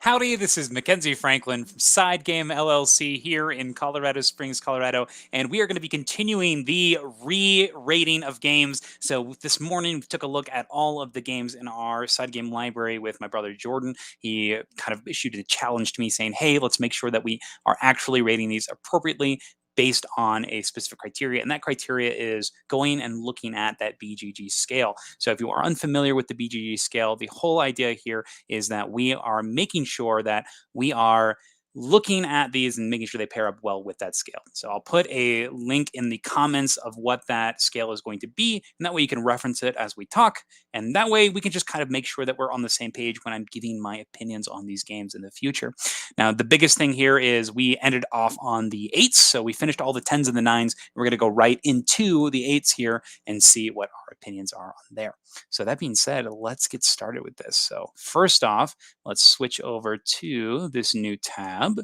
Howdy, this is Mackenzie Franklin from SideGame LLC here in Colorado Springs, Colorado, and we are going to be continuing the re-rating of games. So this morning we took a look at all of the games in our SideGame library with my brother Jordan. He kind of issued a challenge to me saying, hey, let's make sure that we are actually rating these appropriately based on a specific criteria, and that criteria is going and looking at that BGG scale. So if you are unfamiliar with the BGG scale, the whole idea here is that we are making sure that we are looking at these and making sure they pair up well with that scale. So I'll put a link in the comments of what that scale is going to be, and that way you can reference it as we talk, and that way we can just kind of make sure that we're on the same page when I'm giving my opinions on these games in the future. Now, the biggest thing here is we ended off on the 8s, so we finished all the 10s and the 9s. We're going to go right into the 8s here and see what our opinions are on there. So that being said, let's get started with this. So first off, let's switch over to this new tab,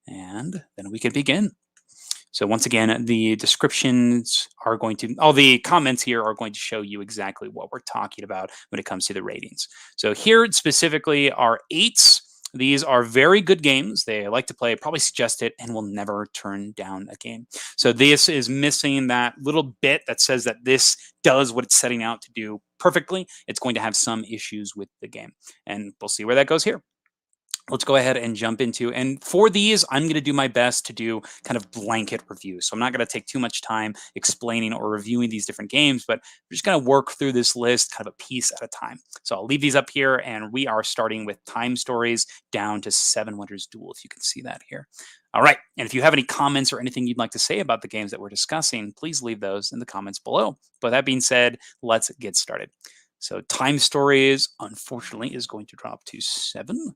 and then we can begin. So once again, the descriptions are going to, all the comments here are going to show you exactly what we're talking about when it comes to the ratings. So here specifically are 8s. These are very good games. They like to play, probably suggest it, and will never turn down a game. So this is missing that little bit that says that this does what it's setting out to do perfectly. It's going to have some issues with the game, and we'll see where that goes here. Let's go ahead and jump into, and for these, I'm going to do my best to do kind of blanket reviews. So I'm not going to take too much time explaining or reviewing these different games, but we're just going to work through this list kind of a piece at a time. So I'll leave these up here, and we are starting with Time Stories down to Seven Wonders Duel, if you can see that here. All right, and if you have any comments or anything you'd like to say about the games that we're discussing, please leave those in the comments below. But that being said, let's get started. So Time Stories, unfortunately, is going to drop to 7.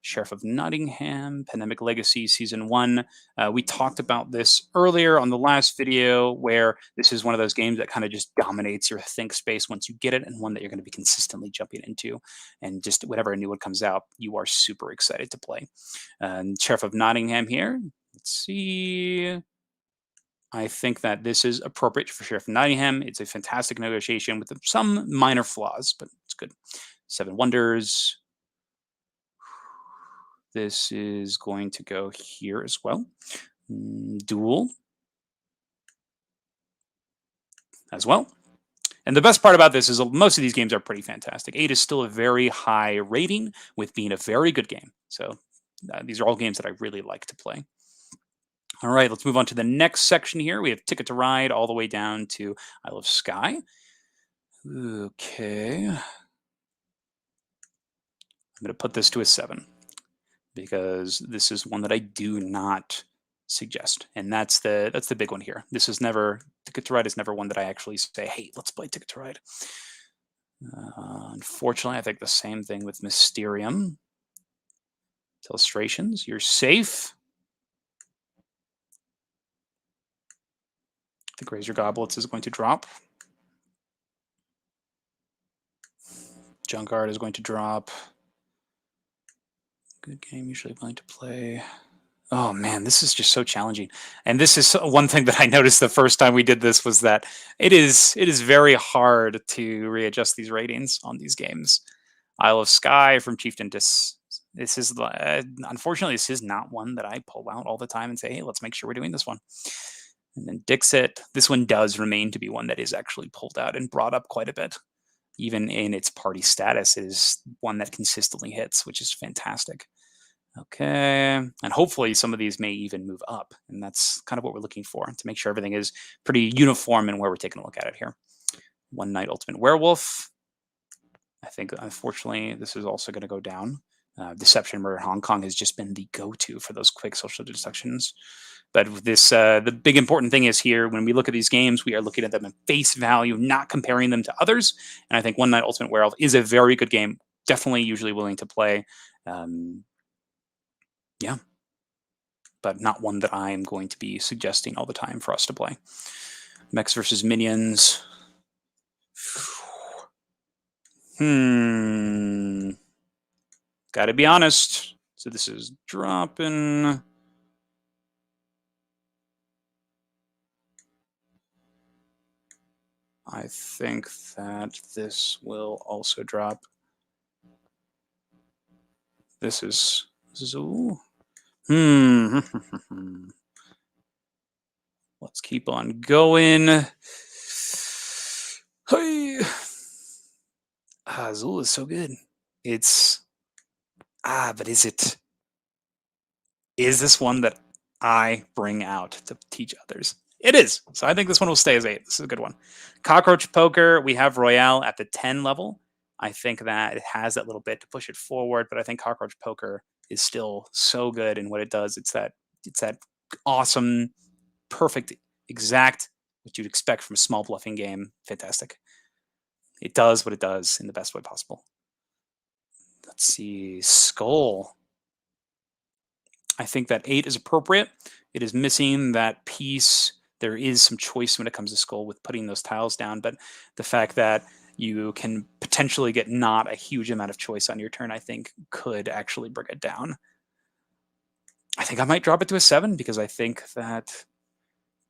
Sheriff of Nottingham, Pandemic Legacy Season 1. We talked about this earlier on the last video, where this is one of those games that kind of just dominates your think space once you get it, and one that you're going to be consistently jumping into. And just whenever a new one comes out, you are super excited to play. Sheriff of Nottingham here. Let's see. I think that this is appropriate for Sheriff of Nottingham. It's a fantastic negotiation with some minor flaws, but it's good. Seven Wonders. This is going to go here as well. Duel as well. And the best part about this is most of these games are pretty fantastic. 8 is still a very high rating with being a very good game. So these are all games that I really like to play. All right, let's move on to the next section here. We have Ticket to Ride all the way down to Isle of Skye. Okay. I'm going to put this to a 7. Because this is one that I do not suggest, and that's the big one here. This is never, Ticket to Ride is never one that I actually say, hey, let's play Ticket to Ride. Unfortunately, I think the same thing with Mysterium. Illustrations, you're safe. The Graze Your Goblets is going to drop. Junkard is going to drop. Good game, usually willing to play. Oh man, this is just so challenging. And this is one thing that I noticed the first time we did this, was that it is very hard to readjust these ratings on these games. Isle of Skye from Chieftain Dis. This is unfortunately, this is not one that I pull out all the time and say, hey, let's make sure we're doing this one. And then Dixit. This one does remain to be one that is actually pulled out and brought up quite a bit. Even in its party status, it is one that consistently hits, which is fantastic. Okay, and hopefully some of these may even move up, and that's kind of what we're looking for, to make sure everything is pretty uniform in where we're taking a look at it here. One Night Ultimate Werewolf. I think, unfortunately, this is also going to go down. Deception Murder Hong Kong has just been the go-to for those quick social deductions. But with this, the big important thing is here, when we look at these games, we are looking at them in face value, not comparing them to others. And I think One Night Ultimate Werewolf is a very good game. Definitely usually willing to play. Yeah, but not one that I'm going to be suggesting all the time for us to play. Mechs versus Minions. Gotta be honest. So this is dropping. I think that this will also drop. This is Zoo. Let's keep on going. Hey. Azul is so good. It's but is this one that I bring out to teach others? It is. So I think this one will stay as 8. This is a good one. Cockroach Poker, we have Royale at the 10 level. I think that it has that little bit to push it forward, but I think Cockroach Poker is still so good in what it does. It's that awesome, perfect, exact what you'd expect from a small bluffing game. Fantastic. It does what it does in the best way possible. Let's see. Skull. I think that 8 is appropriate. It is missing that piece. There is some choice when it comes to Skull with putting those tiles down, but the fact that you can potentially get not a huge amount of choice on your turn, I think could actually bring it down. I think I might drop it to a 7 because I think that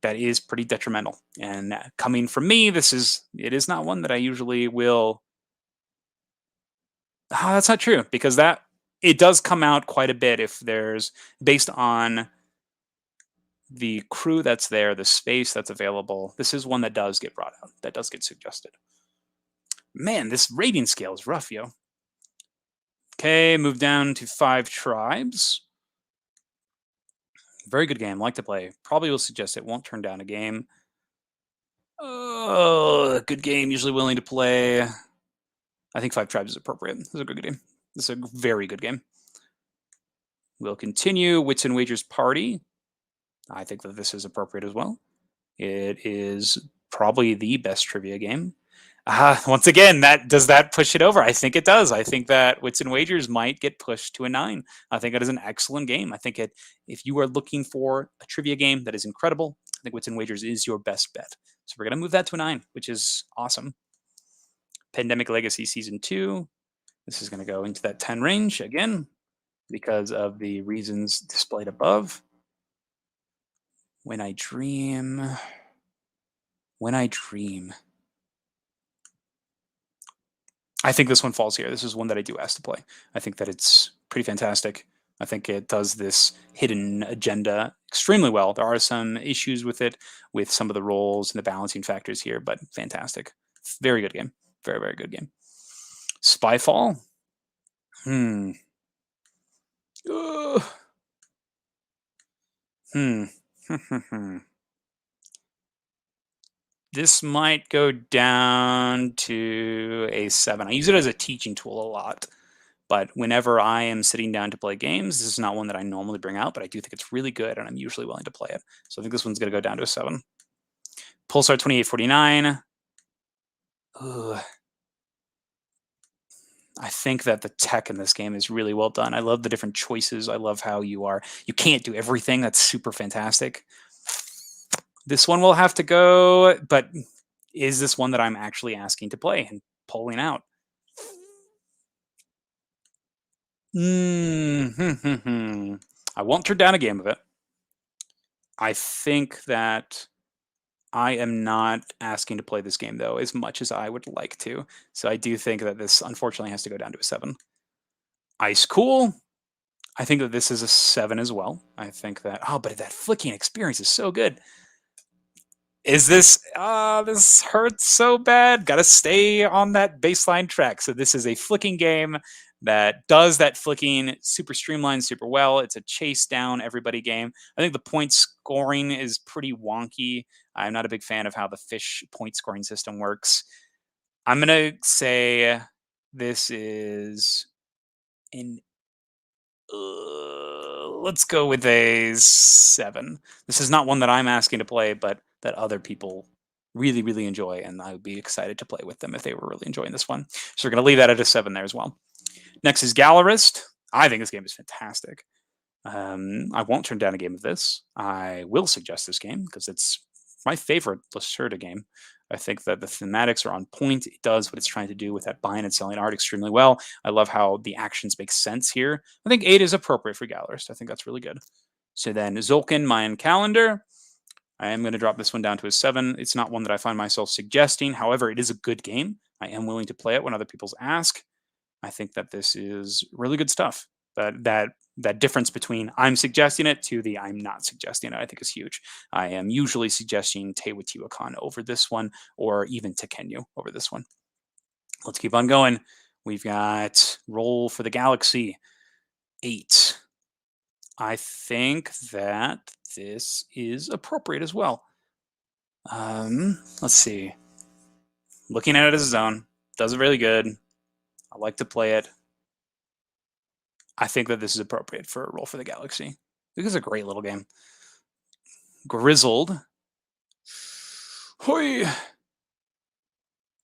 is pretty detrimental. And coming from me, it is not one that I usually will. That's not true because it does come out quite a bit if there's based on the crew that's there, the space that's available. This is one that does get brought out, that does get suggested. Man, this rating scale is rough, yo. Okay, move down to 5 tribes. Very good game, like to play. Probably will suggest it, won't turn down a game. Oh, good game, usually willing to play. I think 5 tribes is appropriate. This is a good game. This is a very good game. We'll continue. Wits and Wagers Party. I think that this is appropriate as well. It is probably the best trivia game. Once again, does that push it over? I think it does. I think that Wits and Wagers might get pushed to a 9. I think it is an excellent game. I think if you are looking for a trivia game that is incredible, I think Wits and Wagers is your best bet. So we're going to move that to a 9, which is awesome. Pandemic Legacy Season 2. This is going to go into that 10 range again because of the reasons displayed above. When I dream. I think this one falls here. This is one that I do ask to play. I think that it's pretty fantastic. I think it does this hidden agenda extremely well. There are some issues with it, with some of the roles and the balancing factors here, but fantastic. Very good game. Very, very good game. Spyfall. This might go down to a 7. I use it as a teaching tool a lot, but whenever I am sitting down to play games, this is not one that I normally bring out, but I do think it's really good, and I'm usually willing to play it. So I think this one's going to go down to a 7. Pulsar 2849. I think that the tech in this game is really well done. I love the different choices. I love how you can't do everything. That's super fantastic. This one will have to go, but is this one that I'm actually asking to play and pulling out? I won't turn down a game of it. I think that I am not asking to play this game, though, as much as I would like to. So I do think that this, unfortunately, has to go down to a 7. Ice Cool. I think that this is a 7 as well. I think that, but that flicking experience is so good. Is this, this hurts so bad. Got to stay on that baseline track. So this is a flicking game that does that flicking super streamlined, super well. It's a chase down everybody game. I think the point scoring is pretty wonky. I'm not a big fan of how the fish point scoring system works. I'm going to say this is let's go with a 7. This is not one that I'm asking to play, but that other people really, really enjoy, and I would be excited to play with them if they were really enjoying this one. So we're going to leave that at a 7 there as well. Next is Gallerist. I think this game is fantastic. I won't turn down a game of this. I will suggest this game because it's my favorite Lacerda game. I think that the thematics are on point. It does what it's trying to do with that buying and selling art extremely well. I love how the actions make sense here. I think 8 is appropriate for Gallerist. I think that's really good. So then Zolkin Mayan Calendar. I am going to drop this one down to a 7. It's not one that I find myself suggesting. However, it is a good game. I am willing to play it when other people ask. I think that this is really good stuff. That that difference between I'm suggesting it to the I'm not suggesting it, I think is huge. I am usually suggesting Teotihuacan over this one, or even Tequeño over this one. Let's keep on going. We've got Roll for the Galaxy, 8. I think that this is appropriate as well. Let's see. Looking at it as a zone, does it really good. I like to play it. I think that this is appropriate for a Roll for the Galaxy. I think it's a great little game. Grizzled. Hoi.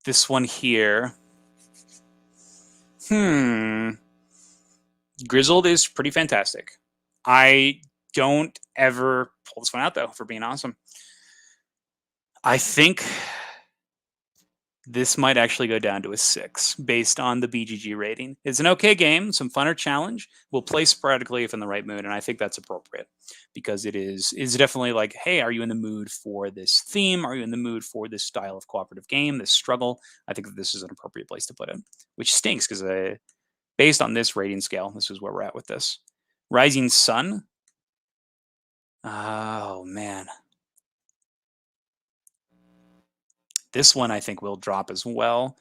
This one here. Grizzled is pretty fantastic. I don't ever pull this one out, though, for being awesome. I think this might actually go down to a 6 based on the BGG rating. It's an okay game, some funner challenge. We'll play sporadically if in the right mood, and I think that's appropriate because it is definitely like, hey, are you in the mood for this theme? Are you in the mood for this style of cooperative game, this struggle? I think that this is an appropriate place to put it, which stinks because based on this rating scale, this is where we're at with this. Rising Sun. Oh, man. This one I think will drop as well.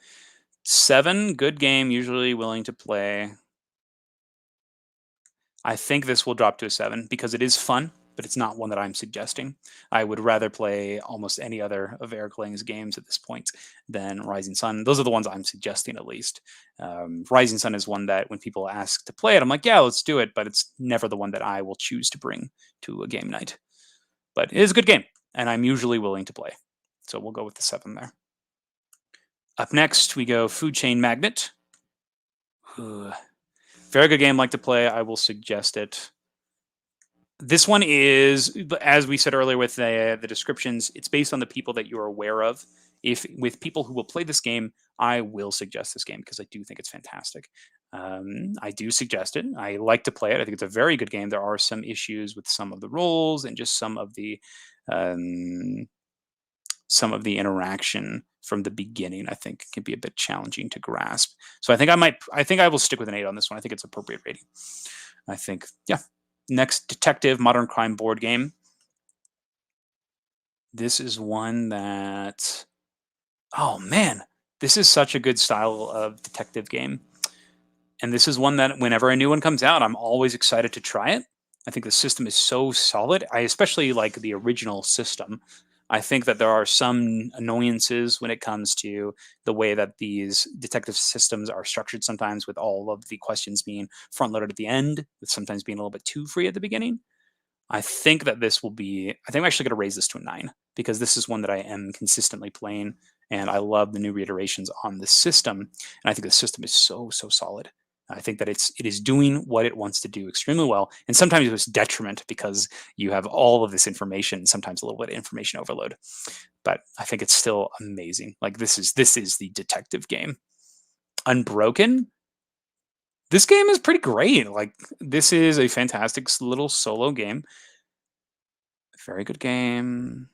7, good game, usually willing to play. I think this will drop to a 7 because it is fun, but it's not one that I'm suggesting. I would rather play almost any other of Eric Lang's games at this point than Rising Sun. Those are the ones I'm suggesting, at least. Rising Sun is one that when people ask to play it, I'm like, yeah, let's do it, but it's never the one that I will choose to bring to a game night. But it is a good game, and I'm usually willing to play. So we'll go with the 7 there. Up next, we go Food Chain Magnet. Very good game, like to play. I will suggest it. This one is, as we said earlier with the descriptions, it's based on the people that you're aware of. If with people who will play this game, I will suggest this game because I do think it's fantastic. I do suggest it. I like to play it. I think it's a very good game. There are some issues with some of the roles and just some of the interaction from the beginning, I think can be a bit challenging to grasp. So I think I will stick with an 8 on this one. I think it's appropriate rating. I think, yeah. Next, Detective Modern Crime board game. This is one that, oh man, this is such a good style of detective game. And this is one that whenever a new one comes out, I'm always excited to try it. I think the system is so solid. I especially like the original system. I think that there are some annoyances when it comes to the way that these detective systems are structured sometimes, with all of the questions being front-loaded at the end, with sometimes being a little bit too free at the beginning. I think that this will be, I think I'm actually going to raise this to a 9 because this is one that I am consistently playing, and I love the new reiterations on the system. And I think the system is so solid. I think that it is doing what it wants to do extremely well, and sometimes it's detriment because you have all of this information, sometimes a little bit of information overload. But I think it's still amazing. Like this is the detective game. Unbroken. This game is pretty great. Like this is a fantastic little solo game. Very good game.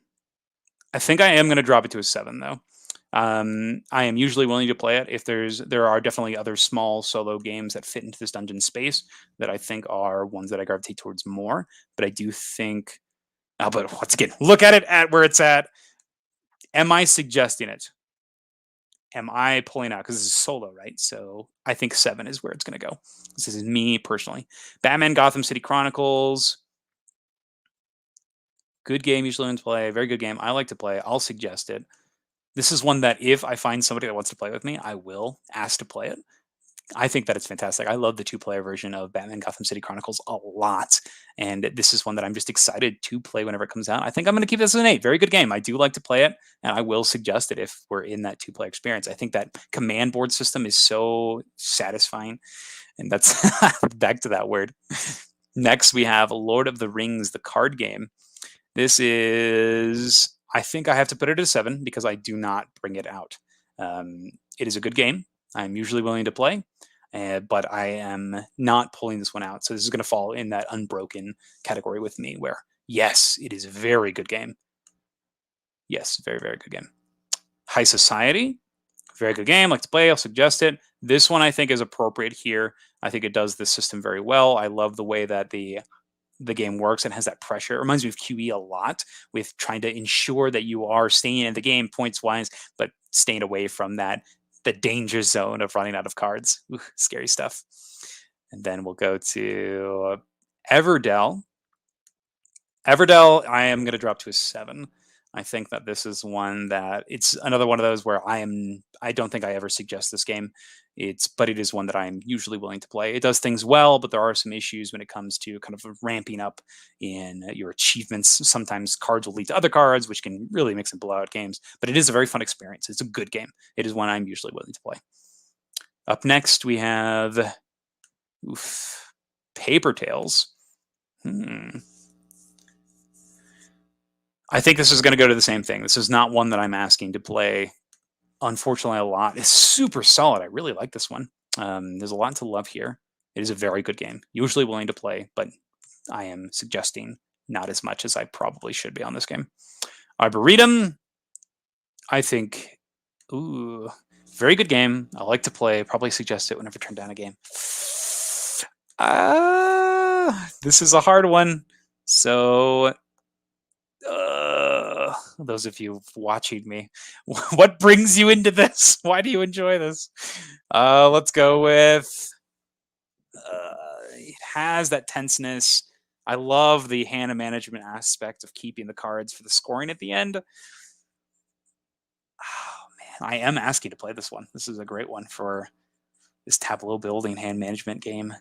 I think I am going to drop it to a 7 though. I am usually willing to play it if there are definitely other small solo games that fit into this dungeon space that I think are ones that I gravitate towards more. But I do think, but once again, look at it at where it's at. Am I suggesting it? Am I pulling out? Because this is solo, right? So I think 7 is where it's going to go. This is me personally. Batman Gotham City Chronicles. Good game, usually to play. Very good game. I like to play. I'll suggest it. This is one that if I find somebody that wants to play with me, I will ask to play it. I think that it's fantastic. I love the 2-player version of Batman Gotham City Chronicles a lot. And this is one that I'm just excited to play whenever it comes out. I think I'm going to keep this as an 8. Very good game. I do like to play it, and I will suggest it if we're in that 2-player experience. I think that command board system is so satisfying. And that's back to that word. Next, we have Lord of the Rings, the card game. This is, I think I have to put it at a 7 because I do not bring it out. It is a good game. I'm usually willing to play, but I am not pulling this one out. So this is going to fall in that unbroken category with me where, yes, it is a very good game. Yes, very good game. High Society, very good game. Like to play. I'll suggest it. This one I think is appropriate here. I think it does this system very well. I love the way that the game works and has that pressure. It reminds me of QE a lot with trying to ensure that you are staying in the game points wise, but staying away from the danger zone of running out of cards. Ooh, scary stuff. And then we'll go to Everdell. Everdell, I am going to drop to a 7. I think that this is one that it's another one of those where I don't think I ever suggest this game. But it is one that I'm usually willing to play. It does things well, but there are some issues when it comes to kind of ramping up in your achievements. Sometimes cards will lead to other cards, which can really make some blowout games. But it is a very fun experience. It's a good game. It is one I'm usually willing to play. Up next, we have Paper Tales. I think this is going to go to the same thing. This is not one that I'm asking to play, unfortunately, a lot. It's super solid. I really like this one. There's a lot to love here. It is a very good game. Usually willing to play, but I am suggesting not as much as I probably should be on this game. Arboretum, I think, very good game. I like to play. Probably suggest it whenever turn down a game. This is a hard one. So those of you watching me, what brings you into this? Why do you enjoy this? Let's go with it has that tenseness. I love the hand management aspect of keeping the cards for the scoring at the end. Oh man, I am asking to play this one. This is a great one for this tableau building hand management game.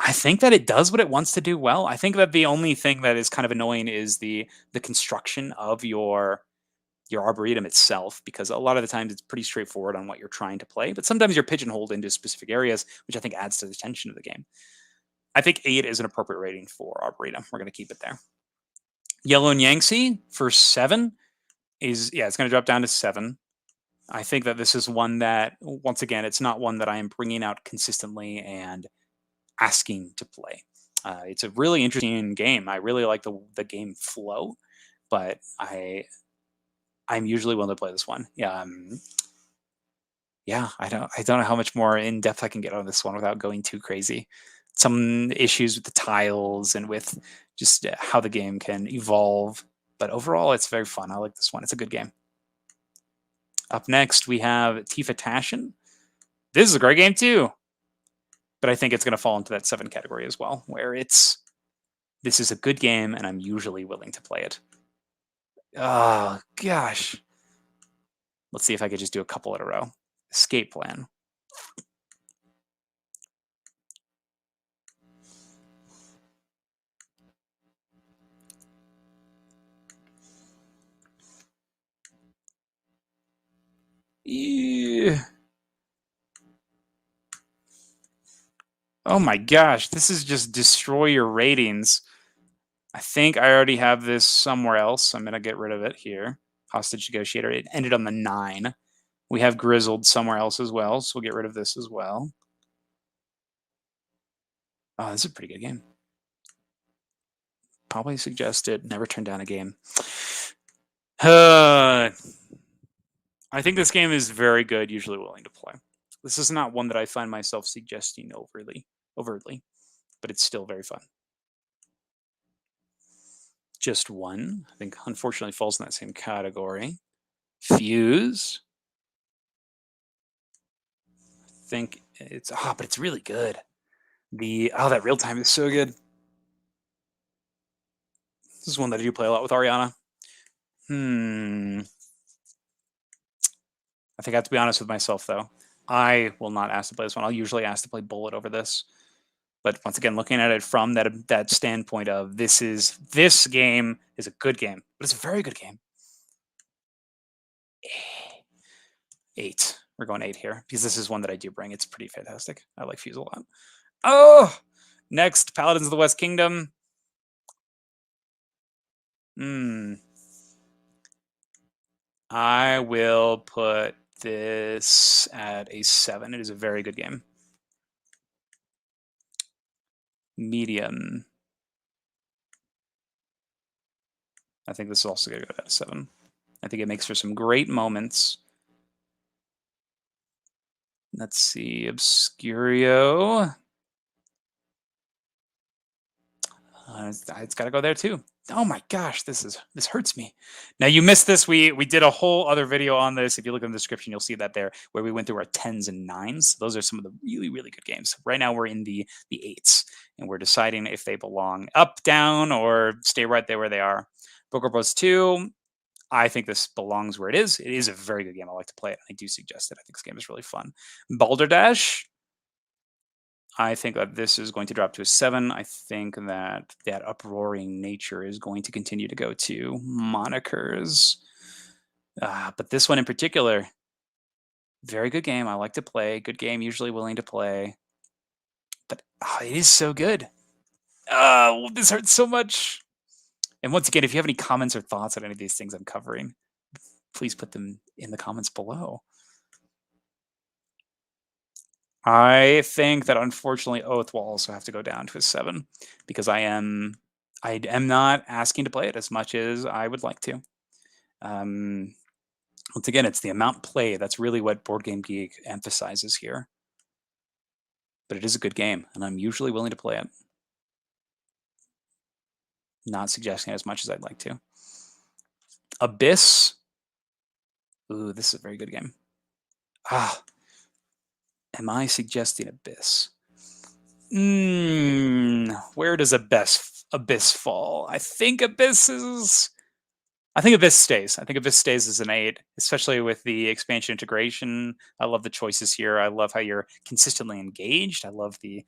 I think that it does what it wants to do well. I think that the only thing that is kind of annoying is the construction of your arboretum itself, because a lot of the times it's pretty straightforward on what you're trying to play, but sometimes you're pigeonholed into specific areas, which I think adds to the tension of the game. I think 8 is an appropriate rating for arboretum. We're going to keep it there. Yellow and Yangtze for 7 it's going to drop down to 7. I think that this is one that, once again, it's not one that I am bringing out consistently and asking to play. It's a really interesting game. I really like the game flow, but I'm usually willing to play this one. I don't know how much more in depth I can get on this one without going too crazy. Some issues with the tiles and with just how the game can evolve, but overall it's very fun. I like this one. It's a good game. Up next we have Tifa Tashin. This is a great game too, but I think it's going to fall into that 7 category as well, where this is a good game and I'm usually willing to play it. Oh gosh. Let's see if I could just do a couple in a row. Escape Plan. Yeah. Oh my gosh, this is just destroy your ratings. I think I already have this somewhere else. I'm going to get rid of it here. Hostage Negotiator. It ended on the 9. We have Grizzled somewhere else as well, so we'll get rid of this as well. Oh, this is a pretty good game. Probably suggest it. Never turn down a game. I think this game is very good, usually willing to play. This is not one that I find myself suggesting overtly, but it's still very fun. Just one, I think, unfortunately falls in that same category. Fuse. I think but it's really good. That real time is so good. This is one that I do play a lot with Ariana. I think I have to be honest with myself, though. I will not ask to play this one. I'll usually ask to play Bullet over this. But once again, looking at it from that standpoint of this game is a good game, but it's a very good game. 8. We're going 8 here because this is one that I do bring. It's pretty fantastic. I like Fuse a lot. Oh, next, Paladins of the West Kingdom. I will put this at a 7. It is a very good game. Medium. I think this is also going to go at a 7. I think it makes for some great moments. Let's see, Obscurio. It's got to go there too. Oh my gosh, this hurts me. Now you missed this. We did a whole other video on this. If you look in the description, you'll see that there where we went through our tens and nines. Those are some of the really good games. Right now we're in the eights, and we're deciding if they belong up, down, or stay right there where they are. Poker Bros 2. I think this belongs where it is. It is a very good game. I like to play it. I do suggest it. I think this game is really fun. Balderdash. I think that this is going to drop to a 7. I think that that uproaring nature is going to continue to go to monikers. But this one in particular, very good game. I like to play. Good game, usually willing to play. But it is so good. This hurts so much. And once again, if you have any comments or thoughts on any of these things I'm covering, please put them in the comments below. I think that unfortunately Oath will also have to go down to a 7 because I am not asking to play it as much as I would like to. Once again, it's the amount played. That's really what Board Game Geek emphasizes here. But it is a good game, and I'm usually willing to play it. Not suggesting as much as I'd like to. Abyss. Ooh, this is a very good game. Am I suggesting Abyss? Where does Abyss fall? I think Abyss stays. I think Abyss stays as an 8, especially with the expansion integration. I love the choices here. I love how you're consistently engaged. I love the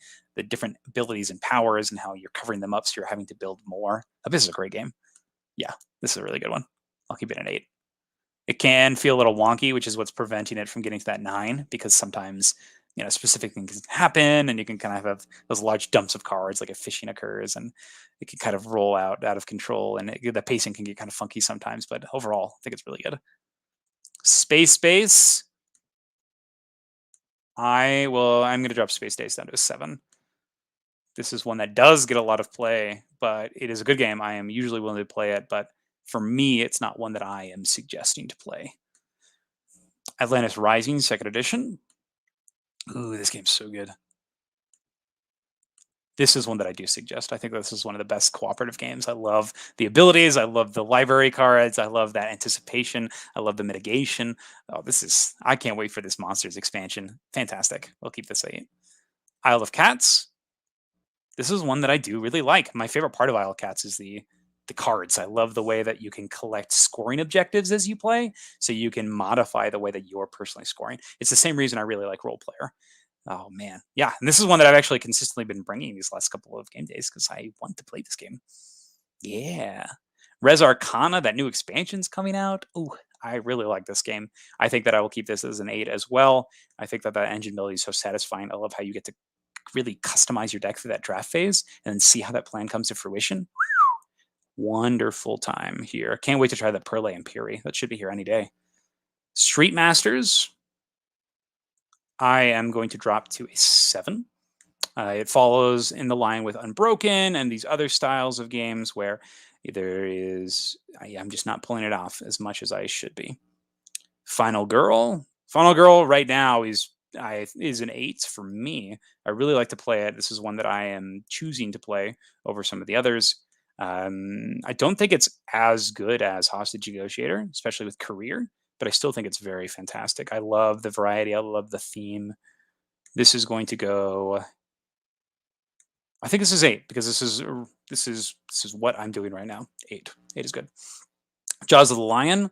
different abilities and powers and how you're covering them up, so you're having to build more. Abyss is a great game. Yeah, this is a really good one. I'll keep it an 8. It can feel a little wonky, which is what's preventing it from getting to that 9, because sometimes specific things happen, and you can kind of have those large dumps of cards, like if fishing occurs, and it can kind of roll out of control, and the pacing can get kind of funky sometimes. But overall, I think it's really good. Space Base. I'm going to drop Space Days down to a 7. This is one that does get a lot of play, but it is a good game. I am usually willing to play it, but for me, it's not one that I am suggesting to play. Atlantis Rising, 2nd edition. Ooh, this game's so good. This is one that I do suggest. I think this is one of the best cooperative games. I love the abilities. I love the library cards. I love that anticipation. I love the mitigation. I can't wait for this Monsters expansion. Fantastic. We'll keep this 8. Isle of Cats. This is one that I do really like. My favorite part of Isle of Cats is the cards. I love the way that you can collect scoring objectives as you play, so you can modify the way that you're personally scoring. It's the same reason I really like Role Player. Oh man, yeah, and this is one that I've actually consistently been bringing these last couple of game days because I want to play this game. Yeah, Res Arcana, that new expansion's coming out. Ooh, I really like this game. I think that I will keep this as an 8 as well. I think that engine building is so satisfying. I love how you get to really customize your deck through that draft phase and then see how that plan comes to fruition. Wonderful time here. Can't wait to try the Perle and Piri. That should be here any day. Street Masters. I am going to drop to a 7. It follows in the line with Unbroken and these other styles of games where I'm just not pulling it off as much as I should be. Final Girl. Final Girl right now is an 8 for me. I really like to play it. This is one that I am choosing to play over some of the others. I don't think it's as good as Hostage Negotiator, especially with Career, but I still think it's very fantastic. I love the variety. I love the theme. This is going to go. I think this is 8 because this is what I'm doing right now. 8 is good. Jaws of the Lion.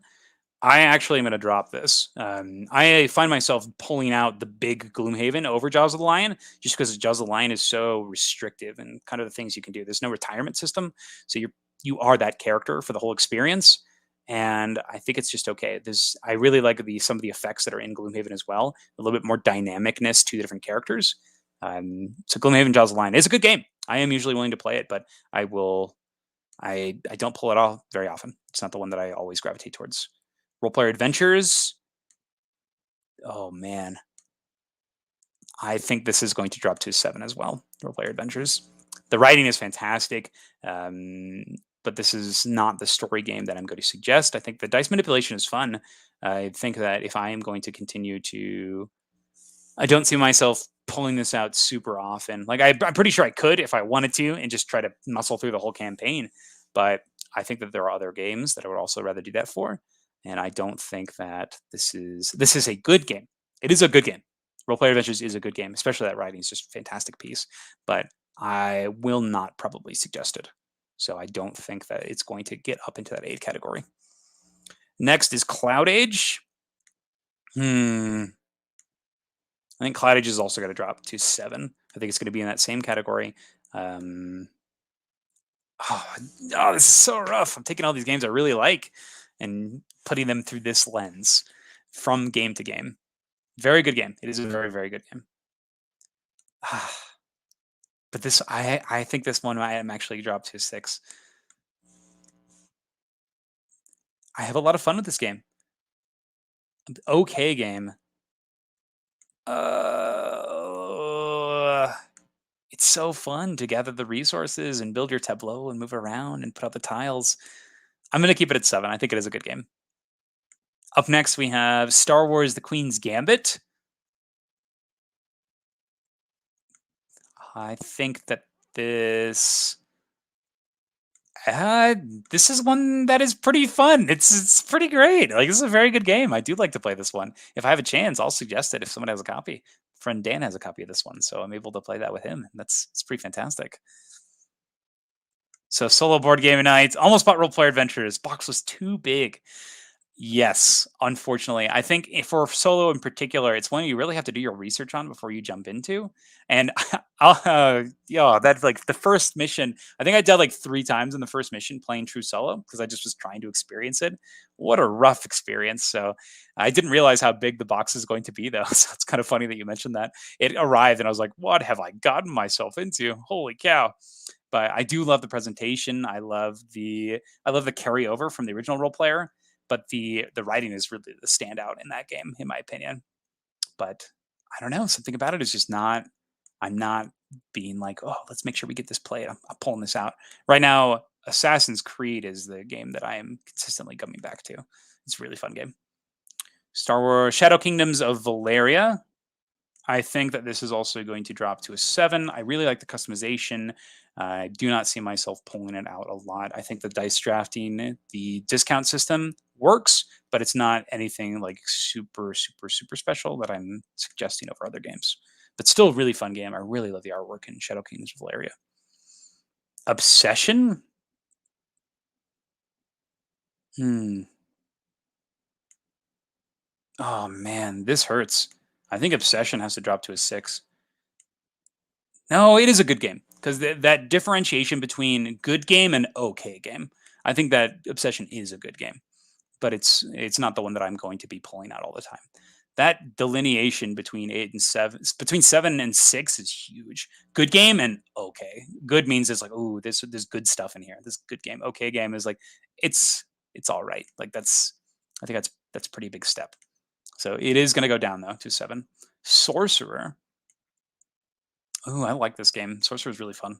I actually am going to drop this. I find myself pulling out the big Gloomhaven over Jaws of the Lion just because Jaws of the Lion is so restrictive and kind of the things you can do. There's no retirement system, so you are that character for the whole experience, and I think it's just okay. I really like some of the effects that are in Gloomhaven as well. A little bit more dynamicness to the different characters. So Gloomhaven Jaws of the Lion is a good game. I am usually willing to play it, but I don't pull it off very often. It's not the one that I always gravitate towards. Role Player Adventures. Oh man, I think this is going to drop to a 7 as well. Role Player Adventures. The writing is fantastic, but this is not the story game that I'm going to suggest. I think the dice manipulation is fun. I think that if I am going to continue to I don't see myself pulling this out super often. Like I'm pretty sure I could if I wanted to and just try to muscle through the whole campaign. But I think that there are other games that I would also rather do that for. And I don't think that this is a good game. It is a good game. Role Player Adventures is a good game, especially that writing is just a fantastic piece. But I will not probably suggest it. So I don't think that it's going to get up into that 8 category. Next is Cloud Age. I think Cloud Age is also going to drop to 7. I think it's going to be in that same category. Um, oh, this is so rough. I'm taking all these games I really like and putting them through this lens from game to game. Very good game. It is a very, very good game. But this, I think this one I am actually dropped to 6. I have a lot of fun with this game. Okay game. It's so fun to gather the resources and build your tableau and move around and put out the tiles. I'm going to keep it at 7. I think it is a good game. Up next, we have Star Wars: The Queen's Gambit. I think that this this is one that is pretty fun. It's pretty great. Like, this is a very good game. I do like to play this one. If I have a chance, I'll suggest it if someone has a copy. Friend Dan has a copy of this one, so I'm able to play that with him. It's pretty fantastic. So solo board game night. Almost bought Role Player Adventures. Box was too big. Yes, unfortunately. I think for solo in particular, it's one you really have to do your research on before you jump into. And yeah, that's like the first mission. I think I died like 3 times in the first mission playing true solo because I just was trying to experience it. What a rough experience. So I didn't realize how big the box is going to be, though. So it's kind of funny that you mentioned that. It arrived and I was like, what have I gotten myself into? Holy cow. But I do love the presentation. I love the carryover from the original Role Player, but the writing is really the standout in that game, in my opinion. But I don't know, something about it is just not. I'm not being like, oh, let's make sure we get this played. I'm pulling this out right now. Assassin's Creed is the game that I am consistently coming back to. It's a really fun game. Star Wars: Shadow Kingdoms of Valeria. I think that this is also going to drop to a 7. I really like the customization. I do not see myself pulling it out a lot. I think the dice drafting, the discount system works, but it's not anything like super, super, super special that I'm suggesting over other games. But still a really fun game. I really love the artwork in Shadow Kingdoms of Valeria. Obsession? Hmm. Oh man, this hurts. I think Obsession has to drop to a 6. No, it is a good game because that differentiation between good game and okay game. I think that Obsession is a good game, but it's not the one that I'm going to be pulling out all the time. That delineation between 7 and 6 is huge. Good game and okay. Good means it's like, oh, there's good stuff in here. This good game. Okay game is like it's it's all right. Like I think that's a pretty big step. So it is going to go down though to 7. Sorcerer. Oh, I like this game. Sorcerer is really fun.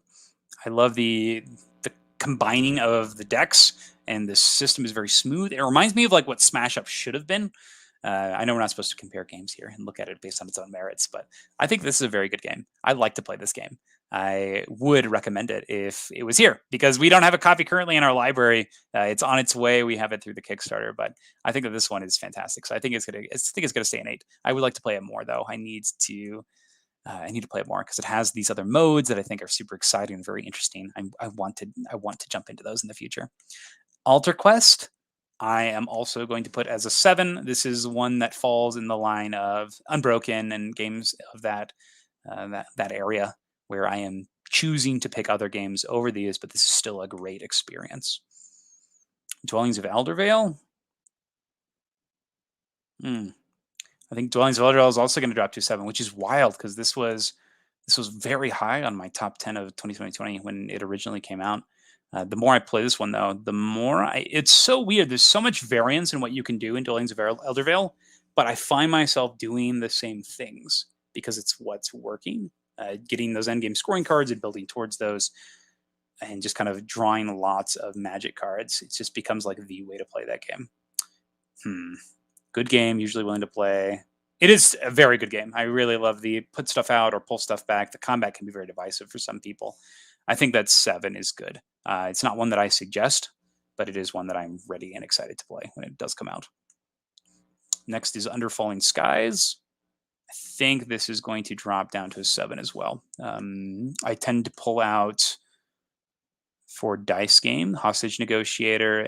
I love the combining of the decks, and the system is very smooth. It reminds me of like what Smash Up should have been. I know we're not supposed to compare games here and look at it based on its own merits, but I think this is a very good game. I like to play this game. I would recommend it if it was here because we don't have a copy currently in our library. It's on its way. We have it through the Kickstarter, but I think that this one is fantastic. So I think it's gonna stay an 8. I would like to play it more though. I need to play it more because it has these other modes that I think are super exciting and very interesting. I want to jump into those in the future. Alter Quest, I am also going to put as a 7. This is one that falls in the line of Unbroken and games of that area where I am choosing to pick other games over these, but this is still a great experience. Dwellings of Eldervale. Hmm. I think Dwellings of Eldervale is also going to drop to 7, which is wild because this was very high on my top 10 of 2020 when it originally came out. The more I play this one, though, the more it's so weird. There's so much variance in what you can do in Dwellings of Eldervale, but I find myself doing the same things because it's what's working. Getting those endgame scoring cards and building towards those, and just kind of drawing lots of magic cards. It just becomes like the way to play that game. Good game, usually willing to play. It is a very good game. I really love the put stuff out or pull stuff back. The combat can be very divisive for some people. I think that 7 is good. It's not one that I suggest, but it is one that I'm ready and excited to play when it does come out. Next is Under Falling Skies. I think this is going to drop down to a 7 as well. I tend to pull out for dice game, Hostage Negotiator,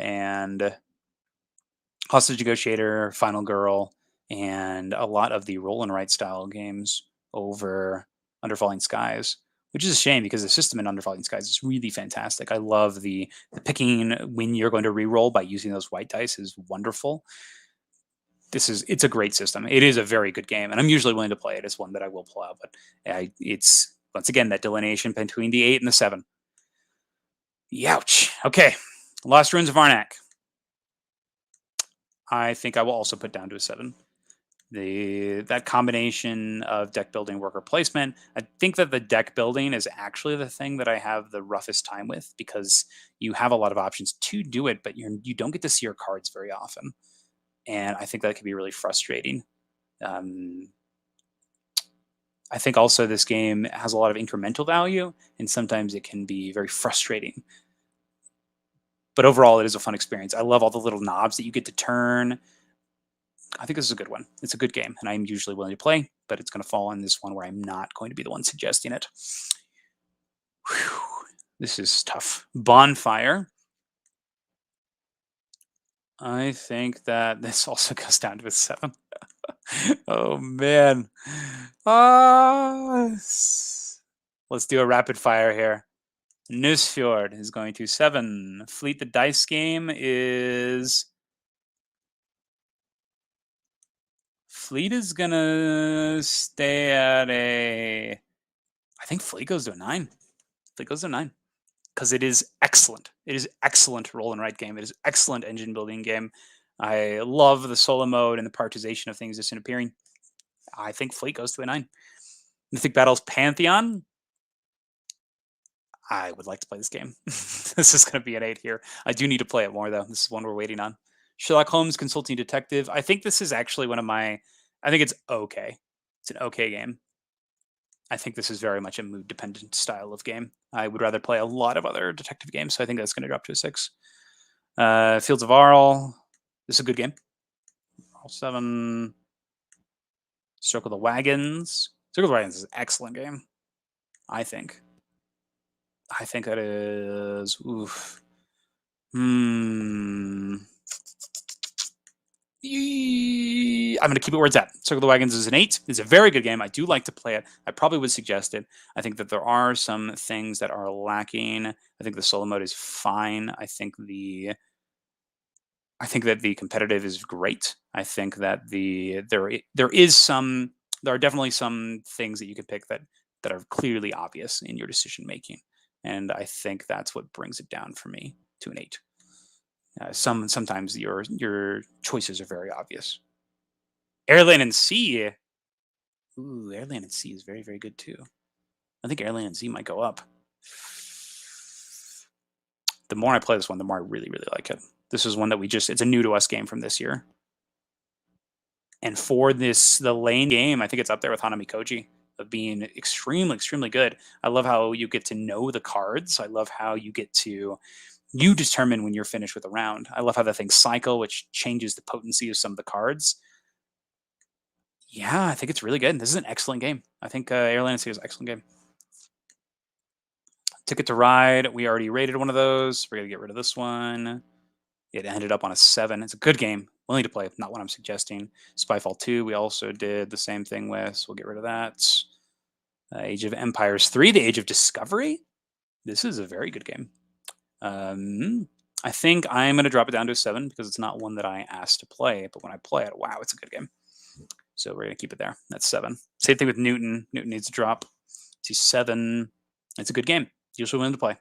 Final Girl, and a lot of the roll and write style games over Under Falling Skies, which is a shame because the system in Under Falling Skies is really fantastic. I love the picking when you're going to re-roll by using those white dice is wonderful. It's a great system. It is a very good game, and I'm usually willing to play it. It's one that I will pull out, but it's once again that delineation between the 8 and the 7. Youch. Okay, Lost Ruins of Arnak. I think I will also put down to a 7. That combination of deck building, worker placement. I think that the deck building is actually the thing that I have the roughest time with because you have a lot of options to do it, but you don't get to see your cards very often, and I think that can be really frustrating. I think also this game has a lot of incremental value, and sometimes it can be very frustrating. But overall, it is a fun experience. I love all the little knobs that you get to turn. I think this is a good one. It's a good game, and I'm usually willing to play, but it's going to fall on this one where I'm not going to be the one suggesting it. Whew. This is tough. Bonfire. I think that this also goes down to a 7. Oh, man. Let's do a rapid fire here. Nusfjord is going to 7. Fleet the Dice game is... Fleet is going to stay at a... I think Fleet goes to a 9. Fleet goes to a 9. Because it is excellent. It is excellent roll and write game. It is excellent engine building game. I love the solo mode and the prioritization of things just appearing. I think Fleet goes to a 9. Mythic Battles Pantheon. I would like to play this game. This is going to be an 8 here. I do need to play it more, though. This is one we're waiting on. Sherlock Holmes Consulting Detective. I think this is actually one of my... I think it's okay. It's an okay game. I think this is very much a mood-dependent style of game. I would rather play a lot of other detective games, so I think that's going to drop to a 6. Fields of Arl. This is a good game. Arl 7. Circle the Wagons. Circle the Wagons is an excellent game, I think. I think that is... Oof. I'm going to keep it where it's at. Circle the Wagons is an 8. It's a very good game. I do like to play it. I probably would suggest it. I think that there are some things that are lacking. I think the solo mode is fine. I think that the competitive is great. I think that there are definitely some things that you could pick that are clearly obvious in your decision making, and I think that's what brings it down for me to an 8. Sometimes your choices are very obvious. Airland and Sea. Ooh, Airland and Sea is very, very good too. I think Airland and Sea might go up. The more I play this one, the more I really, really like it. This is one that it's a new to us game from this year. And for the lane game, I think it's up there with Hanami Koji of being extremely, extremely good. I love how you get to know the cards. I love how you determine when you're finished with a round. I love how the things cycle, which changes the potency of some of the cards. Yeah, I think it's really good. This is an excellent game. I think Airland Sea is an excellent game. Ticket to Ride. We already rated one of those. We're going to get rid of this one. It ended up on a 7. It's a good game. Willing to play. Not what I'm suggesting. Spyfall 2, we also did the same thing with, so we'll get rid of that. Age of Empires 3, The Age of Discovery. This is a very good game. I think I'm going to drop it down to a 7 because it's not one that I asked to play, but when I play it, wow, it's a good game. So we're going to keep it there. That's 7. Same thing with Newton. Newton needs to drop to 7. It's a good game. Usually willing to play.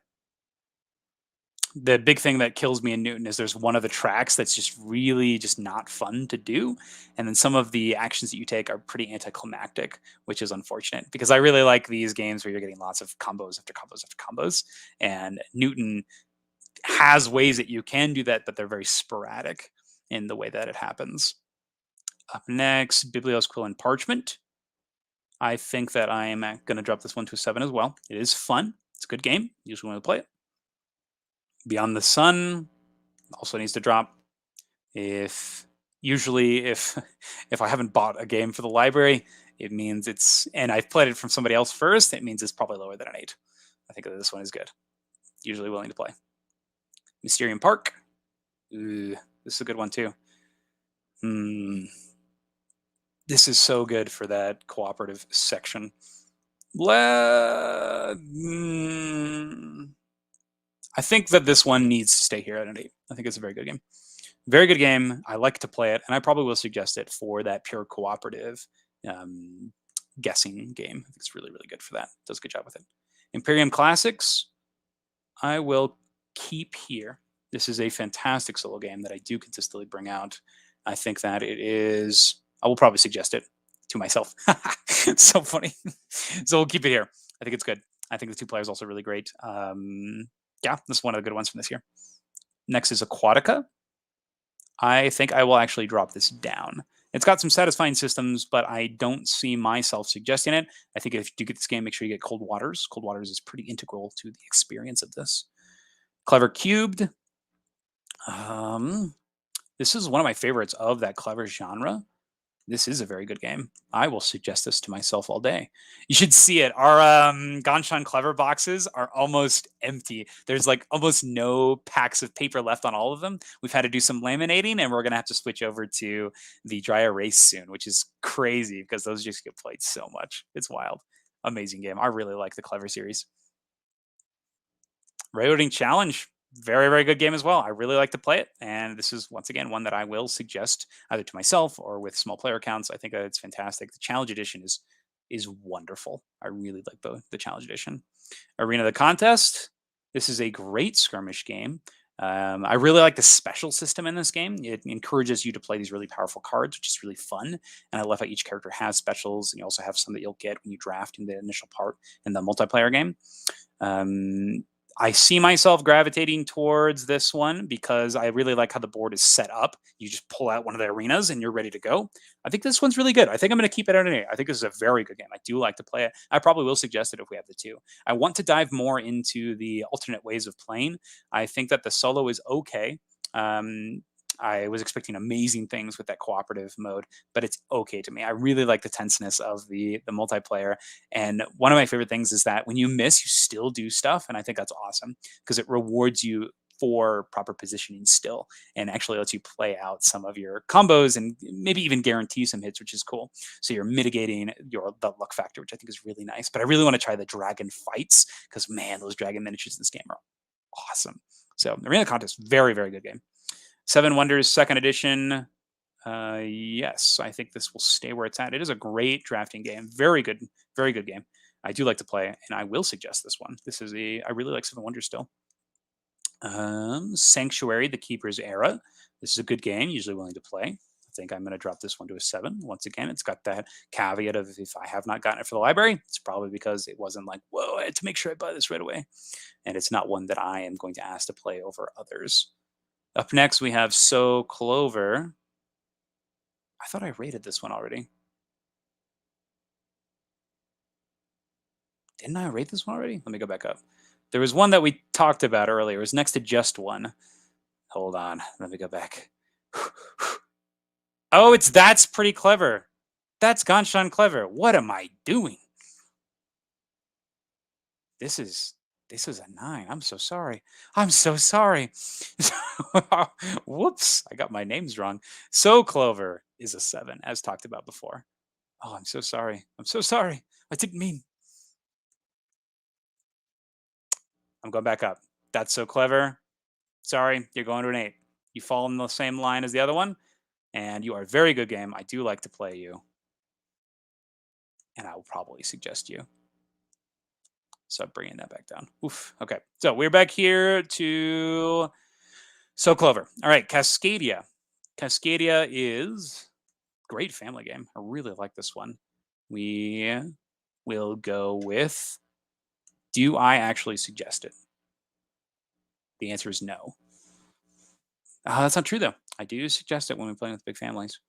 The big thing that kills me in Newton is there's one of the tracks that's just really just not fun to do. And then some of the actions that you take are pretty anticlimactic, which is unfortunate because I really like these games where you're getting lots of combos after combos after combos. And Newton has ways that you can do that, but they're very sporadic in the way that it happens. Up next, Biblios, Quill, and Parchment. I think that I am going to drop this one to a 7 as well. It is fun. It's a good game. Usually want to play it. Beyond the Sun also needs to drop. If if I haven't bought a game for the library, it means it's, and I've played it from somebody else first, it means it's probably lower than an 8. I think that this one is good. Usually willing to play. Mysterium Park. Ooh, this is a good one too. This is so good for that cooperative section. I think that this one needs to stay here at an 8. I think it's a very good game. Very good game. I like to play it, and I probably will suggest it for that pure cooperative guessing game. I think it's really, really good for that. Does a good job with it. Imperium Classics, I will keep here. This is a fantastic solo game that I do consistently bring out. I think that it is, I will probably suggest it to myself. It's so funny. So we'll keep it here. I think it's good. I think the 2 players also really great. Yeah, this is one of the good ones from this year. Next is Aquatica. I think I will actually drop this down. It's got some satisfying systems, but I don't see myself suggesting it. I think if you do get this game, make sure you get Cold Waters. Cold Waters is pretty integral to the experience of this. Clever Cubed. This is one of my favorites of that clever genre. This is a very good game. I will suggest this to myself all day. You should see it. Our Ganshan Clever boxes are almost empty. There's like almost no packs of paper left on all of them. We've had to do some laminating, and we're going to have to switch over to the dry erase soon, which is crazy because those just get played so much. It's wild. Amazing game. I really like the Clever series. Railroading Challenge. Very, very good game as well. I really like to play it. And this is, once again, one that I will suggest either to myself or with small player counts. I think that it's fantastic. The Challenge Edition is wonderful. I really like the Challenge Edition. Arena of the Contest. This is a great skirmish game. I really like the special system in this game. It encourages you to play these really powerful cards, which is really fun. And I love how each character has specials. And you also have some that you'll get when you draft in the initial part in the multiplayer game. I see myself gravitating towards this one because I really like how the board is set up. You just pull out one of the arenas and you're ready to go. I think this one's really good. I think I'm going to keep it at an 8. I think this is a very good game. I do like to play it. I probably will suggest it if we have the 2. I want to dive more into the alternate ways of playing. I think that the solo is okay. I was expecting amazing things with that cooperative mode, but it's okay to me. I really like the tenseness of the multiplayer. And one of my favorite things is that when you miss, you still do stuff. And I think that's awesome because it rewards you for proper positioning still and actually lets you play out some of your combos and maybe even guarantee some hits, which is cool. So you're mitigating the luck factor, which I think is really nice. But I really want to try the dragon fights because, man, those dragon miniatures in this game are awesome. So Arena of the Contest, very, very good game. 7 Wonders, 2nd edition. Yes, I think this will stay where it's at. It is a great drafting game. Very good game. I do like to play, and I will suggest this one. I really like 7 Wonders still. Sanctuary, the Keeper's Era. This is a good game, usually willing to play. I think I'm going to drop this one to a 7. Once again, it's got that caveat of if I have not gotten it for the library, it's probably because it wasn't like, whoa, I had to make sure I buy this right away. And it's not one that I am going to ask to play over others. Up next, we have So Clover. I thought I rated this one already. Didn't I rate this one already? Let me go back up. There was one that we talked about earlier. It was next to Just One. Hold on. Let me go back. Oh, That's Pretty Clever. That's Ganshan Clever. What am I doing? This is a 9. I'm so sorry. I'm so sorry. Whoops. I got my names wrong. So Clover is a 7, as talked about before. Oh, I'm so sorry. I'm so sorry. I didn't mean. I'm going back up. That's So Clever. Sorry, you're going to an 8. You fall in the same line as the other one, and you are a very good game. I do like to play you, and I will probably suggest you. So bringing that back down. Oof. Okay, so we're back here to So Clover. All right, Cascadia. Cascadia is a great family game. I really like this one. We will go with, do I actually suggest it? The answer is no. That's not true, though. I do suggest it when we're playing with big families.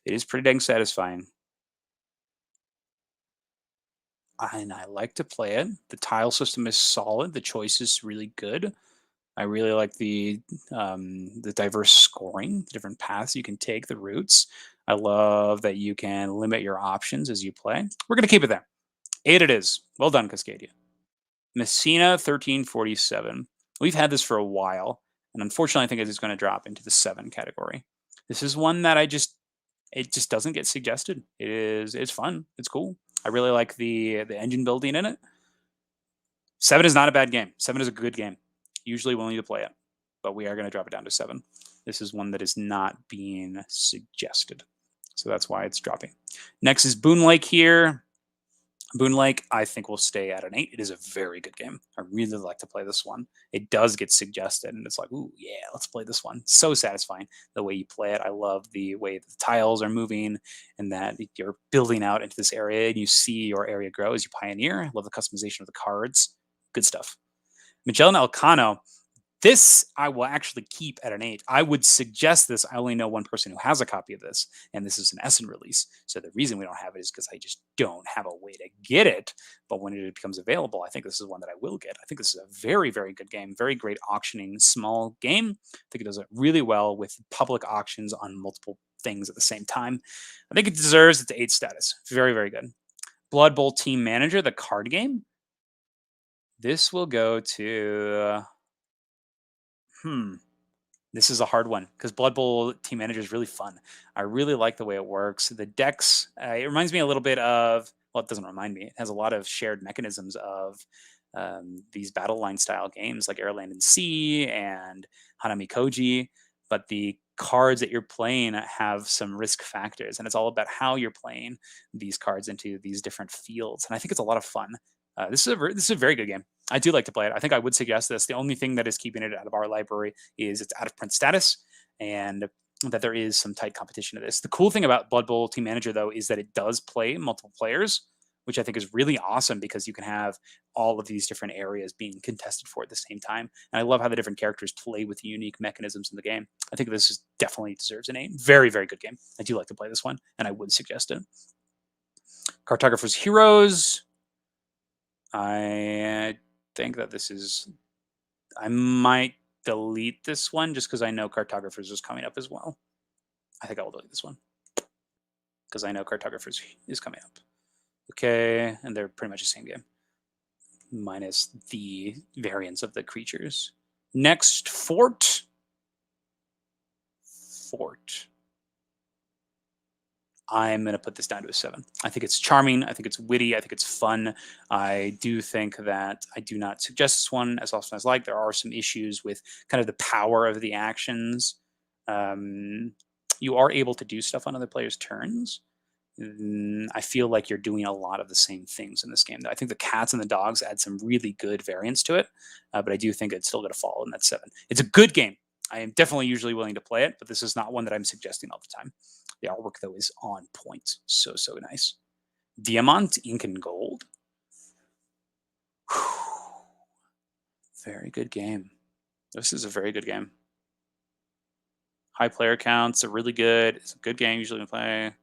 It is pretty dang satisfying. And I like to play it. The tile system is solid. The choice is really good. I really like the diverse scoring, the different paths you can take, the routes. I love that you can limit your options as you play. We're gonna keep it there. 8 it is. Well done, Cascadia. Messina 1347. We've had this for a while, and unfortunately, I think it is going to drop into the 7 category. This is one that it just doesn't get suggested. It's fun. It's cool. I really like the engine building in it. 7 is not a bad game. 7 is a good game. Usually willing to play it, but we are going to drop it down to 7. This is one that is not being suggested. So that's why it's dropping. Next is Boon Lake here. Boon Lake, I think, will stay at an 8. It is a very good game. I really like to play this one. It does get suggested, and it's like, ooh, yeah, let's play this one. So satisfying the way you play it. I love the way the tiles are moving and that you're building out into this area and you see your area grow as you pioneer. I love the customization of the cards. Good stuff. Magellan Elcano, this I will actually keep at an 8. I would suggest this. I only know one person who has a copy of this, and this is an Essen release. So the reason we don't have it is because I just don't have a way to get it. But when it becomes available, I think this is one that I will get. I think this is a very, very good game. Very great auctioning, small game. I think it does it really well with public auctions on multiple things at the same time. I think it deserves its 8 status. Very, very good. Blood Bowl Team Manager, the card game. This will go to hmm. This is a hard one because Blood Bowl Team Manager is really fun. I really like the way it works. The decks, it reminds me a little bit of, well, it doesn't remind me. It has a lot of shared mechanisms of these battle line style games like Airland and Sea and Hanami Koji. But the cards that you're playing have some risk factors, and it's all about how you're playing these cards into these different fields. And I think it's a lot of fun. This is a very good game. I do like to play it. I think I would suggest this. The only thing that is keeping it out of our library is its out of print status and that there is some tight competition to this. The cool thing about Blood Bowl Team Manager, though, is that it does play multiple players, which I think is really awesome because you can have all of these different areas being contested for at the same time. And I love how the different characters play with the unique mechanisms in the game. I think this is definitely deserves a name. Very, very good game. I do like to play this one, and I would suggest it. Cartographer's Heroes. I think that this is. I might delete this one just because I know Cartographers is coming up as well. I think I will delete this one because I know Cartographers is coming up. Okay, and they're pretty much the same game, minus the variants of the creatures. Next, Fort. Fort. I'm going to put this down to a 7. I think it's charming. I think it's witty. I think it's fun. I do think that I do not suggest this one as often as like. There are some issues with kind of the power of the actions. You are able to do stuff on other players' turns. I feel like you're doing a lot of the same things in this game. I think the cats and the dogs add some really good variants to it, but I do think it's still going to fall in that 7. It's a good game. I am definitely usually willing to play it, but this is not one that I'm suggesting all the time. The artwork, though, is on point. So, so nice. Diamant, Ink and Gold. Whew. Very good game. This is a very good game. High player counts are really good. It's a good game usually to play.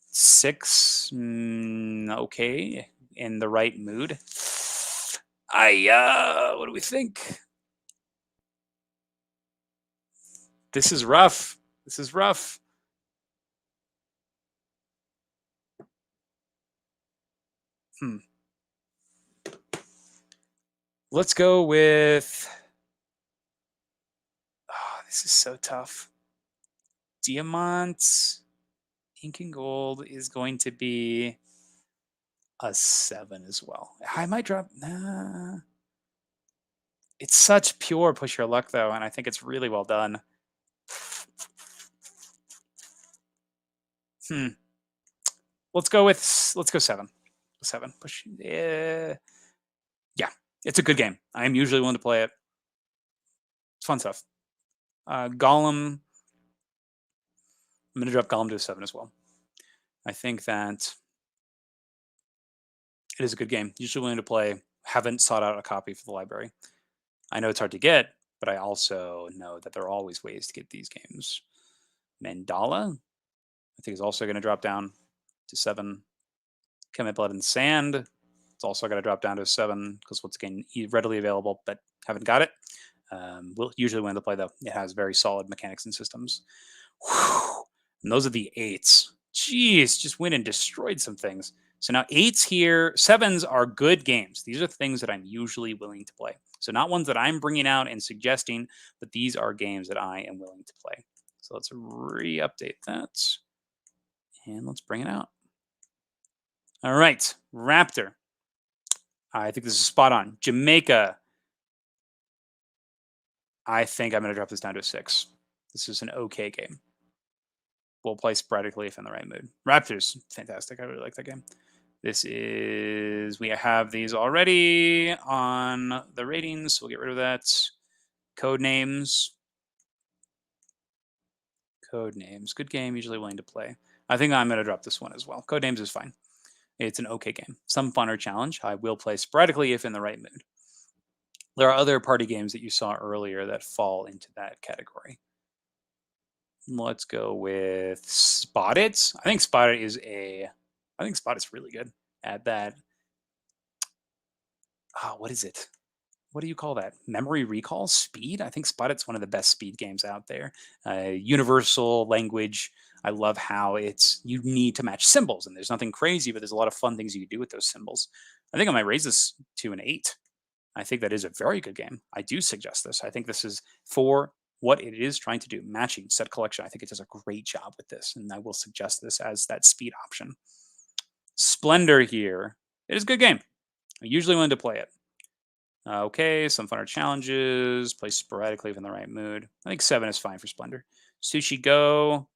6, okay, in the right mood. What do we think? This is rough. This is rough. Let's go with. Oh, this is so tough. Diamant, Ink and Gold is going to be a 7 as well. I might drop. Nah. It's such pure push your luck though, and I think it's really well done. Let's go 7. 7. Push. Yeah, it's a good game. I am usually willing to play it. It's fun stuff. Golem. I'm going to drop Golem to a 7 as well. I think that it is a good game. Usually willing to play. Haven't sought out a copy for the library. I know it's hard to get, but I also know that there are always ways to get these games. Mandala. I think is also going to drop down to 7. Commit Blood and Sand. It's also going to drop down to 7 because once again, readily available, but haven't got it. We'll usually win the play though. It has very solid mechanics and systems. Whew. And those are the 8s. Jeez, just went and destroyed some things. So now 8s here, 7s are good games. These are things that I'm usually willing to play. So not ones that I'm bringing out and suggesting, but these are games that I am willing to play. So let's re-update that. And let's bring it out. All right, Raptor. I think this is spot on. Jamaica. I think I'm going to drop this down to a 6. This is an okay game. We'll play sporadically if in the right mood. Raptors, fantastic. I really like that game. This is, we have these already on the ratings, so we'll get rid of that. Code names. Code names. Good game, usually willing to play. I think I'm going to drop this one as well. Code names is fine. It's an okay game. Some fun or challenge. I will play sporadically if in the right mood. There are other party games that you saw earlier that fall into that category. Let's go with Spotted. I think Spotted is really good at that. Oh, what is it? What do you call that? Memory recall speed? I think Spotted's one of the best speed games out there. Universal language. I love how you need to match symbols, and there's nothing crazy, but there's a lot of fun things you can do with those symbols. I think I might raise this to an 8. I think that is a very good game. I do suggest this. I think this is for what it is trying to do, matching set collection. I think it does a great job with this, and I will suggest this as that speed option. Splendor here. It is a good game. I usually want to play it. Okay, some funner challenges. Play sporadically if in the right mood. I think 7 is fine for Splendor. Sushi Go.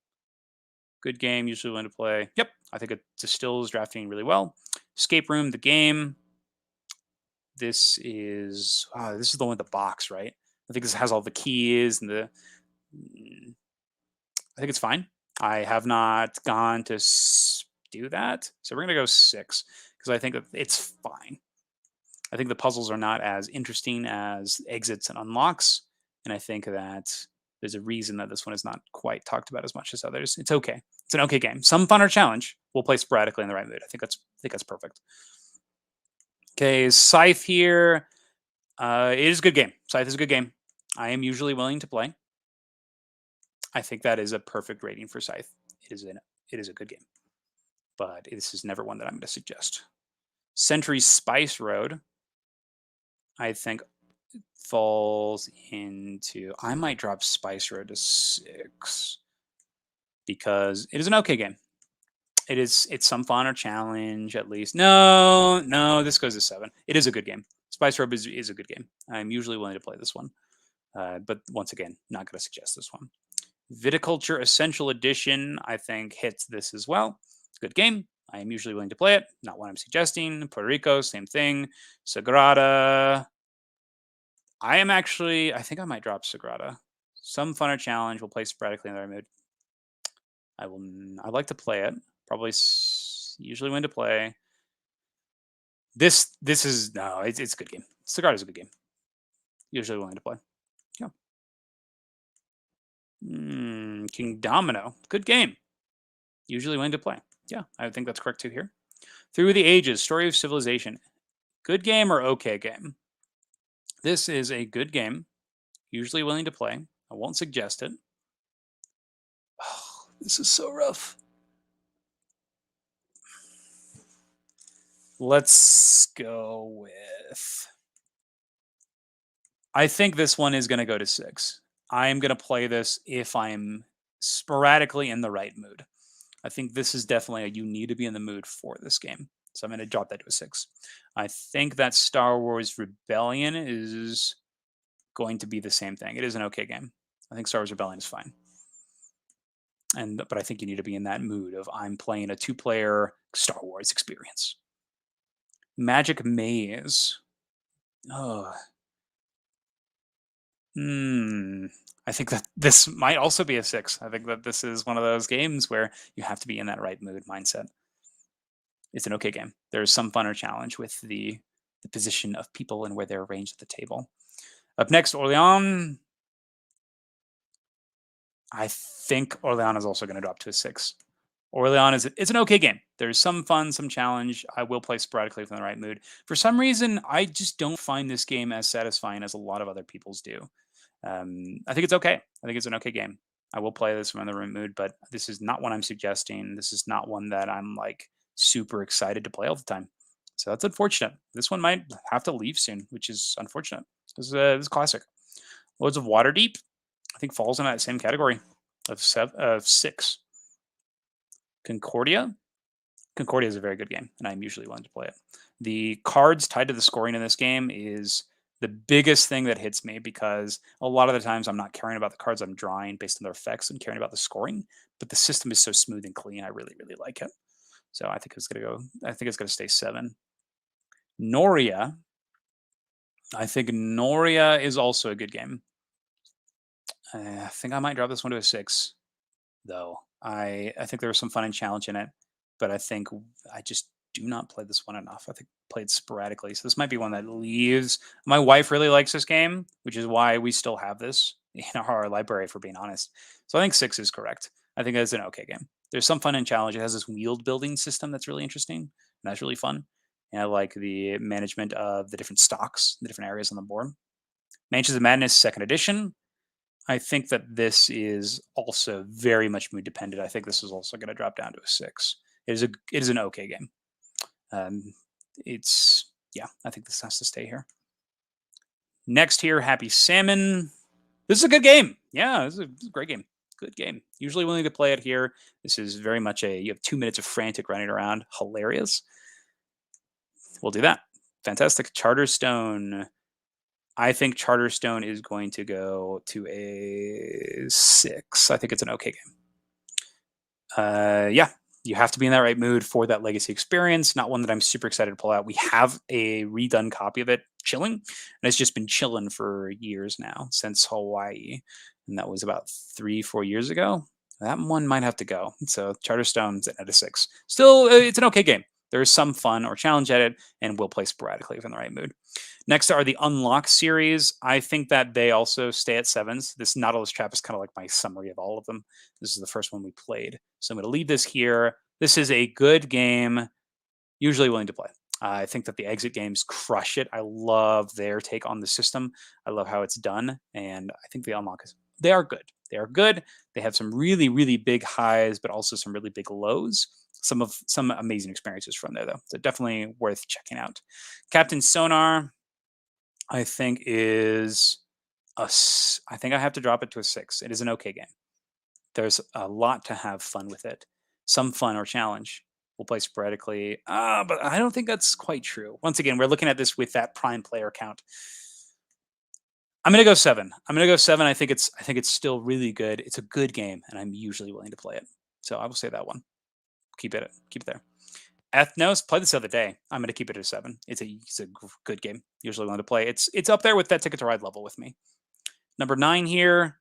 Good game. Usually want to play. Yep, I think it distills drafting really well. Escape Room, the game. This is the one with the box, right? I think this has all the keys and I think it's fine. I have not gone to do that, so we're gonna go 6 because I think it's fine. I think the puzzles are not as interesting as exits and unlocks, and I think that there's a reason that this one is not quite talked about as much as others. It's okay. It's an okay game. Some fun or challenge. We'll play sporadically in the right mood. I think that's perfect. Okay, Scythe here. It is a good game. Scythe is a good game. I am usually willing to play. I think that is a perfect rating for Scythe. It is a good game, but this is never one that I'm going to suggest. Century Spice Road, I think falls into. I might drop Spice Road to 6 because it is an okay game. It's some fun or challenge at least. No, this goes to 7. It is a good game. Spice Road is a good game. I'm usually willing to play this one, but once again, not going to suggest this one. Viticulture Essential Edition, I think, hits this as well. Good game. I am usually willing to play it. Not what I'm suggesting. Puerto Rico, same thing. Sagrada. I think I might drop Sagrada. Some fun or challenge. We'll play sporadically in the right mood. I'd like to play it. Probably usually willing to play. It's a good game. Sagrada's a good game. Usually willing to play. Yeah. King Domino. Good game. Usually willing to play. Yeah, I think that's correct too here. Through the Ages, Story of Civilization. Good game or okay game? This is a good game. Usually willing to play. I won't suggest it. Oh, this is so rough. Let's go with. I think this one is going to go to 6. I am going to play this if I'm sporadically in the right mood. I think this is definitely you need to be in the mood for this game. So I'm going to drop that to a 6. I think that Star Wars Rebellion is going to be the same thing. It is an okay game. I think Star Wars Rebellion is fine. But I think you need to be in that mood of I'm playing a 2-player Star Wars experience. Magic Maze. Oh. I think that this might also be a 6. I think that this is one of those games where you have to be in that right mood mindset. It's an okay game. There's some fun or challenge with the position of people and where they're arranged at the table. Up next, Orleans. I think Orleans is also going to drop to a 6. Orlean it's an okay game. There's some fun, some challenge. I will play sporadically if I'm in the right mood. For some reason, I just don't find this game as satisfying as a lot of other people's do. I think it's okay. I think it's an okay game. I will play this when I'm in the right mood, but this is not one I'm suggesting. This is not one that I'm like super excited to play all the time. So that's unfortunate. This one might have to leave soon, which is unfortunate. This is classic. Lords of Waterdeep, I think falls in that same category of 6. Concordia. Concordia is a very good game, and I'm usually willing to play it. The cards tied to the scoring in this game is the biggest thing that hits me because a lot of the times I'm not caring about the cards I'm drawing based on their effects and caring about the scoring, but the system is so smooth and clean. I really, really like it. So I think it's gonna go. I think it's gonna stay 7. Noria. I think Noria is also a good game. I think I might drop this one to a 6, though. I think there was some fun and challenge in it, but I think I just do not play this one enough. I think played sporadically, so this might be one that leaves. My wife really likes this game, which is why we still have this in our library, for being honest. So I think 6 is correct. I think it's an okay game. There's some fun and challenge. It has this wheeled building system that's really interesting, and that's really fun. And I like the management of the different stocks, the different areas on the board. Mansions of Madness Second Edition. I think that this is also very much mood dependent. I think this is also going to drop down to a 6. It is an okay game. It's yeah. I think this has to stay here. Next here, Happy Salmon. This is a good game. Yeah, this is a great game. Good game. Usually willing to play it here. This is very much you have 2 minutes of frantic running around. Hilarious. We'll do that. Fantastic. Charterstone. I think Charterstone is going to go to a 6. I think it's an okay game. Yeah, you have to be in that right mood for that legacy experience. Not one that I'm super excited to pull out. We have a redone copy of it chilling, and it's just been chilling for years now, since Hawaii. And that was about 3-4 years ago. That one might have to go. So Charterstone's at a 6. Still, it's an okay game. There's some fun or challenge at it, and we'll play sporadically if in the right mood. Next are the Unlock series. I think that they also stay at 7s. This Nautilus Trap is kind of like my summary of all of them. This is the first one we played. So I'm going to leave this here. This is a good game, usually willing to play. I think that the exit games crush it. I love their take on the system. I love how it's done. And I think the Unlock they are good. They are good. They have some really, really big highs, but also some really big lows. Some amazing experiences from there, though. So definitely worth checking out. Captain Sonar, I think is I think I have to drop it to a 6. It is an okay game. There's a lot to have fun with it. Some fun or challenge. We'll play sporadically. But I don't think that's quite true. Once again, we're looking at this with that prime player count. I'm gonna go 7. I'm gonna go 7. I think it's still really good. It's a good game, and I'm usually willing to play it. So I will say that one. Keep it there. Ethnos, played this the other day. I'm going to keep it at a 7. It's a good game. Usually willing to play. It's up there with that Ticket to Ride level with me. Number 9 here.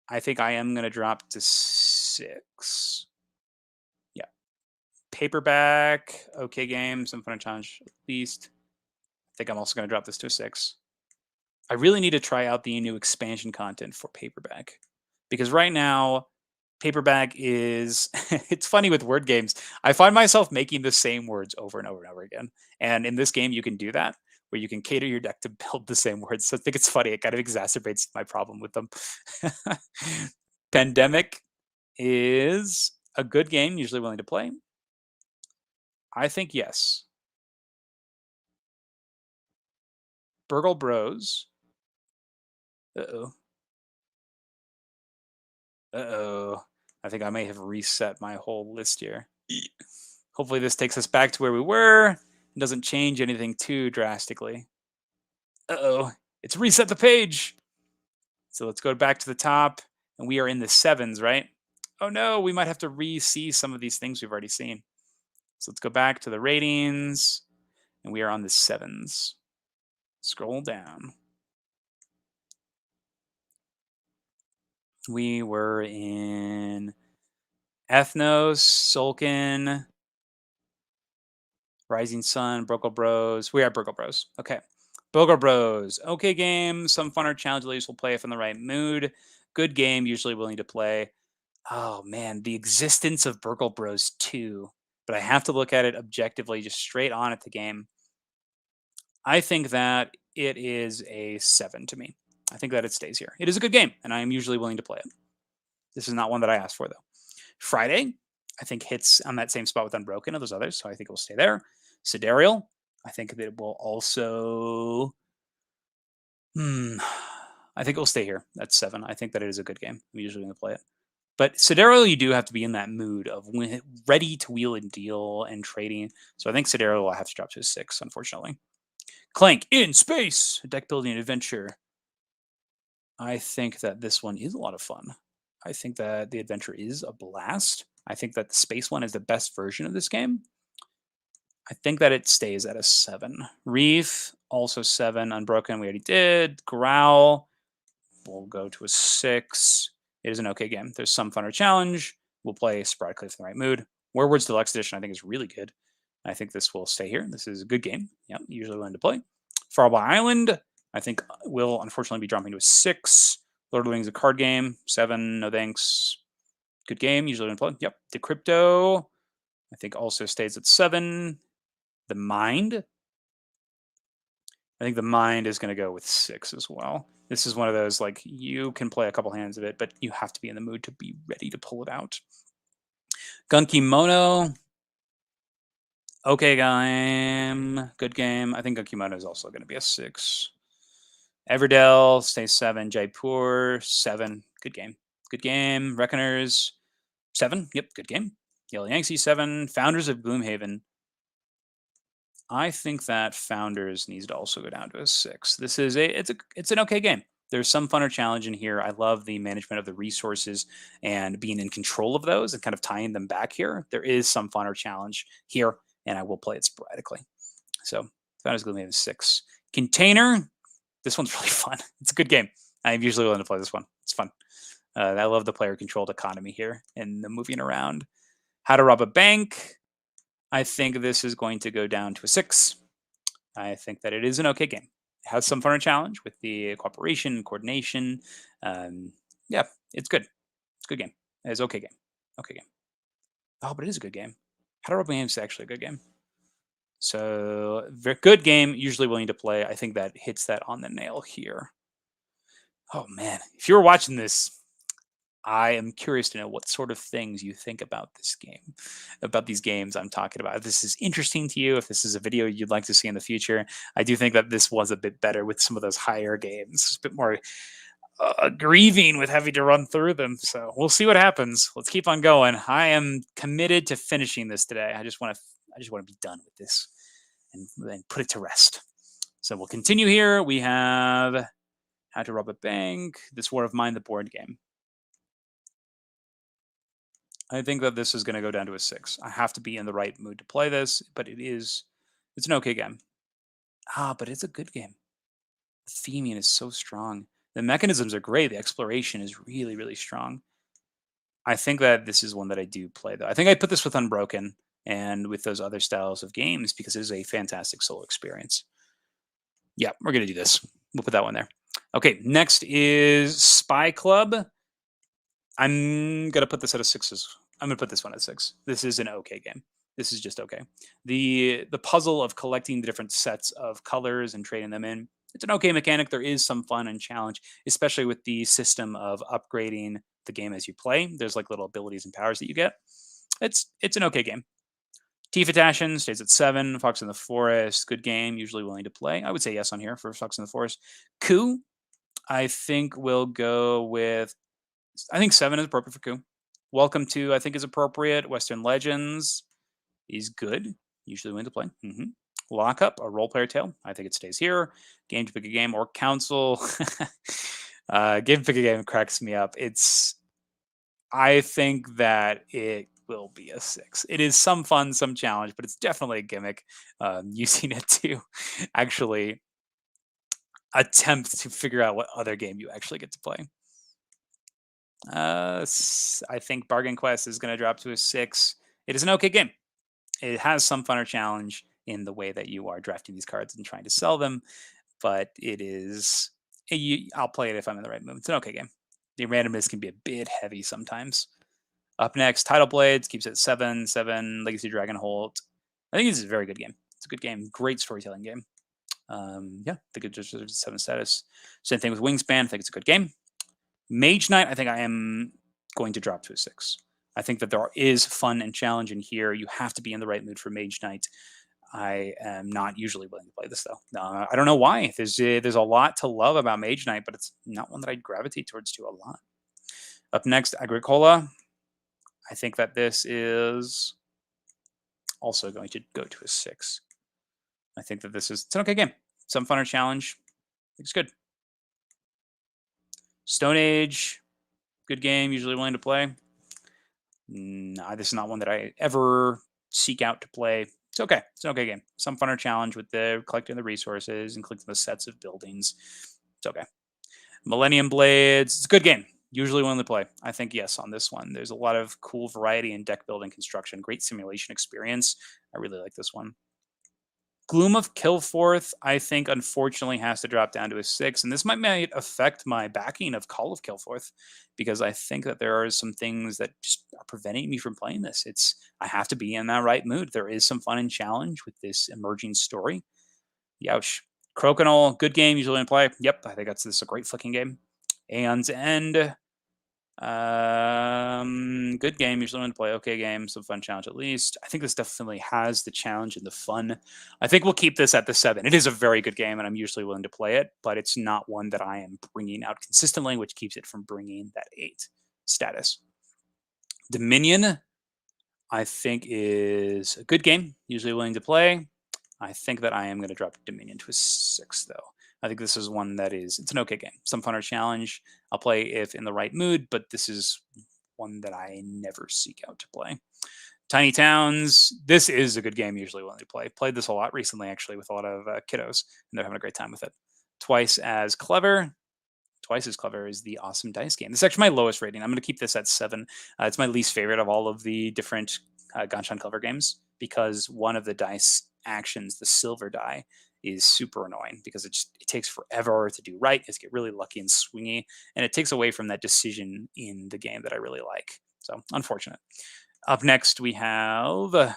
I think I am going to drop to 6. Yeah. Paperback, okay game, some fun and challenge at least. I think I'm also going to drop this to a 6. I really need to try out the new expansion content for Paperback, because right now Paperback is it's funny with word games. I find myself making the same words over and over and over again. And in this game, you can do that, where you can cater your deck to build the same words. So I think it's funny. It kind of exacerbates my problem with them. Pandemic is a good game, usually willing to play. I think yes. Burgle Bros. Uh-oh. Uh-oh. I think I may have reset my whole list here. Hopefully this takes us back to where we were and doesn't change anything too drastically. Uh-oh. It's reset the page. So let's go back to the top, and we are in the 7s, right? Oh no, we might have to re-see some of these things we've already seen. So let's go back to the ratings, and we are on the 7s. Scroll down. We were in Ethnos, Sulkin, Rising Sun, Brokel Bros. We are Brokel Bros. Okay. Brokel Bros. Okay game. Some fun or challenge at least we'll play if in the right mood. Good game. Usually willing to play. Oh man, the existence of Burgle Bros 2, but I have to look at it objectively, just straight on at the game. I think that it is a 7 to me. I think that it stays here. It is a good game, and I am usually willing to play it. This is not one that I asked for, though. Friday, I think hits on that same spot with Unbroken and those others, so I think it will stay there. Sidereal, I think that it will also. Hmm. I think it will stay here. That's 7. I think that it is a good game. I'm usually going to play it. But Sidereal, you do have to be in that mood of ready to wheel and deal and trading. So I think Sidereal will have to drop to a 6, unfortunately. Clank in space, deck building adventure. I think that this one is a lot of fun. I think that the adventure is a blast. I think that the space one is the best version of this game. I think that it stays at a 7. Reef, also 7. Unbroken, we already did. Growl, we'll go to a 6. It is an okay game. There's some fun or challenge. We'll play sporadically for the right mood. Werewolves Deluxe Edition, I think, is really good. I think this will stay here. This is a good game. Yeah, usually willing to play. Farwell Island, I think, will unfortunately be dropping to a 6. Lord of the Rings, a card game. 7, no thanks. Good game, usually willing to play. Yep. Decrypto, I think, also stays at 7. The Mind, I think the Mind is going to go with 6 as well. This is one of those, like, you can play a couple hands of it, but you have to be in the mood to be ready to pull it out. Gunky Mono, okay game, good game. I think Gunky Mono is also going to be a 6. Everdell stays 7. Jaipur, 7. Good game. Good game. Reckoners, 7. Yep, good game. Yellow Yangtze, 7. Founders of Gloomhaven, I think that Founders needs to also go down to a 6. This is it's an okay game. There's some fun or challenge in here. I love the management of the resources and being in control of those and kind of tying them back here. There is some fun or challenge here, and I will play it sporadically. So Founders going to be a 6. Container, this one's really fun. It's a good game. I'm usually willing to play this one. It's fun. I love the player controlled economy here and the moving around. How to Rob a Bank, I think this is going to go down to a 6. I think that it is an okay game. It has some fun and challenge with the cooperation and coordination. Yeah, it's good. It's a good game. It's okay game. Okay game. Oh, but it is a good game. How to Rob a Game is actually a good game. So, very good game. Usually willing to play. I think that hits that on the nail here. Oh man, if you're watching this, I am curious to know what sort of things you think about this game, about these games I'm talking about. If this is interesting to you, if this is a video you'd like to see in the future, I do think that this was a bit better with some of those higher games. It's a bit more grieving with having to run through them. So we'll see what happens. Let's keep on going. I am committed to finishing this today. I just want to be done with this and put it to rest. So we'll continue here. We have How to Rob a Bank, This War of Mine, the board game. I think that this is going to go down to a 6. I have to be in the right mood to play this, but it's an okay game. But it's a good game. The theming is so strong. The mechanisms are great. The exploration is really, really strong. I think that this is one that I do play, though. I think I put this with Unbroken and with those other styles of games because it is a fantastic solo experience. Yeah, we're going to do this. We'll put that one there. Okay, next is Spy Club. I'm gonna put this at a 6. I'm gonna put this one at 6. This is an okay game. This is just okay. The puzzle of collecting the different sets of colors and trading them in. It's an okay mechanic. There is some fun and challenge, especially with the system of upgrading the game as you play. There's like little abilities and powers that you get. It's an okay game. Tifa Tashin stays at 7. Fox in the Forest, good game. Usually willing to play. I would say yes on here for Fox in the Forest. Coup, I think we'll go with. I think 7 is appropriate for Coup. Welcome to, I think, is appropriate. Western Legends is good. Usually win to play. Lockup, a role player tale. I think it stays here. Game to pick a game or council. Game to pick a game cracks me up. I think that it will be a 6. It is some fun, some challenge, but it's definitely a gimmick. Using it to actually attempt to figure out what other game you actually get to play. I think Bargain Quest is going to drop to a 6. It is an okay game. It has some fun or challenge in the way that you are drafting these cards and trying to sell them, but it is. I'll play it if I'm in the right mood. It's an okay game. The randomness can be a bit heavy sometimes. Up next, Tidal Blades keeps it 7/7. Legacy Dragonholt. I think this is a very good game. It's a good game. Great storytelling game. Yeah, I think it just deserves 7 status. Same thing with Wingspan. I think it's a good game. Mage Knight, I think I am going to drop to a 6. I think that there is fun and challenge in here. You have to be in the right mood for Mage Knight. I am not usually willing to play this though. I don't know why. There's a lot to love about Mage Knight, but it's not one that I gravitate towards a lot. Up next, Agricola. I think that this is also going to go to a 6. I think that it's an okay game. Some fun or challenge. I think it's good. Stone Age, good game. Usually willing to play. No, this is not one that I ever seek out to play. It's okay. It's an okay game. Some fun or challenge with the collecting the resources and collecting the sets of buildings. It's okay. Millennium Blades. It's a good game. Usually willing to play. I think yes on this one. There's a lot of cool variety in deck building construction. Great simulation experience. I really like this one. Gloom of Kilforth, I think, unfortunately, has to drop down to a 6. And this might affect my backing of Call of Kilforth, because I think that there are some things that just are preventing me from playing this. I have to be in that right mood. There is some fun and challenge with this emerging story. Youch. Crokinole, good game, usually in play. Yep, I think this is a great flicking game. Aeon's End. Good game, usually when to play. Okay game, some fun challenge at least. I think this definitely has the challenge and the fun. I think we'll keep this at the 7. It is a very good game, and I'm usually willing to play it, but it's not one that I am bringing out consistently, which keeps it from bringing that 8 status. Dominion, I think, is a good game, usually willing to play. I think that I am going to drop Dominion to a 6, though. I think this is one that it's an okay game. Some fun or challenge. I'll play if in the right mood, but this is one that I never seek out to play. Tiny Towns. This is a good game, usually willing to play. Played this a lot recently, actually, with a lot of kiddos, and they're having a great time with it. Twice as Clever. Twice as Clever is the awesome dice game. This is actually my lowest rating. I'm going to keep this at 7. It's my least favorite of all of the different Ganshan Clever games, because one of the dice actions, the silver die, is super annoying because it takes forever to do right. It's get really lucky and swingy, and it takes away from that decision in the game that I really like. So unfortunate. Up next, we have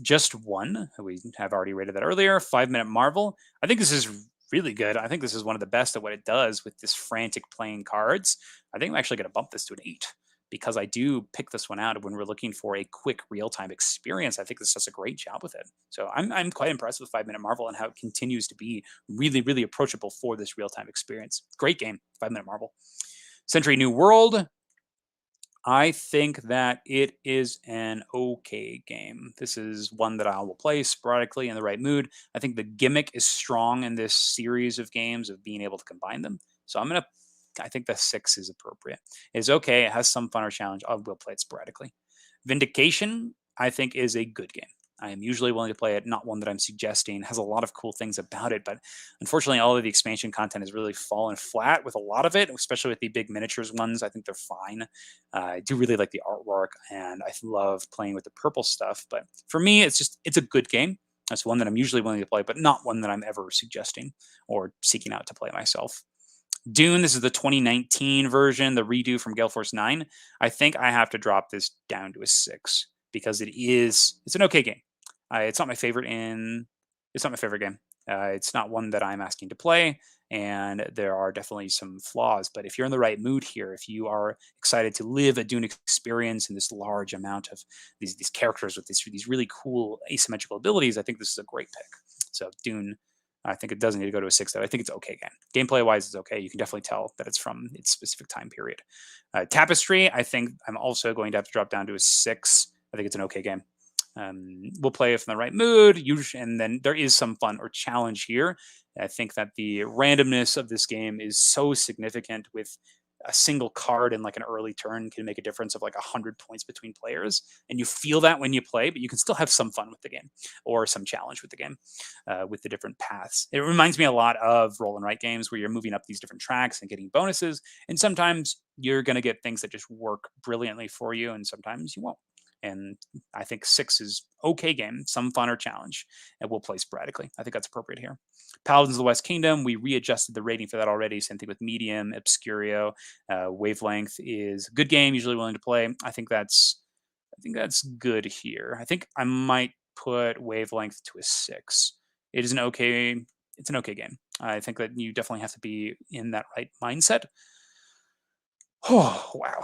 Just One. We have already rated that earlier. 5-Minute Marvel. I think this is really good. I think this is one of the best at what it does with this frantic playing cards. I think I'm actually going to bump this to an 8, because I do pick this one out when we're looking for a quick real-time experience. I think this does a great job with it. So I'm quite impressed with 5-Minute Marvel and how it continues to be really, really approachable for this real-time experience. Great game, 5-Minute Marvel. Century New World. I think that it is an okay game. This is one that I will play sporadically in the right mood. I think the gimmick is strong in this series of games of being able to combine them. So I think the 6 is appropriate. It's okay. It has some fun or challenge. I will play it sporadically. Vindication, I think, is a good game. I am usually willing to play it, not one that I'm suggesting. It has a lot of cool things about it, but unfortunately, all of the expansion content has really fallen flat with a lot of it, especially with the big miniatures ones. I think they're fine. I do really like the artwork, and I love playing with the purple stuff. But for me, it's a good game. It's one that I'm usually willing to play, but not one that I'm ever suggesting or seeking out to play myself. Dune, this is the 2019 version, the redo from Gale Force 9. I think I have to drop this down to a 6, because it's an okay game. It's not my favorite game. It's not one that I'm asking to play, and there are definitely some flaws. But if you're in the right mood here, if you are excited to live a Dune experience in this large amount of these characters with these really cool asymmetrical abilities, I think this is a great pick. So Dune, I think it doesn't need to go to a 6, though. I think it's okay game. Gameplay-wise, it's okay. You can definitely tell that it's from its specific time period. Tapestry, I think I'm also going to have to drop down to a 6. I think it's an okay game. We'll play if in the right mood, and then there is some fun or challenge here. I think that the randomness of this game is so significant. With a single card in like an early turn can make a difference of like 100 points between players, and you feel that when you play, but you can still have some fun with the game or some challenge with the game, with the different paths. It reminds me a lot of roll and write games where you're moving up these different tracks and getting bonuses, and sometimes you're going to get things that just work brilliantly for you, and sometimes you won't. And I think 6 is okay game, some fun or challenge, and we'll play sporadically. I think that's appropriate here. Paladins of the West Kingdom, we readjusted the rating for that already. Same thing with Medium, Obscurio. Wavelength is a good game, usually willing to play. I think that's good here. I think I might put Wavelength to a 6. It is it's an okay game. I think that you definitely have to be in that right mindset. Oh, wow.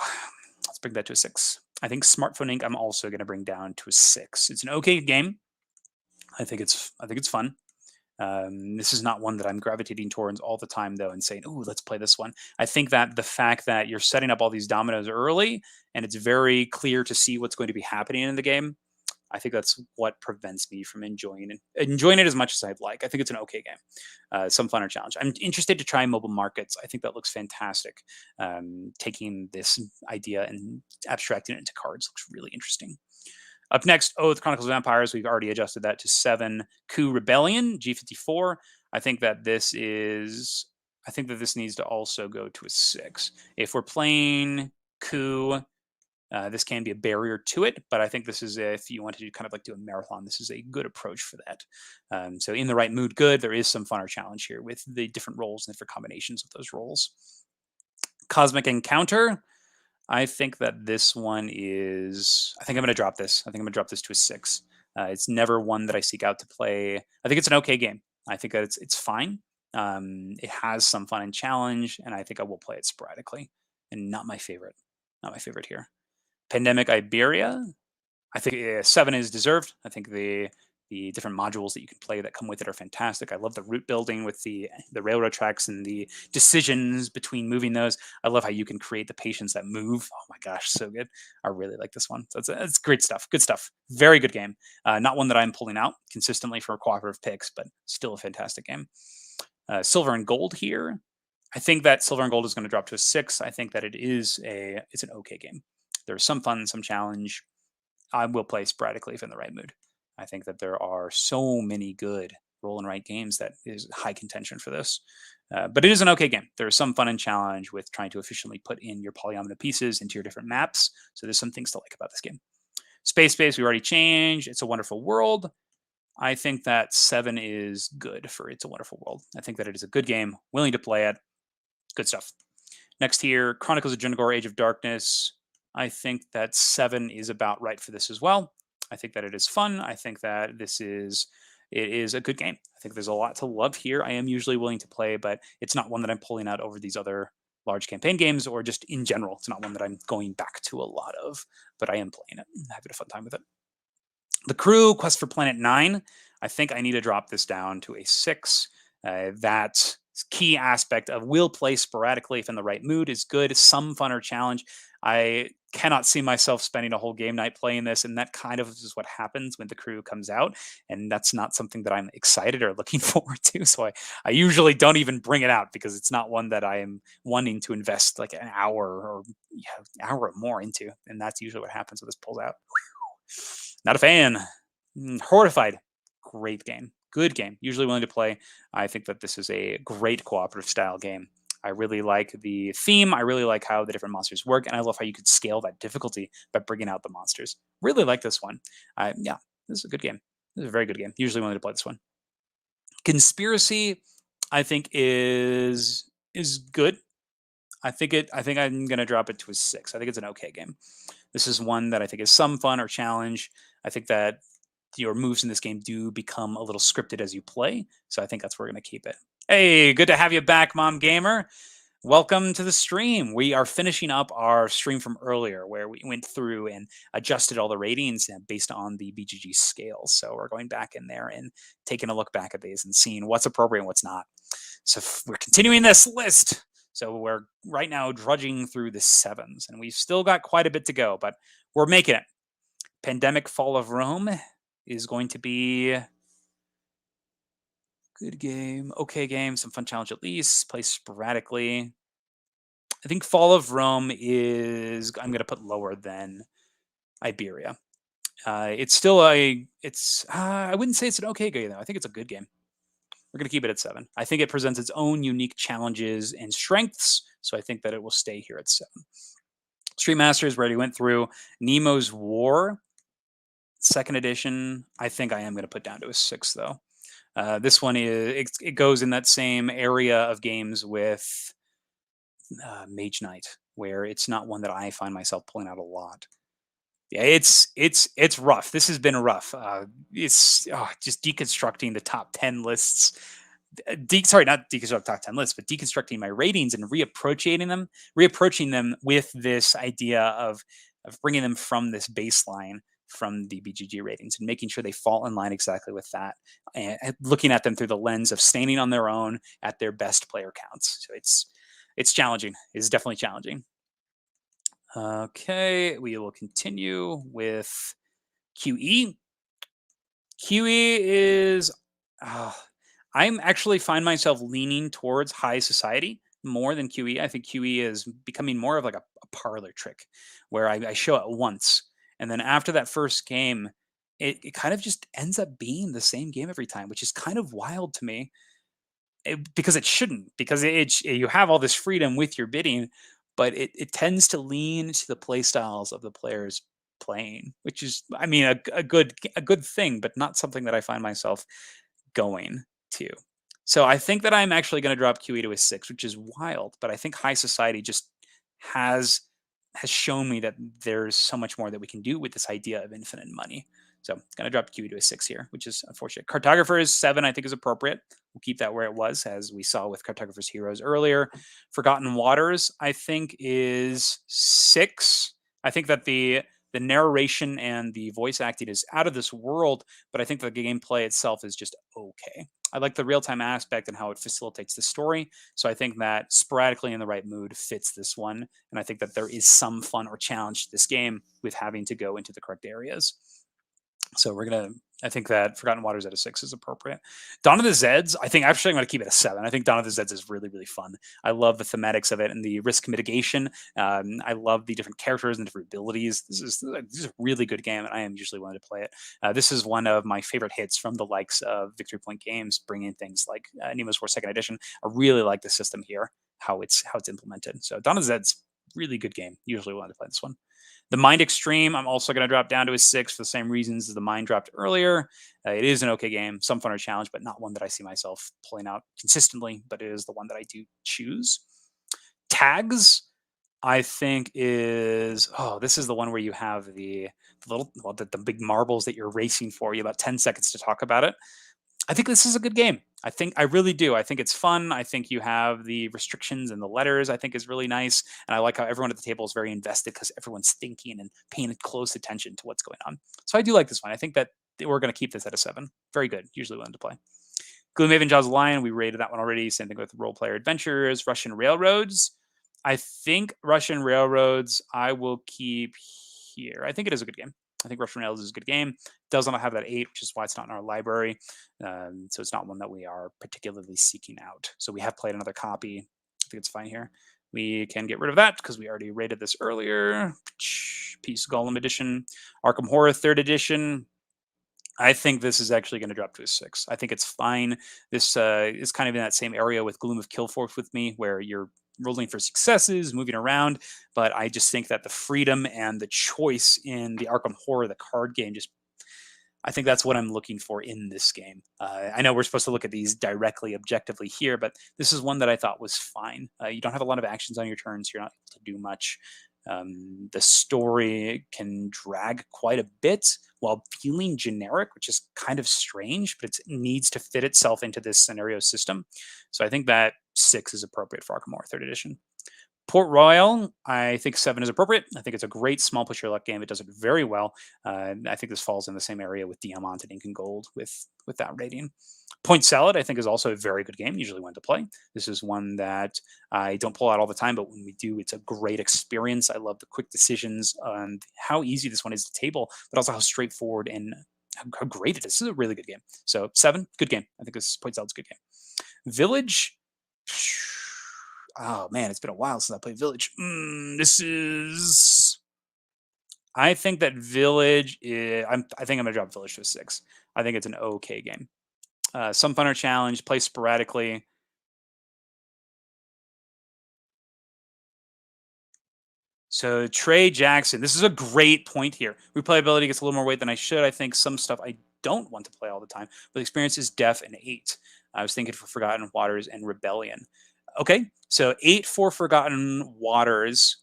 Let's bring that to a 6. I think Smartphone Inc. I'm also going to bring down to a 6. It's an okay game. I think it's fun. This is not one that I'm gravitating towards all the time, though, and saying, "Oh, let's play this one." I think that the fact that you're setting up all these dominoes early and it's very clear to see what's going to be happening in the game, I think that's what prevents me from enjoying it as much as I'd like. I think it's an okay game, some fun or challenge. I'm interested to try mobile markets. I think that looks fantastic. Taking this idea and abstracting it into cards looks really interesting. Up next, Oath Chronicles of Vampires. We've already adjusted that to 7. Coup Rebellion, G54. I think that this needs to also go to a 6. If we're playing Coup, this can be a barrier to it, but I think this is, if you wanted to kind of like do a marathon, this is a good approach for that. So in the right mood, good. There is some fun or challenge here with the different roles and different combinations of those roles. Cosmic Encounter. I think that this one is. I think I'm going to drop this. I think I'm going to drop this to a 6. It's never one that I seek out to play. I think it's an okay game. I think that it's fine. It has some fun and challenge, and I think I will play it sporadically. And not my favorite. Not my favorite here. Pandemic Iberia. I think 7 is deserved. I think the different modules that you can play that come with it are fantastic. I love the route building with the railroad tracks and the decisions between moving those. I love how you can create the patients that move. Oh my gosh, so good. I really like this one. So it's great stuff. Good stuff. Very good game. Not one that I'm pulling out consistently for cooperative picks, but still a fantastic game. Silver and Gold here. I think that Silver and Gold is going to drop to a 6. I think that it's an okay game. There's some fun, some challenge. I will play sporadically if in the right mood. I think that there are so many good roll and write games that is high contention for this. But it is an okay game. There's some fun and challenge with trying to efficiently put in your polyomino pieces into your different maps. So there's some things to like about this game. Space Base, we already changed. It's a Wonderful World. I think that 7 is good for It's a Wonderful World. I think that it is a good game, willing to play it. Good stuff. Next here, Chronicles of Djunagor, Age of Darkness. I think that 7 is about right for this as well. I think that it is fun. I think that it is a good game. I think there's a lot to love here. I am usually willing to play, but it's not one that I'm pulling out over these other large campaign games or just in general. It's not one that I'm going back to a lot of, but I am playing it and having a fun time with it. The Crew, Quest for Planet 9. I think I need to drop this down to a 6. That key aspect of will play sporadically if in the right mood is good. Some fun or challenge. I cannot see myself spending a whole game night playing this, and that kind of is what happens when The Crew comes out, and that's not something that I'm excited or looking forward to. So I usually don't even bring it out because it's not one that I am wanting to invest like an hour or hour or more into, and that's usually what happens when this pulls out. Not a fan. Horrified. Great game. Good game. Usually willing to play. I think that this is a great cooperative style game. I really like the theme. I really like how the different monsters work, and I love how you could scale that difficulty by bringing out the monsters. Really like this one. Yeah, this is a good game. This is a very good game. Usually willing to play this one. Conspiracy, I think is good. I think I'm gonna drop it to a 6. I think it's an okay game. This is one that I think is some fun or challenge. I think that your moves in this game do become a little scripted as you play. So I think that's where we're going to keep it. Hey, good to have you back, Mom Gamer. Welcome to the stream. We are finishing up our stream from earlier where we went through and adjusted all the ratings based on the BGG scale. So we're going back in there and taking a look back at these and seeing what's appropriate and what's not. So we're continuing this list. So we're right now drudging through the 7s, and we've still got quite a bit to go, but we're making it. Pandemic Fall of Rome is going to be a good game, okay game, some fun challenge at least, play sporadically. I think Fall of Rome is, I'm going to put lower than Iberia. It's still I wouldn't say it's an okay game, though. I think it's a good game. We're going to keep it at 7. I think it presents its own unique challenges and strengths, so I think that it will stay here at 7. Street Masters, we already went through. Nemo's War, 2nd edition, I think I am going to put down to a 6, though. This one it goes in that same area of games with Mage Knight, where it's not one that I find myself pulling out a lot. Yeah, it's rough. This has been rough. It's just deconstructing the top 10 lists. Sorry, not deconstruct top 10 lists, but deconstructing my ratings and reapproaching them with this idea of bringing them from this baseline from the BGG ratings and making sure they fall in line exactly with that, and looking at them through the lens of standing on their own at their best player counts. So it's challenging. It's definitely challenging. Okay, we will continue with QE. QE is, uh, I'm actually find myself leaning towards high society more than QE. I think QE is becoming more of like a parlor trick where I show it once. And then after that first game, it kind of just ends up being the same game every time, which is kind of wild to me. Because it shouldn't, because you have all this freedom with your bidding, but it tends to lean to the play styles of the players playing, which is, I mean, a good thing, but not something that I find myself going to. So I think that I'm actually going to drop QE to a 6, which is wild, but I think high society just has has shown me that there's so much more that we can do with this idea of infinite money. So I'm going to drop QE to a 6 here, which is unfortunate. Cartographer is 7, I think is appropriate. We'll keep that where it was, as we saw with Cartographer's Heroes earlier. Forgotten Waters, I think, is 6. I think that the narration and the voice acting is out of this world, but I think the gameplay itself is just okay. I like the real time aspect and how it facilitates the story. So I think that sporadically in the right mood fits this one. And I think that there is some fun or challenge to this game with having to go into the correct areas. So I think that Forgotten Waters at a 6 is appropriate. Dawn of the Zeds, I think actually I'm going to keep it a 7. I think Dawn of the Zeds is really, really fun. I love the thematics of it and the risk mitigation. I love the different characters and different abilities. This is a really good game, and I am usually willing to play it. This is one of my favorite hits from the likes of Victory Point Games, bringing things like Nemo's War 2nd Edition. I really like the system here, how it's implemented. So Dawn of the Zeds, really good game. Usually willing to play this one. The Mind Extreme, I'm also going to drop down to a 6 for the same reasons as the Mind dropped earlier. It is an okay game, some fun or challenge, but not one that I see myself pulling out consistently, but it is the one that I do choose. Tags, I think this is the one where you have the big marbles that you're racing for. You have about 10 seconds to talk about it. I think this is a good game. I really do. I think it's fun. I think you have the restrictions and the letters, I think is really nice. And I like how everyone at the table is very invested because everyone's thinking and paying close attention to what's going on. So I do like this one. I think that we're going to keep this at a 7. Very good. Usually willing to play. Gloomhaven Jaws of Lion, we rated that one already. Same thing with Role Player Adventures. Russian Railroads. I think Russian Railroads I will keep here. I think it is a good game. I think Russian Railroads is a good game. Does not have that 8, which is why it's not in our library. So it's not one that we are particularly seeking out. So we have played another copy. I think it's fine here. We can get rid of that because we already rated this earlier. Peace Golem Edition. Arkham Horror 3rd Edition. I think this is actually going to drop to a 6. I think it's fine. This is kind of in that same area with Gloom of Killforth with me, where you're rolling for successes, moving around. But I just think that the freedom and the choice in the Arkham Horror, the card game, I think that's what I'm looking for in this game. I know we're supposed to look at these directly, objectively here, but this is one that I thought was fine. You don't have a lot of actions on your turns. You're not able to do much. The story can drag quite a bit while feeling generic, which is kind of strange, but it needs to fit itself into this scenario system. So I think that 6 is appropriate for Arkham Horror 3rd Edition. Port Royal, I think 7 is appropriate. I think it's a great small push your luck game. It does it very well. I think this falls in the same area with Diamant and Ink and Gold with that rating. Point Salad, I think, is also a very good game. Usually one to play. This is one that I don't pull out all the time, but when we do, it's a great experience. I love the quick decisions on how easy this one is to table, but also how straightforward and how great it is. This is a really good game. So 7, good game. I think this Point Salad's a good game. Village. Oh man, it's been a while since I played Village. I think that Village is. I think I'm gonna drop Village to a 6. I think it's an okay game. Some fun or challenge, play sporadically. So Trey Jackson, this is a great point here. Replayability gets a little more weight than I should. I think some stuff I don't want to play all the time. But the experience is def and 8. I was thinking for Forgotten Waters and Rebellion. Okay, so 8 for Forgotten Waters.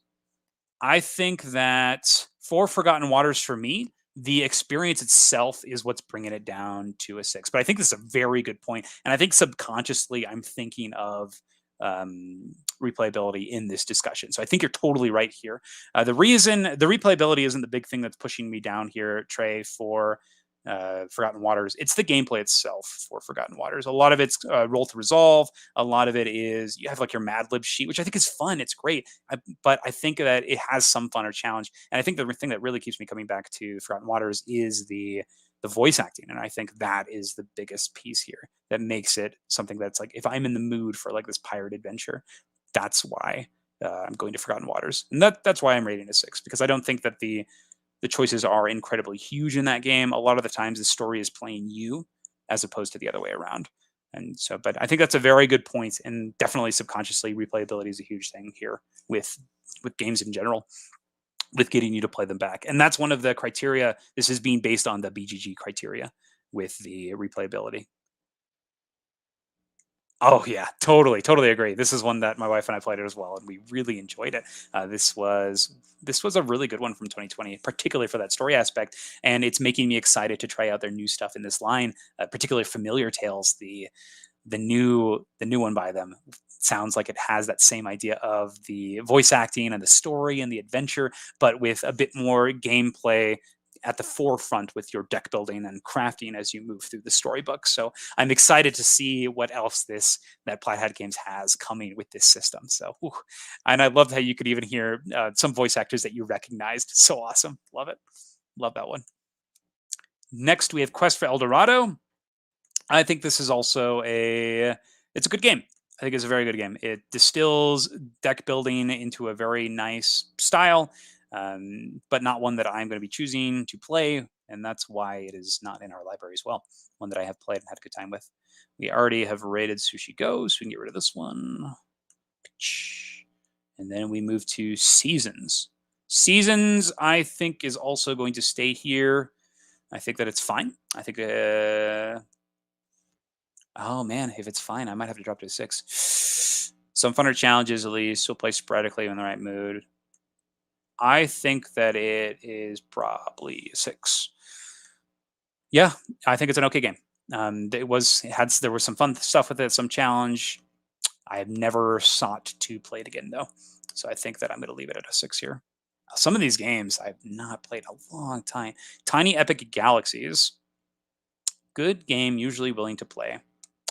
I think that for Forgotten Waters, for me, the experience itself is what's bringing it down to a 6. But I think this is a very good point, and I think subconsciously I'm thinking of replayability in this discussion. So I think you're totally right here. The reason the replayability isn't the big thing that's pushing me down here, Trey, for Forgotten Waters, it's the gameplay itself for Forgotten Waters. A lot of it's roll to resolve. A lot of it is you have like your Mad Lib sheet, which I think is fun. It's great. But I think that it has some fun or challenge. And I think the thing that really keeps me coming back to Forgotten Waters is the voice acting. And I think that is the biggest piece here that makes it something that's like, if I'm in the mood for like this pirate adventure, that's why I'm going to Forgotten Waters. And that's why I'm rating a 6, because I don't think that the choices are incredibly huge in that game. A lot of the times the story is playing you as opposed to the other way around. And so, but I think that's a very good point, and definitely subconsciously replayability is a huge thing here with games in general, with getting you to play them back. And that's one of the criteria. This is being based on the BGG criteria with the replayability. Oh yeah, totally agree. This is one that my wife and I played it as well, and we really enjoyed it. This was a really good one from 2020, particularly for that story aspect, and it's making me excited to try out their new stuff in this line, particularly Familiar Tales. The new one by them sounds like it has that same idea of the voice acting and the story and the adventure, but with a bit more gameplay at the forefront with your deck building and crafting as you move through the storybook. So I'm excited to see what else that Plaid Games has coming with this system. So, and I loved how you could even hear some voice actors that you recognized. So awesome, love it, love that one. Next, we have Quest for El Dorado. I think this is also it's a good game. I think it's a very good game. It distills deck building into a very nice style, but not one that I'm going to be choosing to play, and that's why it is not in our library as well. One that I have played and had a good time with. We already have rated Sushi Go, so we can get rid of this one. And then we move to Seasons. Seasons, I think, is also going to stay here. I think that it's fine. I think oh man, if it's fine, I might have to drop to a 6. Some funner challenges, at least. We'll play sporadically in the right mood. I think that it is probably a 6. Yeah, I think it's an okay game. There was some fun stuff with it, some challenge. I have never sought to play it again though, so I think that I'm going to leave it at a 6 here. Some of these games I've not played a long time. Tiny Epic Galaxies, good game, usually willing to play.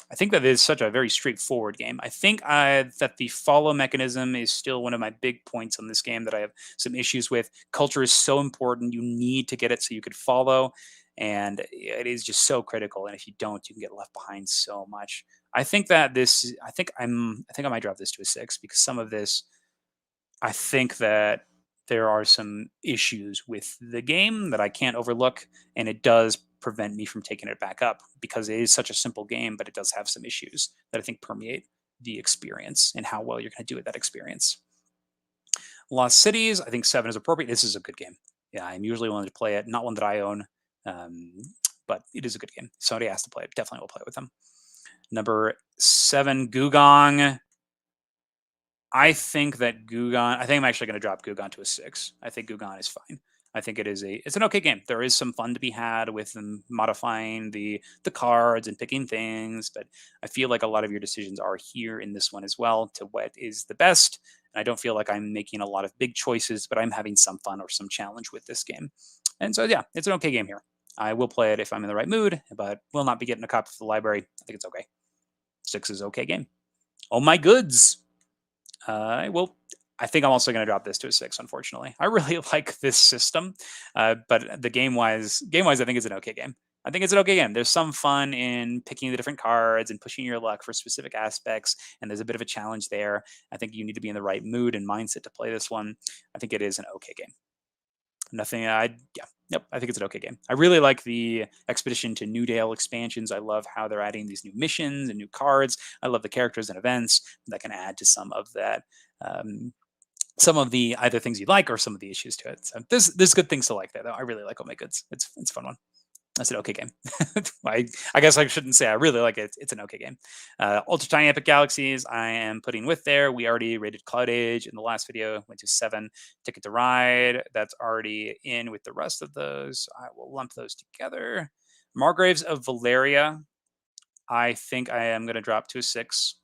I think that is such a very straightforward game. I think that the follow mechanism is still one of my big points on this game that I have some issues with. Culture is so important. You need to get it so you could follow, and it is just so critical. And if you don't, you can get left behind so much. I think that I think I might drop this to a 6, because some of this, I think that there are some issues with the game that I can't overlook, and it does prevent me from taking it back up, because it is such a simple game, but it does have some issues that I think permeate the experience and how well you're going to do with that experience. Lost Cities, I think 7 is appropriate. This is a good game. Yeah, I'm usually willing to play it. Not one that I own, but it is a good game. If somebody has to play it, definitely will play with them. Number 7, Gugong. I think that I think I'm actually going to drop Gugong to a 6. I think Gugong is fine. I think it's an okay game. There is some fun to be had with them modifying the cards and picking things, but I feel like a lot of your decisions are here in this one as well to what is the best. And I don't feel like I'm making a lot of big choices, but I'm having some fun or some challenge with this game. And so yeah, it's an okay game here. I will play it if I'm in the right mood, but will not be getting a copy for the library. I think it's okay. 6 is okay game. Oh my goods. Well, I think I'm also going to drop this to a 6, unfortunately. I really like this system, but the game-wise, I think it's an okay game. I think it's an okay game. There's some fun in picking the different cards and pushing your luck for specific aspects, and there's a bit of a challenge there. I think you need to be in the right mood and mindset to play this one. I think it is an okay game. I think it's an okay game. I really like the Expedition to Newdale expansions. I love how they're adding these new missions and new cards. I love the characters and events that can add to some of that, some of the either things you like or some of the issues to it. So there's good things to like there, though. I really like Oh My Goods. It's a fun one. That's an okay game. I guess I shouldn't say I really like it. It's an okay game. Ultra Tiny Epic Galaxies, I am putting with there. We already rated Cloud Age in the last video, went to 7. Ticket to Ride, that's already in with the rest of those. I will lump those together. Margraves of Valeria, I think I am going to drop to a 6.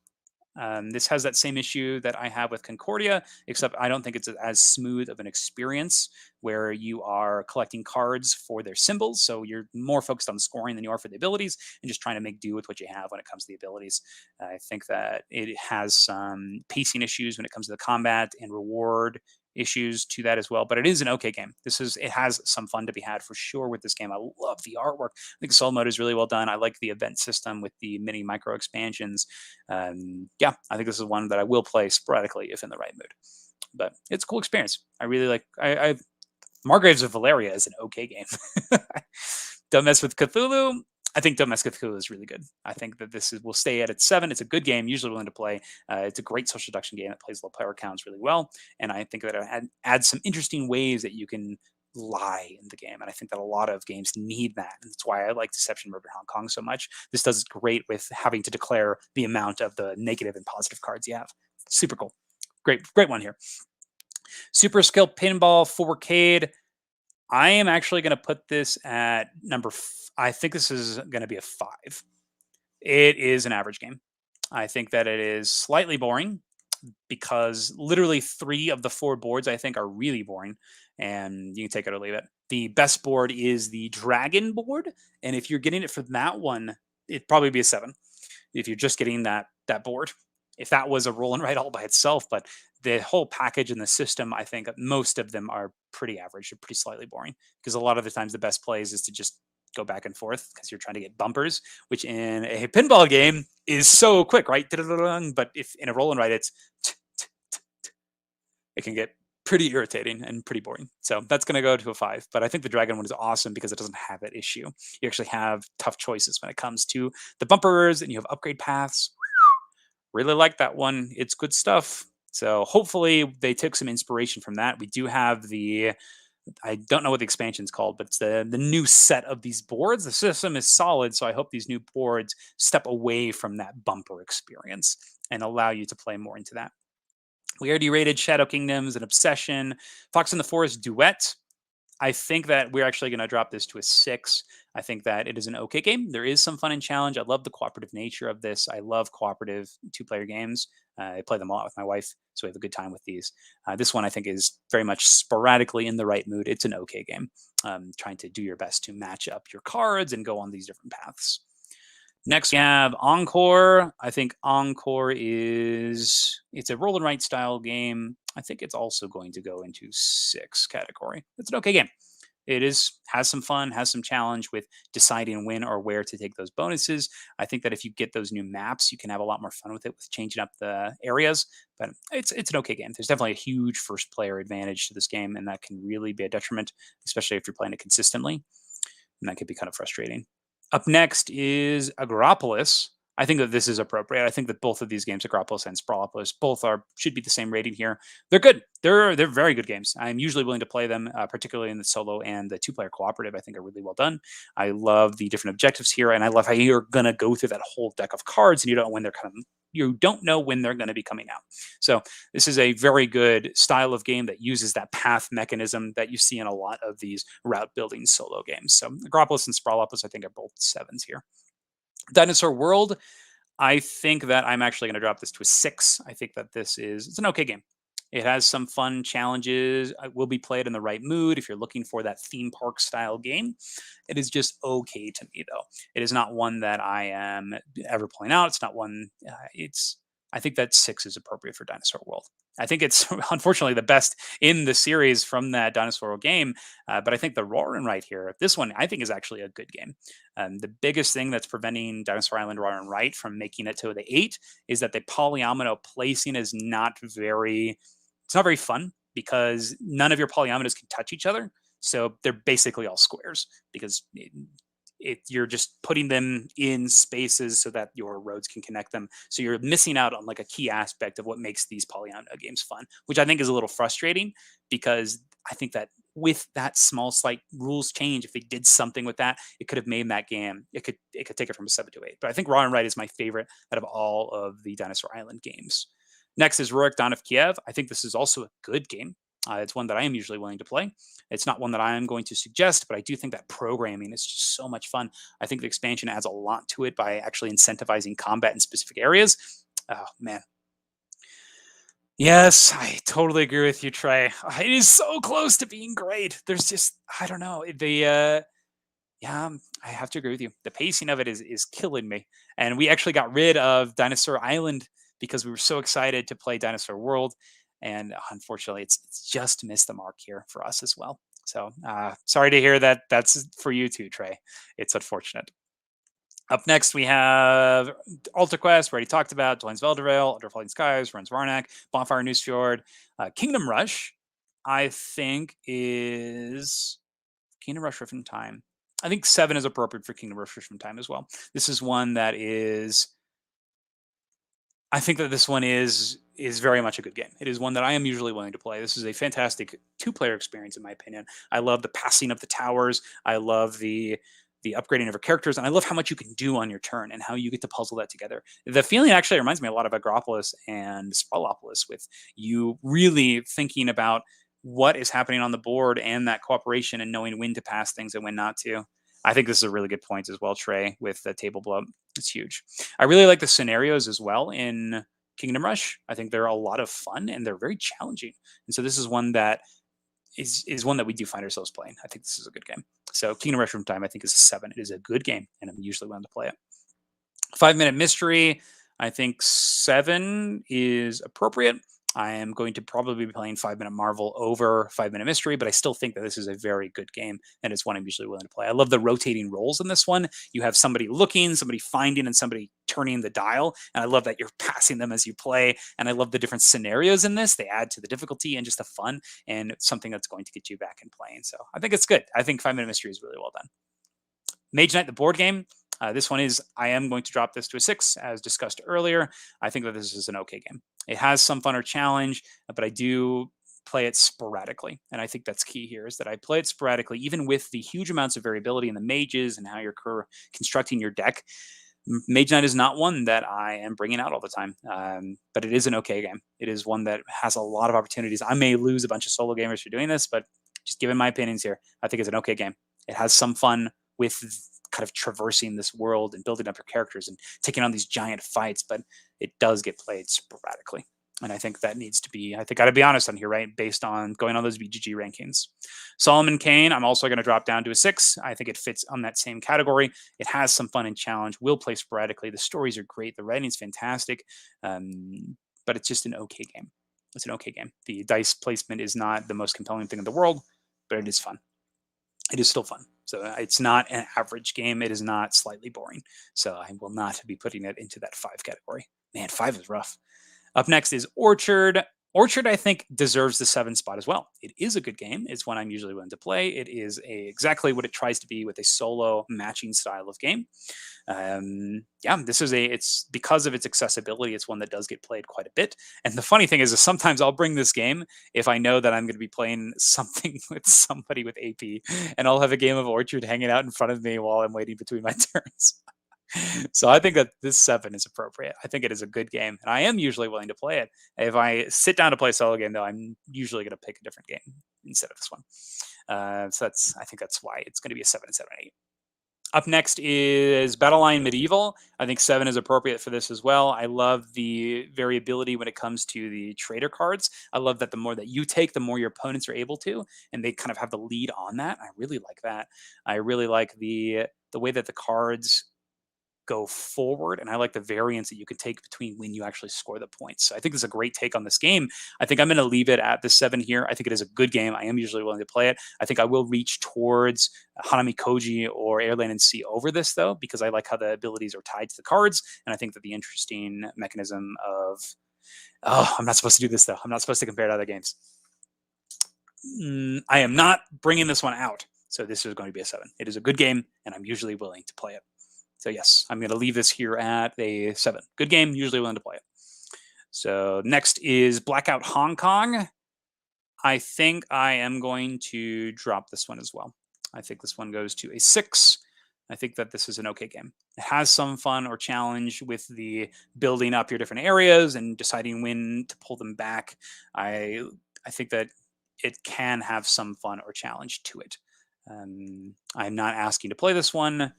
This has that same issue that I have with Concordia, except I don't think it's as smooth of an experience where you are collecting cards for their symbols. So you're more focused on scoring than you are for the abilities and just trying to make do with what you have when it comes to the abilities. I think that it has some pacing issues when it comes to the combat and reward issues to that as well, but it is an okay game. It has some fun to be had for sure with this game. I love the artwork. I think the solo mode is really well done. I like the event system with the mini micro expansions. Yeah, I think this is one that I will play sporadically if in the right mood. But it's a cool experience. I really like. Margraves of Valeria is an okay game. Don't Mess with Cthulhu. I think Don't Mess with Cthulhu is really good. I think that will stay at its 7. It's a good game, usually willing to play. It's a great social deduction game. It plays low player counts really well, and I think that it adds some interesting ways that you can lie in the game. And I think that a lot of games need that. And that's why I like Deception Murder Hong Kong so much. This does great with having to declare the amount of the negative and positive cards you have. Super cool. Great one here. Super Skill Pinball 4K. I am actually going to put this at number. I think this is going to be a 5. It is an average game. I think that it is slightly boring because literally 3 of the 4 boards I think are really boring, and you can take it or leave it. The best board is the Dragon board, and if you're getting it for that one, it'd probably be a 7. If you're just getting that board, if that was a roll and write all by itself, but the whole package and the system, I think most of them are pretty average or pretty slightly boring, because a lot of the times the best plays is to just go back and forth because you're trying to get bumpers, which in a pinball game is so quick, right? But if in a roll and write, it can get pretty irritating and pretty boring. So that's going to go to a 5. But I think the Dragon one is awesome because it doesn't have that issue. You actually have tough choices when it comes to the bumpers, and you have upgrade paths. Really like that one. It's good stuff. So hopefully they took some inspiration from that. We do have I don't know what the expansion is called, but it's the new set of these boards. The system is solid, so I hope these new boards step away from that bumper experience and allow you to play more into that. We already rated Shadow Kingdoms and Obsession. Fox in the Forest Duet. I think that we're actually going to drop this to a 6. I think that it is an okay game. There is some fun and challenge. I love the cooperative nature of this. I love cooperative 2-player games. I play them a lot with my wife, so we have a good time with these. This one I think is very much sporadically in the right mood. It's an okay game. Trying to do your best to match up your cards and go on these different paths. Next, we have Encore. I think Encore it's a roll and write style game. I think it's also going to go into 6 category. It's an okay game. It has some fun, has some challenge with deciding when or where to take those bonuses. I think that if you get those new maps, you can have a lot more fun with it with changing up the areas. But it's an okay game. There's definitely a huge first player advantage to this game, and that can really be a detriment, especially if you're playing it consistently. And that could be kind of frustrating. Up next is Agropolis. I think that this is appropriate. I think that both of these games, Agropolis and Sprawlopolis, both should be the same rating here. They're good. They're very good games. I'm usually willing to play them, particularly in the solo and the 2-player cooperative. I think are really well done. I love the different objectives here, and I love how you're gonna go through that whole deck of cards, and you don't know when they're coming. You don't know when they're going to be coming out. So this is a very good style of game that uses that path mechanism that you see in a lot of these route building solo games. So Agropolis and Sprawlopolis, I think, are both 7s here. Dinosaur World, I think that I'm actually going to drop this to a 6. I think that it's an okay game. It has some fun challenges. It will be played in the right mood if you're looking for that theme park style game. It is just okay to me, though. It is not one that I am ever playing out. It's not one. I think that 6 is appropriate for Dinosaur World. I think it's unfortunately the best in the series from that Dinosaur World game. But I think the Roar and Write here, this one I think is actually a good game. The biggest thing that's preventing Dinosaur Island Roar and Write from making it to the 8 is that the polyomino placing is not very. It's not very fun because none of your polyominoes can touch each other. So they're basically all squares because you're just putting them in spaces so that your roads can connect them. So you're missing out on like a key aspect of what makes these polyomino games fun, which I think is a little frustrating because I think that with that small slight rules change, if they did something with that, it could have made that game. It could take it from a 7 to 8. But I think Raw and Right is my favorite out of all of the Dinosaur Island games. Next is Rurik Dawn of Kiev. I think this is also a good game. It's one that I am usually willing to play. It's not one that I am going to suggest, but I do think that programming is just so much fun. I think the expansion adds a lot to it by actually incentivizing combat in specific areas. Oh, man. Yes, I totally agree with you, Trey. It is so close to being great. There's just, I don't know. Yeah, I have to agree with you. The pacing of it is killing me. And we actually got rid of Dinosaur Island because we were so excited to play Dinosaur World, and unfortunately, it's just missed the mark here for us as well. So sorry to hear that. That's for you too, Trey. It's unfortunate. Up next, we have Alta Quest, we already talked about, Dwayne's Velderail, Under Falling Skies, Runs Varnak, Bonfire Newsfjord. Kingdom Rush, I think, is Kingdom Rush Rift in Time. I think 7 is appropriate for Kingdom Rush Rift in Time as well. This is one that is, I think that this one is very much a good game. It is one that I am usually willing to play. This is a fantastic 2-player experience, in my opinion. I love the passing of the towers. I love the upgrading of your characters, and I love how much you can do on your turn and how you get to puzzle that together. The feeling actually reminds me a lot of Agropolis and Sprawlopolis, with you really thinking about what is happening on the board and that cooperation and knowing when to pass things and when not to. I think this is a really good point as well, Trey, with the table blow up. It's huge. I really like the scenarios as well in Kingdom Rush. I think they're a lot of fun and they're very challenging. And so this is one that is one that we do find ourselves playing. I think this is a good game. So Kingdom Rush Room Time, I think, is a 7. It is a good game, and I'm usually willing to play it. 5-Minute Mystery, I think 7 is appropriate. I am going to probably be playing 5-Minute Marvel over 5-Minute Mystery, but I still think that this is a very good game, and it's one I'm usually willing to play. I love the rotating roles in this one. You have somebody looking, somebody finding, and somebody turning the dial, and I love that you're passing them as you play, and I love the different scenarios in this. They add to the difficulty and just the fun, and something that's going to get you back in playing. So I think it's good. I think 5-Minute Mystery is really well done. Mage Knight, the board game. This one is, I am going to drop this to a 6, as discussed earlier. I think that this is an okay game. It has some fun or challenge, but I do play it sporadically. And I think that's key here, is that I play it sporadically, even with the huge amounts of variability in the mages and how you're constructing your deck. Mage Knight is not one that I am bringing out all the time, but it is an okay game. It is one that has a lot of opportunities. I may lose a bunch of solo gamers for doing this, but just giving my opinions here, I think it's an okay game. It has some fun with kind of traversing this world and building up your characters and taking on these giant fights, but it does get played sporadically. And I think that needs to be, I think I gotta be honest on here, right? Based on going on those BGG rankings. Solomon Kane, I'm also gonna drop down to a 6. I think it fits on that same category. It has some fun and challenge, will play sporadically. The stories are great. The writing's fantastic. But it's just an okay game. It's an okay game. The dice placement is not the most compelling thing in the world, but it is fun. It is still fun. So it's not an average game. It is not slightly boring. So I will not be putting it into that 5 category. Man, 5 is rough. Up next is Orchard. Orchard, I think, deserves the 7 spot as well. It is a good game. It's one I'm usually willing to play. It is exactly what it tries to be with a solo matching style of game. Yeah, it's because of its accessibility, it's one that does get played quite a bit. And the funny thing is sometimes I'll bring this game if I know that I'm going to be playing something with somebody with AP, and I'll have a game of Orchard hanging out in front of me while I'm waiting between my turns. So I think that this 7 is appropriate. I think it is a good game, and I am usually willing to play it. If I sit down to play a solo game, though, I'm usually going to pick a different game instead of this one. So I think that's why it's going to be a 7 and 7 and 8. Up next is Battleline Medieval. I think 7 is appropriate for this as well. I love the variability when it comes to the trader cards. I love that the more that you take, the more your opponents are able to, and they kind of have the lead on that. I really like that. I really like the way that the cards go forward, and I like the variance that you can take between when you actually score the points. So I think this is a great take on this game. I think I'm going to leave it at the 7 here. I think it is a good game. I am usually willing to play it. I think I will reach towards Hanami Koji or Airland and Sea over this, though, because I like how the abilities are tied to the cards, and I think that the interesting mechanism of I'm not supposed to do this, though. I'm not supposed to compare to other games. I am not bringing this one out, so this is going to be a 7. It is a good game, and I'm usually willing to play it. So yes, I'm going to leave this here at a 7. Good game, usually willing to play it. So next is Blackout Hong Kong. I think I am going to drop this one as well. I think this one goes to a 6. I think that this is an okay game. It has some fun or challenge with the building up your different areas and deciding when to pull them back. I I think that it can have some fun or challenge to it. I'm not asking to play this one.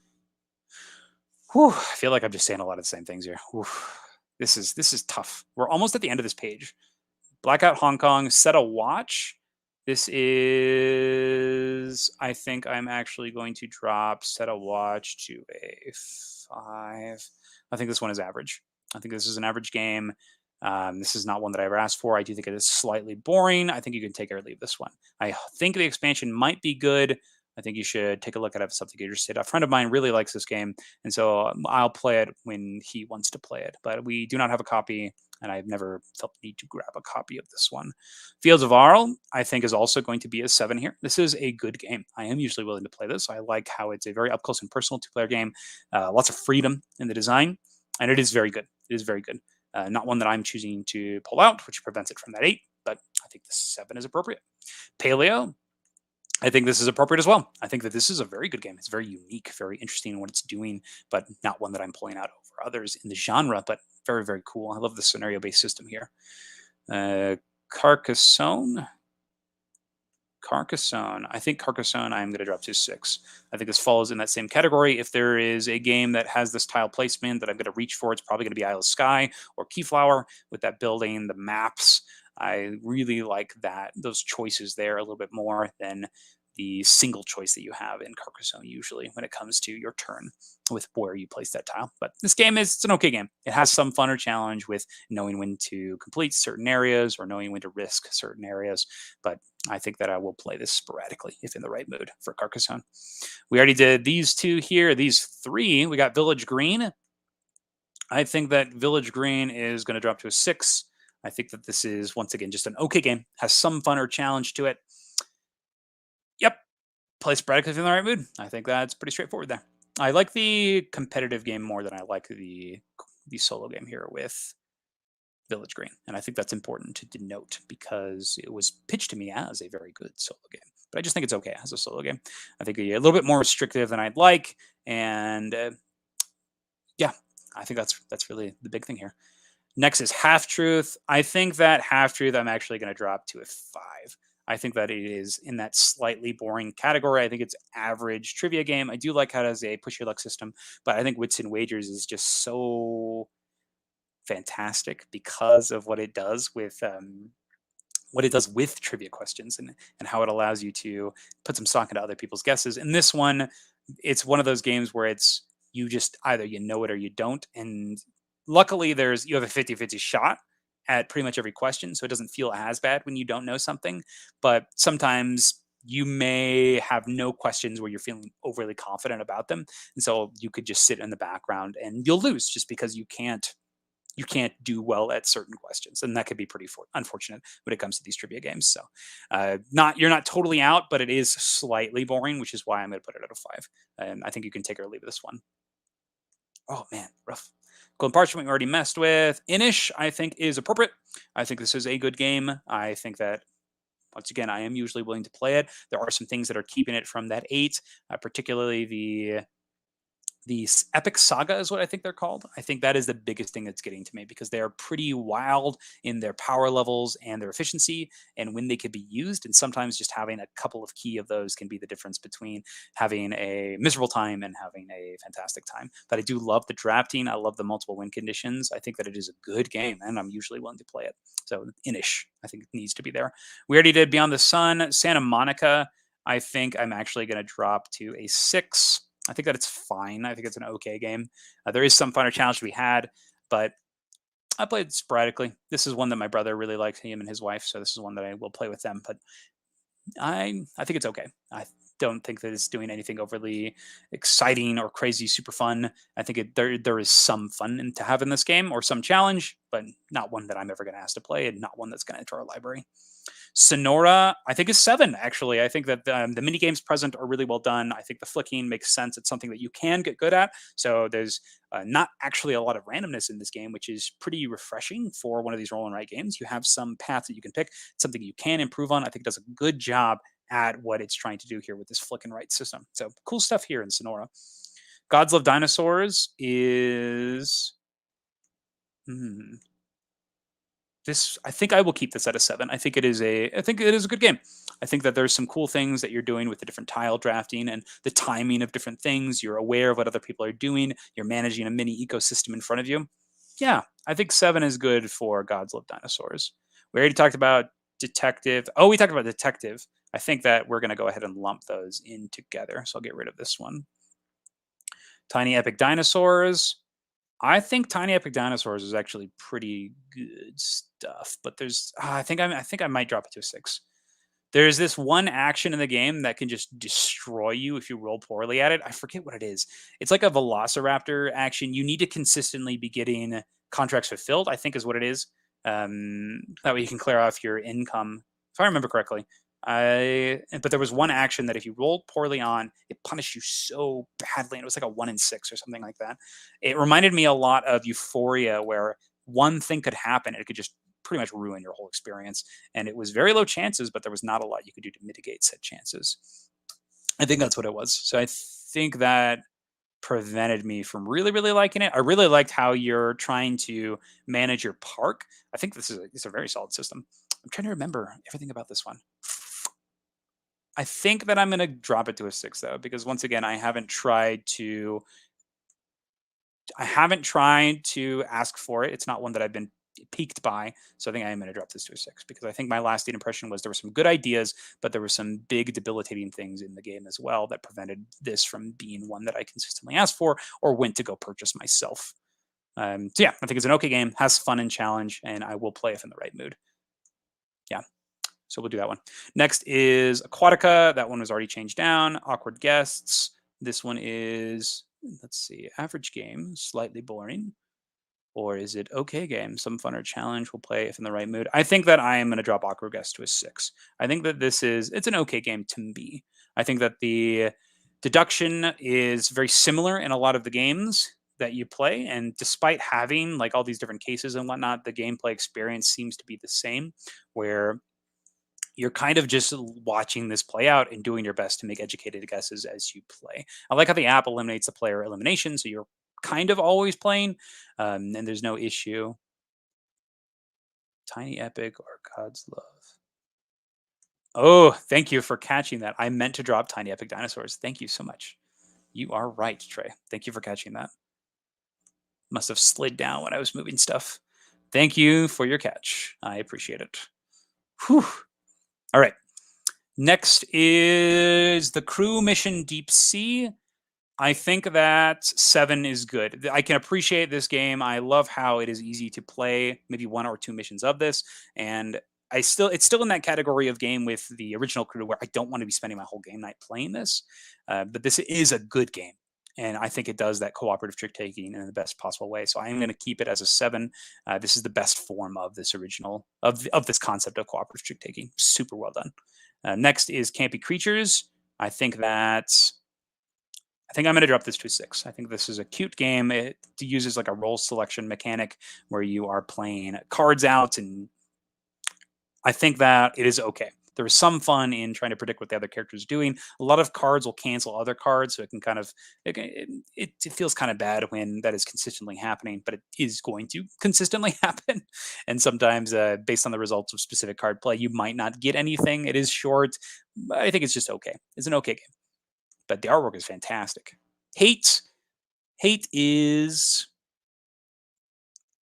Whew, I feel like I'm just saying a lot of the same things here. Whew. This is tough. We're almost at the end of this page. Blackout Hong Kong, set a watch. This is, I think I'm actually going to drop set a watch to a 5. I think this one is average. I think this is an average game. This is not one that I ever asked for. I do think it is slightly boring. I think you can take or leave this one. I think the expansion might be good. I think you should take a look at it if something you're interested. A friend of mine really likes this game, and so I'll play it when he wants to play it. But we do not have a copy, and I've never felt the need to grab a copy of this one. Fields of Arle, I think, is also going to be a 7 here. This is a good game. I am usually willing to play this. I like how it's a very up close and personal 2-player game. Lots of freedom in the design, and it is very good. It is very good. Not one that I'm choosing to pull out, which prevents it from that 8, but I think the 7 is appropriate. Paleo, I think this is appropriate as well. I think that this is a very good game. It's very unique, very interesting in what it's doing, but not one that I'm pulling out over others in the genre, but very, very cool. I love the scenario-based system here. Carcassonne. Carcassonne. I think Carcassonne I'm going to drop to 6. I think this falls in that same category. If there is a game that has this tile placement that I'm going to reach for, it's probably going to be Isle of Skye or Keyflower with that building, the maps. I really like those choices there a little bit more than the single choice that you have in Carcassonne usually when it comes to your turn with where you place that tile. But this game it's an okay game. It has some fun or challenge with knowing when to complete certain areas or knowing when to risk certain areas. But I think that I will play this sporadically if in the right mood for Carcassonne. We already did these 2 here. These 3, we got Village Green. I think that Village Green is going to drop to a 6. I think that this is, once again, just an okay game. Has some fun or challenge to it. Yep. Play sporadically if you're in the right mood. I think that's pretty straightforward there. I like the competitive game more than I like the solo game here with Village Green. And I think that's important to denote because it was pitched to me as a very good solo game. But I just think it's okay as a solo game. I think a little bit more restrictive than I'd like. And yeah, I think that's really the big thing here. Next is Half Truth. I think that Half Truth I'm actually going to drop to a 5. I think that it is in that slightly boring category. I think it's average trivia game. I do like how it has a push your luck system, but I think Wits and Wagers is just so fantastic because of what it does with trivia questions and how it allows you to put some stock into other people's guesses. And this one, it's one of those games where it's you just either you know it or you don't. And luckily you have a 50-50 shot at pretty much every question. So it doesn't feel as bad when you don't know something. But sometimes you may have no questions where you're feeling overly confident about them. And so you could just sit in the background and you'll lose just because you can't do well at certain questions, and that could be pretty unfortunate when it comes to these trivia games. So, you're not totally out, but it is slightly boring, which is why I'm going to put it at a 5. And I think you can take or leave this one. Oh man, rough. Golden Parchment we already messed with. Inish I think is appropriate. I think this is a good game. I think that once again I am usually willing to play it. There are some things that are keeping it from that 8, particularly the epic saga is what I think they're called. I think that is the biggest thing that's getting to me because they are pretty wild in their power levels and their efficiency and when they could be used. And sometimes just having a couple of key of those can be the difference between having a miserable time and having a fantastic time. But I do love the drafting. I love the multiple win conditions. I think that it is a good game and I'm usually willing to play it. So Inish, I think it needs to be there. We already did Beyond the Sun. Santa Monica, I think I'm actually going to drop to a 6. I think that it's fine. I think it's an okay game. There is some fun or challenge to be had, but I played sporadically. This is one that my brother really likes, him and his wife. So this is one that I will play with them. But I think it's okay. don't think that it's doing anything overly exciting or crazy super fun. I think there is some fun to have in this game, or some challenge, but not one that I'm ever going to ask to play, and not one that's going to enter our library. Sonora, I think, is 7, actually. I think that the mini games present are really well done. I think the flicking makes sense. It's something that you can get good at. So there's not actually a lot of randomness in this game, which is pretty refreshing for one of these roll and write games. You have some paths that you can pick, something you can improve on. I think it does a good job at what it's trying to do here with this flick and write system. So cool stuff here in Sonora. Gods Love Dinosaurs is... this, I think I will keep this at a 7. I think it is a good game. I think that there's some cool things that you're doing with the different tile drafting and the timing of different things. You're aware of what other people are doing. You're managing a mini ecosystem in front of you. Yeah, I think 7 is good for Gods Love Dinosaurs. We already talked about Detective. Oh, we talked about Detective. I think that we're going to go ahead and lump those in together. So I'll get rid of this one. Tiny Epic Dinosaurs. I think Tiny Epic Dinosaurs is actually pretty good stuff, but there's I think I might drop it to a 6. There's this one action in the game that can just destroy you if you roll poorly at it. I forget what it is. It's like a Velociraptor action. You need to consistently be getting contracts fulfilled, I think is what it is. That way you can clear off your income, if I remember correctly. But there was one action that if you rolled poorly on, it punished you so badly, and it was like a 1 in 6 or something like that. It reminded me a lot of Euphoria, where one thing could happen and it could just pretty much ruin your whole experience. And it was very low chances, but there was not a lot you could do to mitigate said chances. I think that's what it was. So I think that prevented me from really, really liking it. I really liked how you're trying to manage your park. I think this is a very solid system. I'm trying to remember everything about this one. I think that I'm going to drop it to a 6, though, because once again, I haven't tried to ask for it. It's not one that I've been peaked by. So I think I am going to drop this to a 6, because I think my lasting impression was there were some good ideas, but there were some big debilitating things in the game as well that prevented this from being one that I consistently asked for or went to go purchase myself. So yeah, I think it's an okay game, has fun and challenge, and I will play if in the right mood. Yeah. So we'll do that one. Next is Aquatica. That one was already changed down. Awkward Guests. This one is, let's see, average game, slightly boring. Or is it okay game? Some fun or challenge, we'll play if in the right mood. I think that I am going to drop Awkward Guests to a 6. I think that it's an okay game to me. I think that the deduction is very similar in a lot of the games that you play. And despite having like all these different cases and whatnot, the gameplay experience seems to be the same, where you're kind of just watching this play out and doing your best to make educated guesses as you play. I like how the app eliminates the player elimination, so you're kind of always playing, and there's no issue. Tiny Epic or God's Love. Oh, thank you for catching that. I meant to drop Tiny Epic Dinosaurs. Thank you so much. You are right, Trey. Thank you for catching that. Must have slid down when I was moving stuff. Thank you for your catch. I appreciate it. Whew. All right. Next is the Crew Mission Deep Sea. I think that 7 is good. I can appreciate this game. I love how it is easy to play, maybe 1 or 2 missions of this. And it's still in that category of game with the original Crew where I don't want to be spending my whole game night playing this. But this is a good game. And I think it does that cooperative trick taking in the best possible way. So I am going to keep it as a 7. This is the best form of this original, of this concept of cooperative trick taking. Super well done. Next is Campy Creatures. I think I'm going to drop this to a 6. I think this is a cute game. It uses like a role selection mechanic where you are playing cards out, and I think that it is okay. There is some fun in trying to predict what the other character is doing. A lot of cards will cancel other cards, so it can kind of it feels kind of bad when that is consistently happening, but it is going to consistently happen. And sometimes, based on the results of specific card play, you might not get anything. It is short. I think it's just okay. It's an okay game, but the artwork is fantastic. Hate is,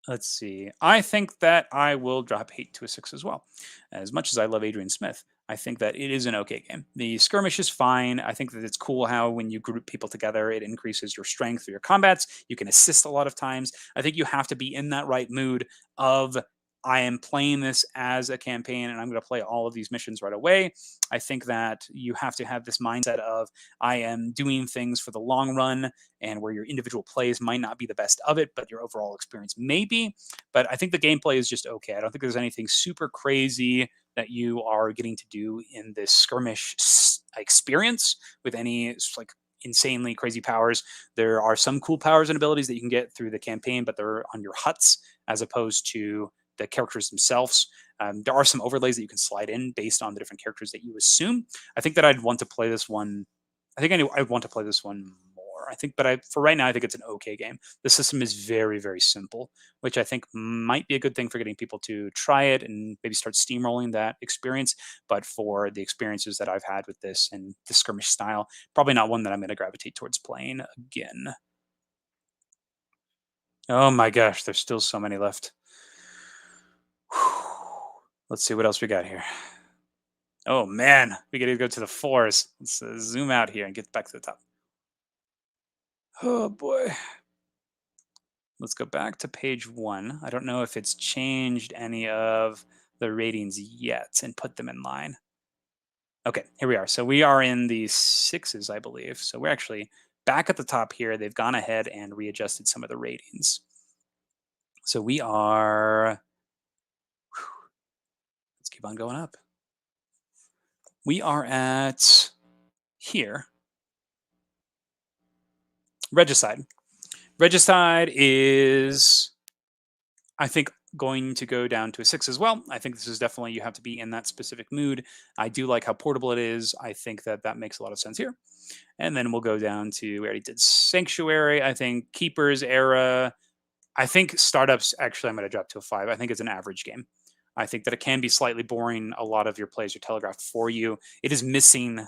let's see. I think that I will drop Hate to a 6 as well. As much as I love Adrian Smith, I think that it is an okay game. The skirmish is fine. I think that it's cool how when you group people together, it increases your strength for your combats. You can assist a lot of times. I think you have to be in that right mood of I am playing this as a campaign and I'm going to play all of these missions right away. I think that you have to have this mindset of I am doing things for the long run, and where your individual plays might not be the best of it, but your overall experience may be. But I think the gameplay is just okay. I don't think there's anything super crazy that you are getting to do in this skirmish experience with any like insanely crazy powers. There are some cool powers and abilities that you can get through the campaign, but they're on your huts as opposed to the characters themselves. There are some overlays that you can slide in based on the different characters that you assume. I think that I'd want to play this one. I think I'd want to play this one more. I think, but for right now, I think it's an okay game. The system is very, very simple, which I think might be a good thing for getting people to try it and maybe start steamrolling that experience. But for the experiences that I've had with this and the skirmish style, probably not one that I'm going to gravitate towards playing again. Oh my gosh, there's still so many left. Let's see what else we got here. Oh man, we got to go to the fours. Let's zoom out here and get back to the top. Oh boy. Let's go back to page 1. I don't know if it's changed any of the ratings yet and put them in line. Okay, here we are. So we are in the 6s, I believe. So we're actually back at the top here. They've gone ahead and readjusted some of the ratings. So we are, let's keep on going up. We are at here. Regicide. Regicide is, I think, going to go down to a 6 as well. I think this is definitely, you have to be in that specific mood. I do like how portable it is. I think that that makes a lot of sense here. And then we'll go down to, we already did Sanctuary. I think Keeper's Era. I think Startups, actually, I'm going to drop to a 5. I think it's an average game. I think that it can be slightly boring. A lot of your plays are telegraphed for you. It is missing.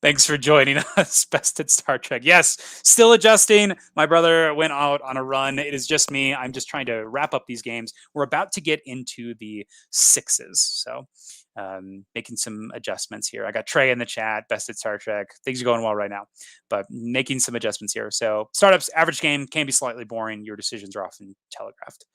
Thanks for joining us, Best at Star Trek. Yes, still adjusting. My brother went out on a run. It is just me. I'm just trying to wrap up these games. We're about to get into the 6s. So making some adjustments here. I got Trey in the chat, Best at Star Trek. Things are going well right now, but making some adjustments here. So Startups, average game, can be slightly boring. Your decisions are often telegraphed.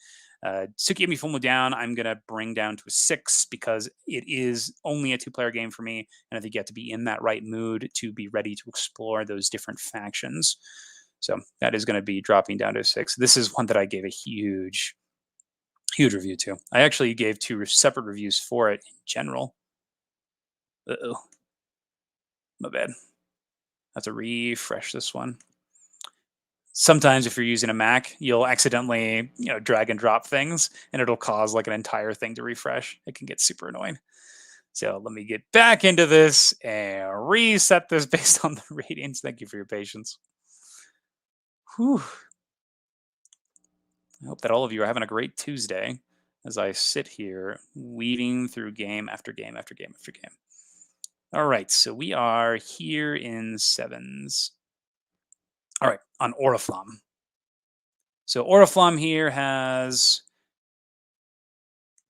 Tsukiyami Fumu down, I'm going to bring down to a 6 because it is only a 2-player game for me. And I think you have to be in that right mood to be ready to explore those different factions. So that is going to be dropping down to a 6. This is one that I gave a huge review to. I actually gave 2 separate reviews for it in general. Uh-oh. My bad. I have to refresh this one. Sometimes if you're using a Mac, you'll accidentally, drag and drop things and it'll cause like an entire thing to refresh. It can get super annoying. So let me get back into this and reset this based on the ratings. Thank you for your patience. Whew. I hope that all of you are having a great Tuesday as I sit here weaving through game after game after game after game. All right, so we are here in 7s. All right, on Oriflamme. So Oriflamme here has,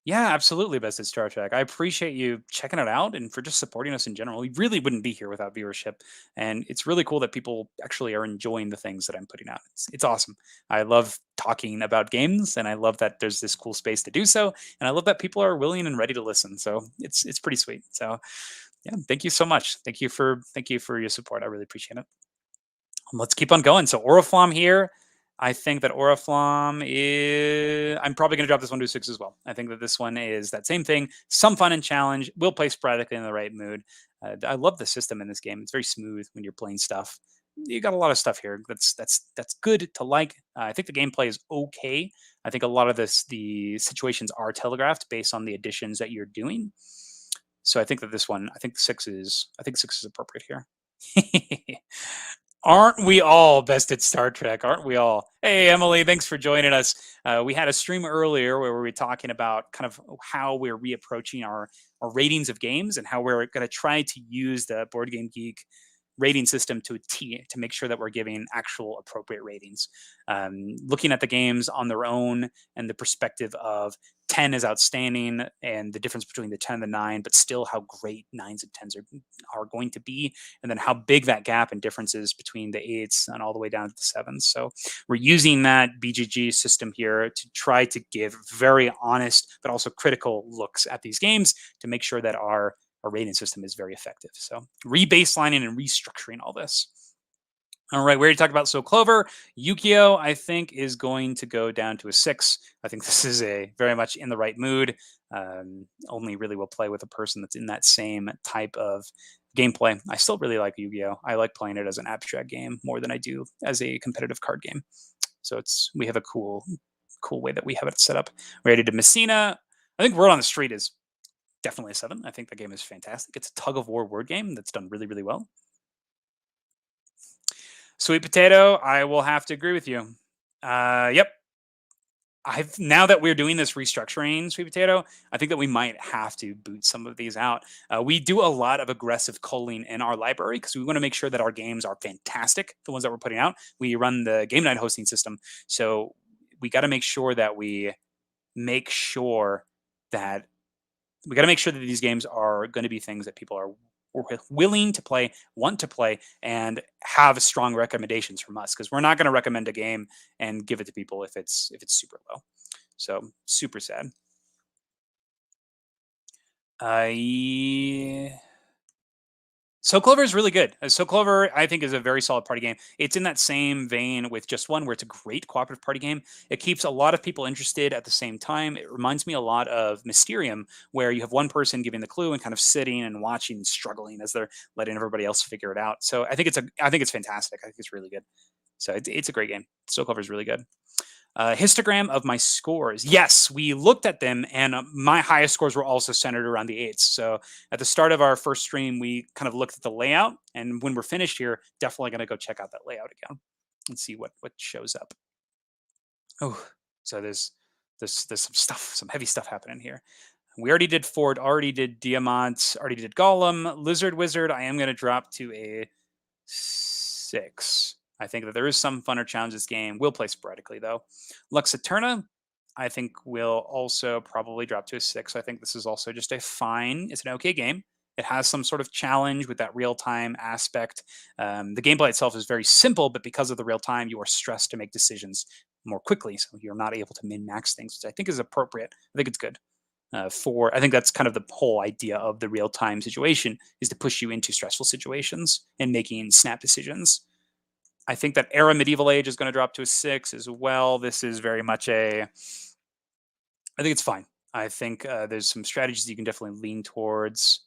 yeah, absolutely, Best at Star Trek. I appreciate you checking it out and for just supporting us in general. We really wouldn't be here without viewership, and it's really cool that people actually are enjoying the things that I'm putting out. It's awesome. I love talking about games, and I love that there's this cool space to do so, and I love that people are willing and ready to listen. So it's pretty sweet. So yeah, thank you so much. Thank you for your support. I really appreciate it. Let's keep on going. So Oriflamme here. I think that Oriflamme is, I'm probably going to drop this one to a 6 as well. I think that this one is that same thing, some fun and challenge. We'll play sporadically in the right mood. I love the system in this game. It's very smooth when you're playing stuff. You got a lot of stuff here. That's good to like. I think the gameplay is okay. I think a lot of the situations are telegraphed based on the additions that you're doing. So I think that this one, I think 6 is appropriate here. Aren't we all Best at Star Trek? Aren't we all? Hey, Emily, thanks for joining us. We had a stream earlier where we were talking about kind of how we're reapproaching our ratings of games and how we're going to try to use the Board Game Geek rating system to a T to make sure that we're giving actual appropriate ratings. Looking at the games on their own and the perspective of 10 is outstanding and the difference between the 10 and the 9, but still how great 9s and 10s are going to be, and then how big that gap and difference is between the 8s and all the way down to the 7s. So we're using that BGG system here to try to give very honest but also critical looks at these games to make sure that our rating system is very effective. So rebaselining and restructuring all this. All right, we already talked about So Clover. Yu-Gi-Oh, I think, is going to go down to a 6. I think this is a very much in the right mood. Only really will play with a person that's in that same type of gameplay. I still really like Yu-Gi-Oh. I like playing it as an abstract game more than I do as a competitive card game. So we have a cool way that we have it set up. We already did Messina. I think Word on the Street is definitely a 7. I think the game is fantastic. It's a tug of war word game that's done really, really well. Sweet Potato, I will have to agree with you. Yep. Now that we're doing this restructuring, Sweet Potato, I think that we might have to boot some of these out. We do a lot of aggressive culling in our library because we want to make sure that our games are fantastic, the ones that we're putting out. We run the game night hosting system. So we got to make sure that these games are going to be things that people are willing to play, want to play, and have strong recommendations from us, because we're not going to recommend a game and give it to people if it's super low. So super sad. So Clover is really good. So Clover, I think, is a very solid party game. It's in that same vein with Just One, where it's a great cooperative party game. It keeps a lot of people interested at the same time. It reminds me a lot of Mysterium, where you have one person giving the clue and kind of sitting and watching and struggling as they're letting everybody else figure it out. So I think it's fantastic. I think it's really good. So it's a great game. So Clover is really good. Histogram of my scores. Yes, we looked at them, and my highest scores were also centered around the 8s. So at the start of our first stream, we kind of looked at the layout, and when we're finished here, definitely going to go check out that layout again and see what shows up. Oh, so there's some heavy stuff happening here. We already did Ford, already did Diamant, already did Golem. Lizard Wizard, I am going to drop to a 6. I think that there is some fun or challenge this game. We'll play sporadically, though. Lux Eterna, I think will also probably drop to a 6. I think this is also just it's an okay game. It has some sort of challenge with that real-time aspect. The gameplay itself is very simple, but because of the real-time, you are stressed to make decisions more quickly, so you're not able to min-max things, which I think is appropriate. I think it's good. I think that's kind of the whole idea of the real-time situation, is to push you into stressful situations and making snap decisions. I think that Era Medieval Age is going to drop to a 6 as well. This is very much I think it's fine. I think there's some strategies you can definitely lean towards.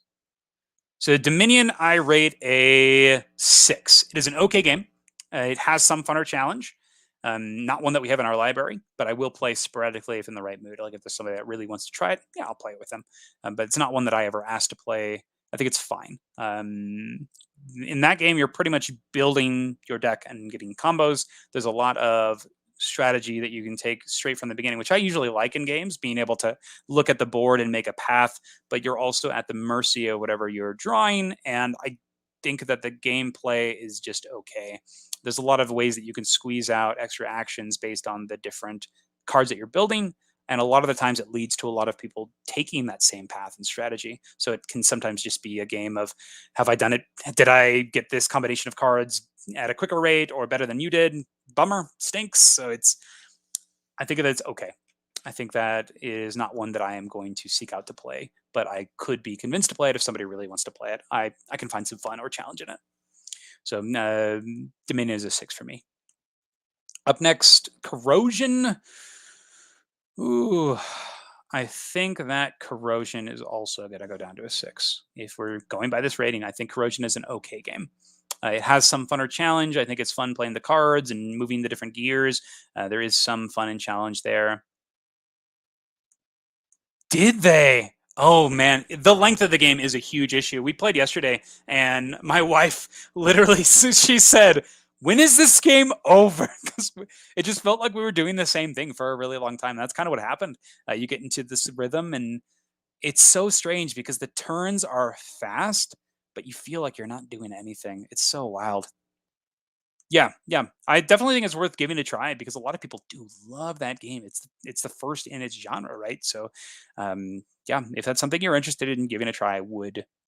So Dominion, I rate a 6. It is an okay game. It has some fun or challenge. Not one that we have in our library, but I will play sporadically if in the right mood. Like if there's somebody that really wants to try it, yeah, I'll play it with them. But it's not one that I ever asked to play. I think it's fine. In that game, you're pretty much building your deck and getting combos. There's a lot of strategy that you can take straight from the beginning, which I usually like in games, being able to look at the board and make a path, but you're also at the mercy of whatever you're drawing. And I think that the gameplay is just okay. There's a lot of ways that you can squeeze out extra actions based on the different cards that you're building. And a lot of the times it leads to a lot of people taking that same path and strategy. So it can sometimes just be a game of, have I done it? Did I get this combination of cards at a quicker rate or better than you did? Bummer, stinks. So I think that it's okay. I think that is not one that I am going to seek out to play, but I could be convinced to play it if somebody really wants to play it. I can find some fun or challenge in it. So Dominion is a 6 for me. Up next, Corrosion. Ooh, I think that Corrosion is also going to go down to a 6. If we're going by this rating, I think Corrosion is an okay game. It has some fun or challenge. I think it's fun playing the cards and moving the different gears. There is some fun and challenge there. Did they? Oh man, the length of the game is a huge issue. We played yesterday, and my wife literally she said, "When is this game over?" Because it just felt like we were doing the same thing for a really long time. That's kind of what happened. You get into this rhythm, and it's so strange because the turns are fast, but you feel like you're not doing anything. It's so wild. Yeah, yeah. I definitely think it's worth giving a try because a lot of people do love that game. It's the first in its genre, right? So, yeah, if that's something you're interested in giving a try,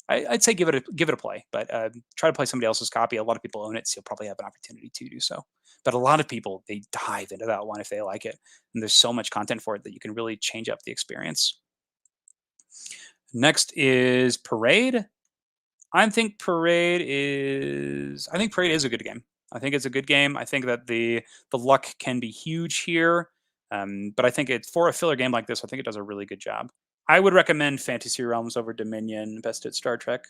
I'd say give it a play, but try to play somebody else's copy. A lot of people own it, so you'll probably have an opportunity to do so. But a lot of people they dive into that one if they like it, and there's so much content for it that you can really change up the experience. Next is Parade. I think Parade is a good game. I think it's a good game. I think that the luck can be huge here. But I think it's for a filler game like this, I think it does a really good job. I would recommend Fantasy Realms over Dominion, Best at Star Trek.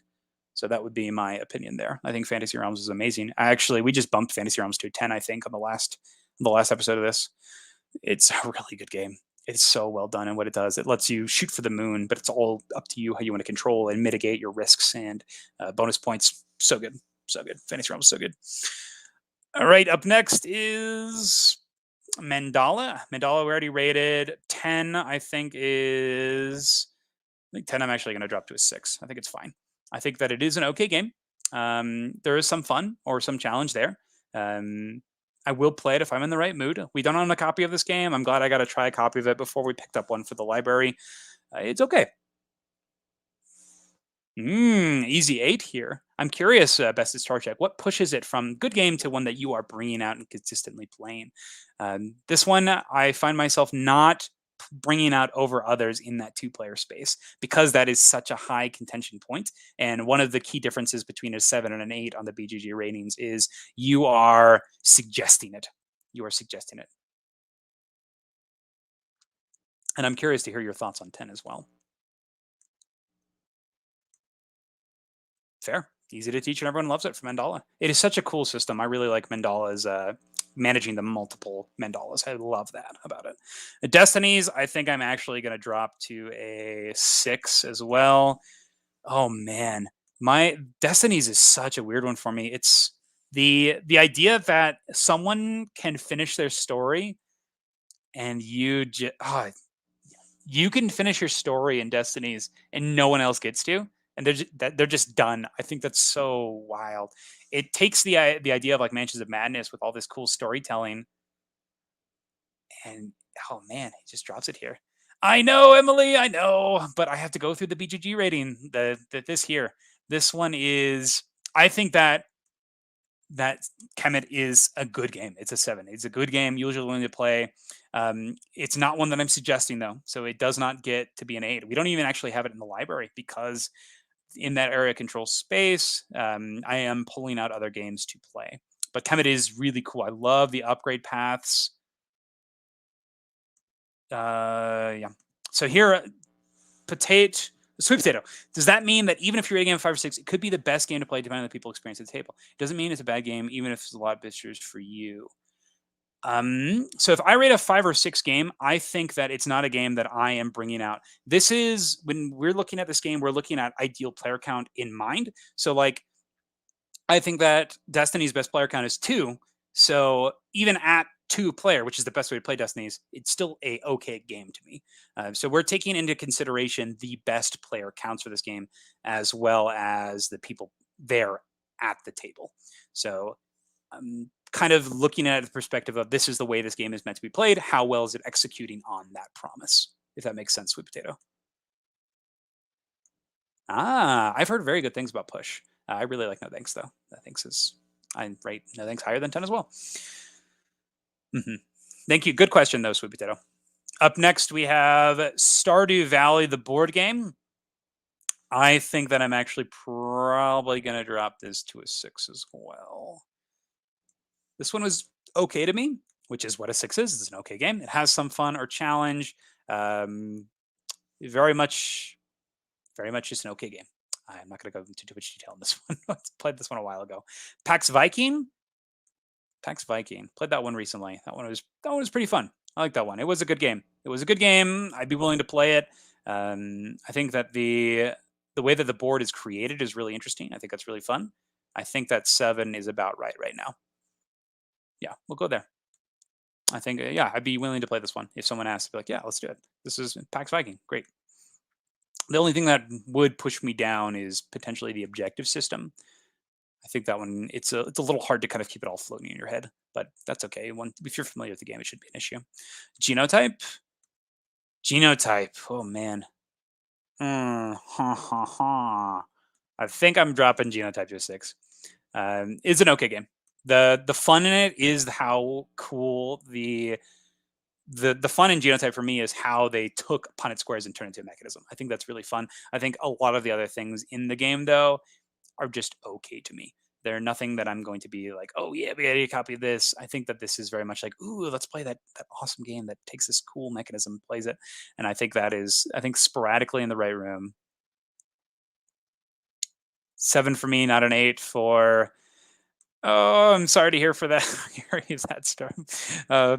So that would be my opinion there. I think Fantasy Realms is amazing. We just bumped Fantasy Realms to 10, I think, on the last episode of this. It's a really good game. It's so well done in what it does. It lets you shoot for the moon, but it's all up to you how you want to control and mitigate your risks and bonus points. So good. So good. Fantasy Realm is so good. All right. Up next is Mandala. Mandala, we already rated 10, I think 10, I'm actually going to drop to a 6. I think it's fine. I think that it is an okay game. There is some fun or some challenge there. I will play it if I'm in the right mood. We don't own a copy of this game. I'm glad I got to try a copy of it before we picked up one for the library. It's okay. Easy 8 here. I'm curious, Best of Star Trek, what pushes it from good game to one that you are bringing out and consistently playing? This one, I find myself not bringing out over others in that 2-player space because that is such a high contention point. And one of the key differences between a 7 and an 8 on the BGG ratings is you are suggesting it. You are suggesting it. And I'm curious to hear your thoughts on 10 as well. Fair. Easy to teach and everyone loves it for Mandala. It is such a cool system. I really like Mandala's managing the multiple mandalas. I love that about it. The Destinies, I think I'm actually going to drop to a 6 as well. Oh man, my Destinies is such a weird one for me. It's the idea that someone can finish their story and you can finish your story in Destinies and no one else gets to, and they're just done. I think that's so wild. It takes the idea of like Mansions of Madness with all this cool storytelling, and oh man, it just drops it here. I know, Emily, I know, but I have to go through the BGG rating. This one is. I think that Kemet is a good game. It's a 7. It's a good game, usually willing to play. It's not one that I'm suggesting though, so it does not get to be an 8. We don't even actually have it in the library because in that area control space, I am pulling out other games to play. But Kemet is really cool. I love the upgrade paths. Yeah. So here, sweet potato. Does that mean that even if you're a game of 5 or 6, it could be the best game to play depending on the people experience at the table? It doesn't mean it's a bad game, even if it's a lot of pictures for you. So if I rate a 5 or 6 game, I think that it's not a game that I am bringing out. This is when we're looking at this game, we're looking at ideal player count in mind. So like, I think that Destiny's best player count is 2. So even at 2-player, which is the best way to play Destiny's, it's still a okay game to me. So we're taking into consideration the best player counts for this game, as well as the people there at the table. So I'm kind of looking at it the perspective of this is the way this game is meant to be played. How well is it executing on that promise? If that makes sense, sweet potato. I've heard very good things about Push. I really like No Thanks though. No Thanks is I rate No Thanks higher than 10 as well. Thank you. Good question though, sweet potato. Up next we have Stardew Valley, the board game. I think that I'm actually probably going to drop this to a 6 as well. This one was okay to me, which is what a 6 is. It's an okay game. It has some fun or challenge. Very much just an okay game. I'm not going to go into too much detail on this one. I played this one a while ago. Pax Viking. Played that one recently. That one was pretty fun. I like that one. It was a good game. I'd be willing to play it. I think that the way that the board is created is really interesting. I think that's really fun. I think that 7 is about right now. Yeah, we'll go there. I think I'd be willing to play this one if someone asked. Be like, yeah, let's do it. This is Pax Viking. Great. The only thing that would push me down is potentially the objective system. I think that one it's a little hard to kind of keep it all floating in your head, but that's okay. If you're familiar with the game, it should be an issue. Genotype, genotype. Oh man. Ha ha ha. I think I'm dropping genotype to a 6. It's an okay game. The fun in it is how cool the fun in genotype for me is how they took Punnett squares and turned it into a mechanism. I think that's really fun. I think a lot of the other things in the game though are just okay to me. They're nothing that I'm going to be like, oh yeah, we gotta copy this. I think that this is very much like, ooh, let's play that awesome game that takes this cool mechanism, plays it. And I think sporadically in the right room. 7 for me, not an 8 for. Oh, I'm sorry to hear for that. Hear that storm.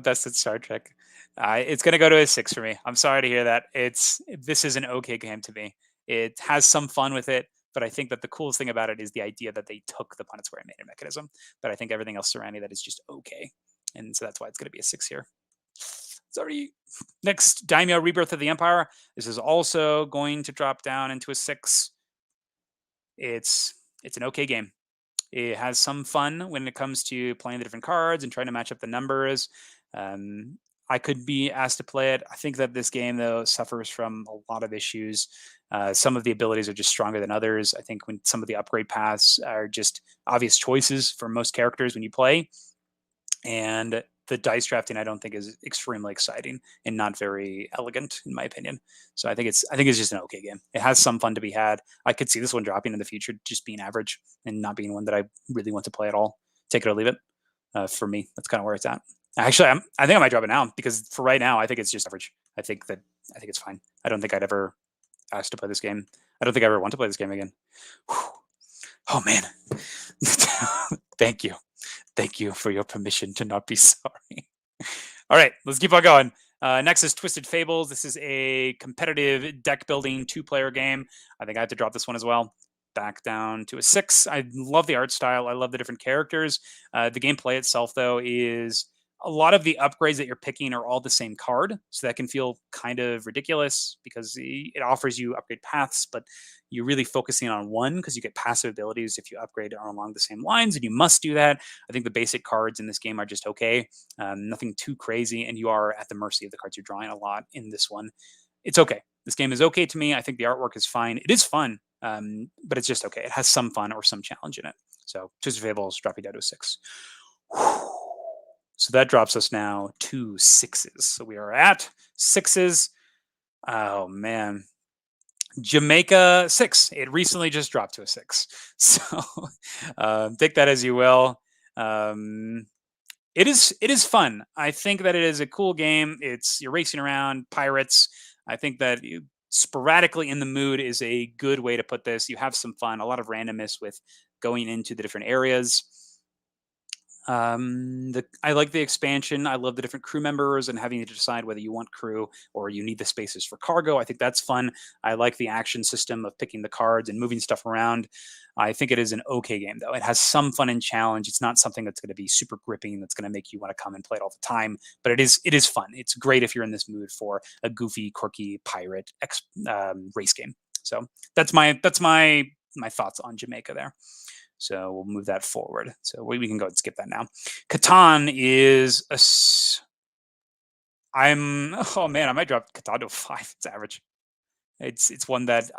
Best at Star Trek. It's gonna go to a 6 for me. I'm sorry to hear that. This is an okay game to me. It has some fun with it, but I think that the coolest thing about it is the idea that they took the Punnett square and made a mechanism. But I think everything else surrounding that is just okay, and so that's why it's gonna be a 6 here. Sorry. Next, Daimyo Rebirth of the Empire. This is also going to drop down into a 6. It's an okay game. It has some fun when it comes to playing the different cards and trying to match up the numbers. Um, I could be asked to play it. I think that this game, though, suffers from a lot of issues. Some of the abilities are just stronger than others. I think when some of the upgrade paths are just obvious choices for most characters when you play, and the dice drafting I don't think is extremely exciting and not very elegant in my opinion. So I think it's just an okay game. It has some fun to be had. I could see this one dropping in the future, just being average and not being one that I really want to play at all. Take it or leave it. For me, that's kind of where it's at. Actually, I think I might drop it now because for right now, I think it's just average. I think it's fine. I don't think I'd ever ask to play this game. I don't think I ever want to play this game again. Whew. Oh man, thank you. Thank you for your permission to not be sorry. All right, let's keep on going. Next is Twisted Fables. This is a competitive deck building 2-player game. I think I have to drop this one as well. Back down to a 6. I love the art style. I love the different characters. The gameplay itself, though, is a lot of the upgrades that you're picking are all the same card. So that can feel kind of ridiculous because it offers you upgrade paths, but you're really focusing on one because you get passive abilities if you upgrade along the same lines, and you must do that. I think the basic cards in this game are just okay. Nothing too crazy, and you are at the mercy of the cards you're drawing a lot in this one. It's okay. This game is okay to me. I think the artwork is fine. It is fun, but it's just okay. It has some fun or some challenge in it. So Twisted Fables dropping down to a 6. So that drops us now to 6s. So we are at 6s. Oh man. Jamaica 6. It recently just dropped to a 6. So take that as you will. It is fun. I think that it is a cool game. You're racing around pirates. I think that sporadically in the mood is a good way to put this. You have some fun, a lot of randomness with going into the different areas. I like the expansion. I love the different crew members and having to decide whether you want crew or you need the spaces for cargo. I think that's fun. I like the action system of picking the cards and moving stuff around. I think it is an okay game though. It has some fun and challenge. It's not something that's going to be super gripping that's going to make you want to come and play it all the time, but it is fun. It's great if you're in this mood for a goofy, quirky pirate race game. So that's my thoughts on Jamaica there. So we'll move that forward. So we can go and skip that now. Catan is oh man, I might drop Catan to a 5. It's average. It's one that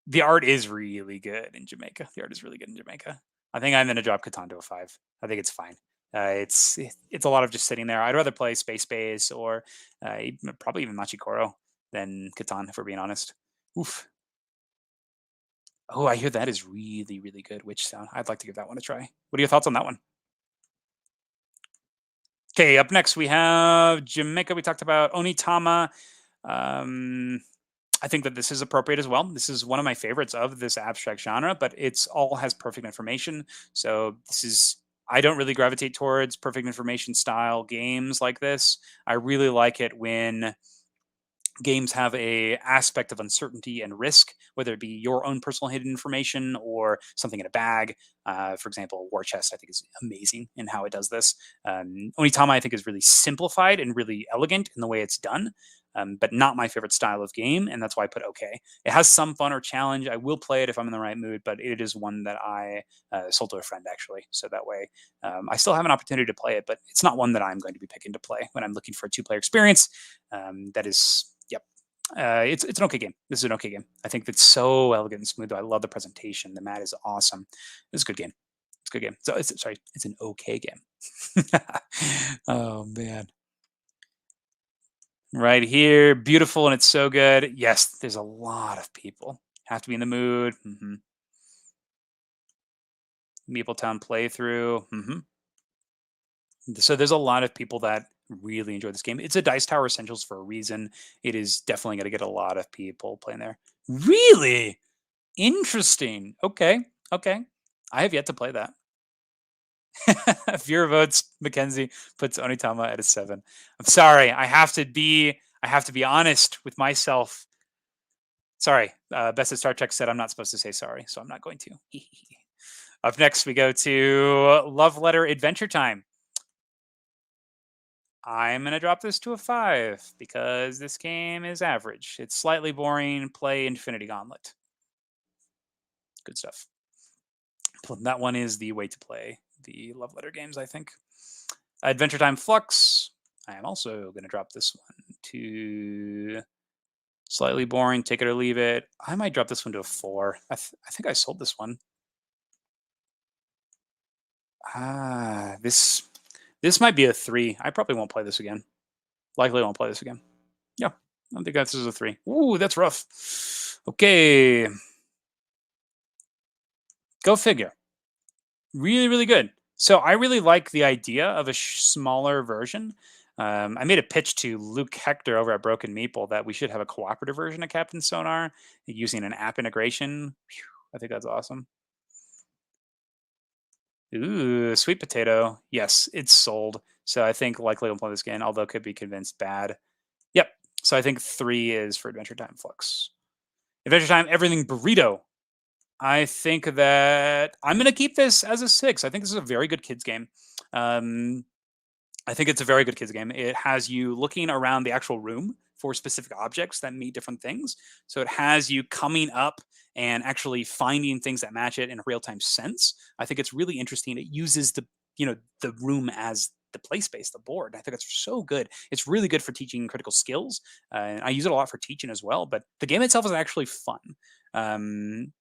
the art is really good in Jamaica. The art is really good in Jamaica. I think I'm gonna drop Catan to a 5. I think it's fine. It's a lot of just sitting there. I'd rather play Space Base or probably even Machikoro than Catan, if we're being honest. Oof. Oh, I hear that is really, really good witch sound. I'd like to give that one a try. What are your thoughts on that one? Okay, up next we have Jamaica. We talked about Onitama. I think that this is appropriate as well. This is one of my favorites of this abstract genre, but it's all has perfect information. So I don't really gravitate towards perfect information style games like this. I really like it when games have a aspect of uncertainty and risk, whether it be your own personal hidden information or something in a bag. For example, War Chest I think is amazing in how it does this. Onitama I think is really simplified and really elegant in the way it's done. but not my favorite style of game, and that's why I put okay. It has some fun or challenge. I will play it if I'm in the right mood, but it is one that I sold to a friend actually, so that way I still have an opportunity to play it, but it's not one that I'm going to be picking to play when I'm looking for a two-player experience. That is, yep. It's an okay game. This is an okay game. I think it's so elegant and smooth. I love the presentation. The mat is awesome. It's a good game. It's a good game. So sorry, it's an okay game. Oh man. Right here, beautiful, and it's so good. Yes, there's a lot of people. Have to be in the mood. Meepletown playthrough. So there's a lot of people that really enjoy this game. It's a Dice Tower Essentials for a reason. It is definitely going to get a lot of people playing there. Really interesting. Okay, okay. I have yet to play that. Viewer votes Mackenzie puts Onitama at a 7. I'm sorry. I have to be honest with myself. Sorry. Best of Star Trek said I'm not supposed to say sorry, so I'm not going to. Up next, we go to Love Letter Adventure Time. I'm going to drop this to a 5 because this game is average. It's slightly boring. Play Infinity Gauntlet. Good stuff. That one is the way to play the Love Letter games, I think. Adventure Time Flux. I am also going to drop this one to slightly boring. Take it or leave it. I might drop this one to a 4. I think I sold this one. This might be a 3. I probably won't play this again. Likely won't play this again. Yeah, I think this is a 3. Ooh, that's rough. Okay. Go figure. Really, really good. So I really like the idea of a smaller version. I made a pitch to Luke Hector over at Broken Meeple that we should have a cooperative version of Captain Sonar using an app integration. Whew, I think that's awesome. Ooh, sweet potato. Yes, it's sold. So I think likely we'll play this again, although could be convinced bad. Yep. So I think 3 is for Adventure Time Flux. Adventure Time Everything Burrito. I think that I'm going to keep this as a 6. I think this is a very good kids game. I think it's a very good kids game. It has you looking around the actual room for specific objects that mean different things. So it has you coming up and actually finding things that match it in a real-time sense. I think it's really interesting. It uses the room as the play space, the board. I think it's so good. It's really good for teaching critical skills. And I use it a lot for teaching as well. But the game itself is actually fun.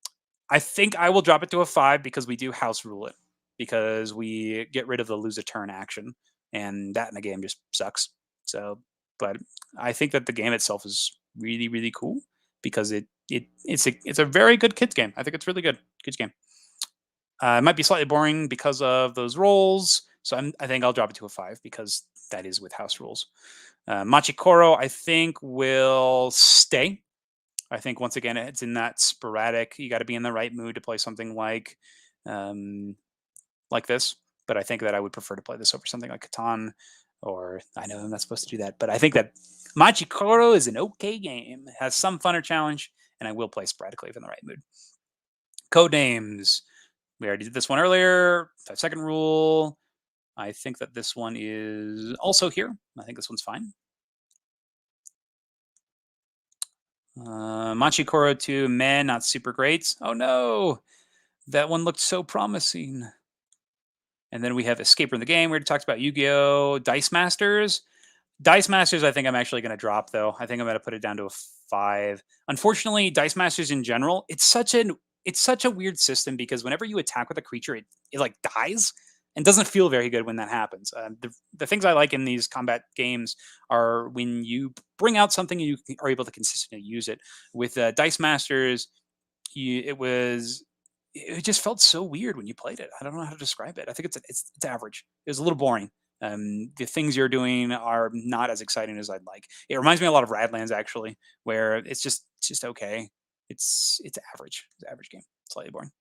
I think I will drop it to a 5 because we do house rule it, because we get rid of the lose a turn action, and that in the game just sucks. So, but I think that the game itself is really, really cool because it's a very good kids game. I think it's really good kids game. It might be slightly boring because of those rolls, so I think I'll drop it to a 5 because that is with house rules. Machikoro, I think, will stay. I think once again it's in that sporadic. You got to be in the right mood to play something like this. But I think that I would prefer to play this over something like Catan, or I know I'm not supposed to do that, but I think that Machikoro is an okay game. It has some fun or challenge, and I will play sporadically if in the right mood. Codenames. We already did this one earlier. 5-second rule. I think that this one is also here. I think this one's fine. Machikoro 2, man, not super great. Oh no, that one looked so promising. And then we have Escape from the Game. We already talked about Yu-Gi-Oh! Dice Masters. Dice Masters, I think I'm actually going to drop, though. I think I'm going to put it down to a 5. Unfortunately, Dice Masters in general, it's such a weird system because whenever you attack with a creature, it like dies and doesn't feel very good when that happens. The things I like in these combat games are when you bring out something and you are able to consistently use it. With Dice Masters, it just felt so weird when you played it. I don't know how to describe it. I think it's average. It was a little boring. The things you're doing are not as exciting as I'd like. It reminds me a lot of Radlands actually, where it's just okay. It's average. It's an average game. Slightly boring.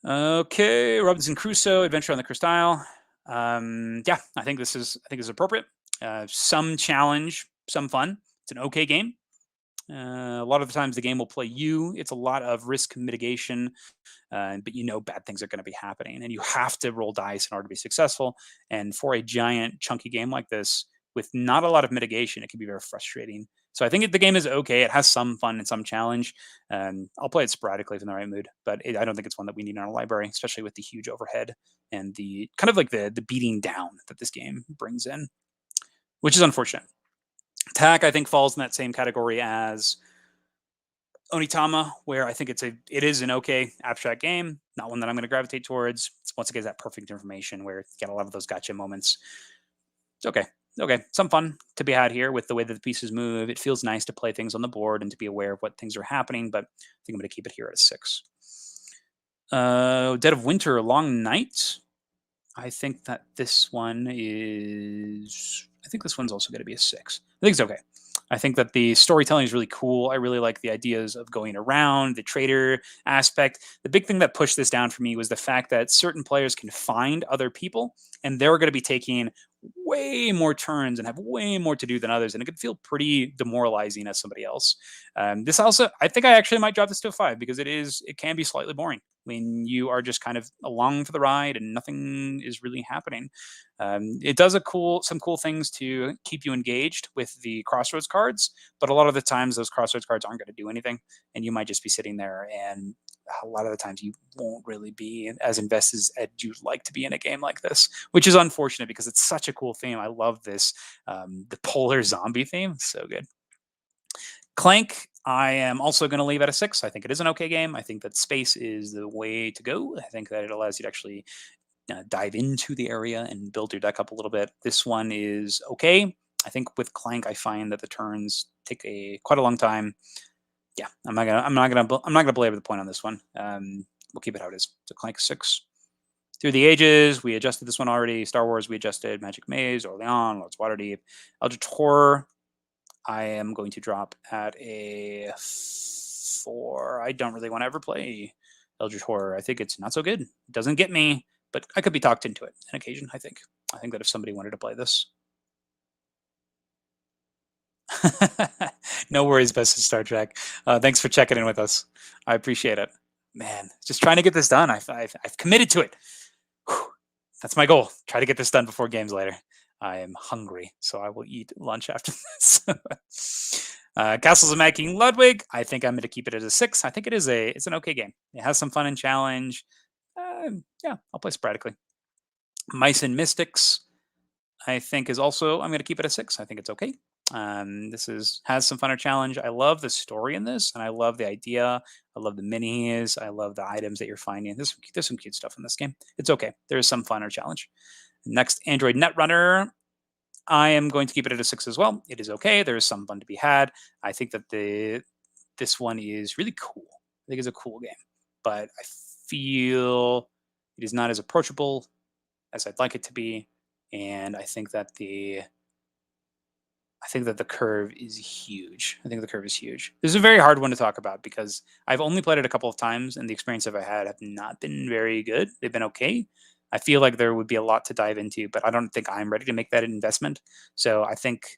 Okay, Robinson Crusoe, Adventure on the Crystal. Yeah, I think this is appropriate. Some challenge, some fun. It's an okay game. A lot of the times the game will play you. It's a lot of risk mitigation, but bad things are going to be happening, and you have to roll dice in order to be successful. And for a giant chunky game like this, with not a lot of mitigation, it can be very frustrating. So I think the game is okay. It has some fun and some challenge. I'll play it sporadically if in the right mood, but I don't think it's one that we need in our library, especially with the huge overhead and the kind of like the beating down that this game brings in, which is unfortunate. Attack, I think, falls in that same category as Onitama, where I think it is an okay abstract game, not one that I'm going to gravitate towards. It's, once again, that perfect information where you get a lot of those gotcha moments. It's okay. Okay, some fun to be had here with the way that the pieces move. It feels nice to play things on the board and to be aware of what things are happening, but I think I'm going to keep it here at a 6. Dead of Winter, Long Night. I think that this one is. I think this one's also going to be a 6. I think it's okay. I think that the storytelling is really cool. I really like the ideas of going around, the trader aspect. The big thing that pushed this down for me was the fact that certain players can find other people, and they're going to be taking way more turns and have way more to do than others, and it could feel pretty demoralizing as somebody else. This also, I think I actually might drop this to a 5 because it can be slightly boring when you are just kind of along for the ride and nothing is really happening. It does some cool things to keep you engaged with the crossroads cards, but a lot of the times those crossroads cards aren't going to do anything, and you might just be sitting there, and a lot of the times you won't really be as invested as you'd like to be in a game like this, which is unfortunate because it's such a cool theme. I love this, the polar zombie theme. So good. Clank, I am also going to leave at a 6. I think it is an okay game. I think that space is the way to go. I think that it allows you to actually dive into the area and build your deck up a little bit. This one is okay. I think with Clank, I find that the turns take quite a long time. Yeah, I'm not gonna belabor the point on this one. We'll keep it how it is. So Clank 6. Through the Ages, we adjusted this one already. Star Wars, we adjusted. Magic Maze, Orleans, Lord's Waterdeep. Eldritch Horror, I am going to drop at a 4. I don't really want to ever play Eldritch Horror. I think it's not so good. It doesn't get me, but I could be talked into it on occasion, I think. I think that if somebody wanted to play this. No worries, best of Star Trek. Thanks for checking in with us. I appreciate it. Man, just trying to get this done. I've committed to it. Whew. That's my goal. Try to get this done before games later. I am hungry, so I will eat lunch after this. Castles of Mad King Ludwig. I think I'm going to keep it at a 6. I think it's an okay game. It has some fun and challenge. Yeah, I'll play sporadically. Mice and Mystics, I think is also, I'm going to keep it a 6. I think it's okay. This has some fun or challenge. I love the story in this, and I love the idea. I love the minis. I love the items that you're finding. There's some cute stuff in this game. It's okay. There is some fun or challenge. Next, Android Netrunner. I am going to keep it at a 6 as well. It is okay. There is some fun to be had. I think that this one is really cool. I think it's a cool game, but I feel it is not as approachable as I'd like it to be, and I think that the curve is huge. I think the curve is huge. This is a very hard one to talk about because I've only played it a couple of times, and the experience I've had have not been very good. They've been okay. I feel like there would be a lot to dive into, but I don't think I'm ready to make that investment. So I think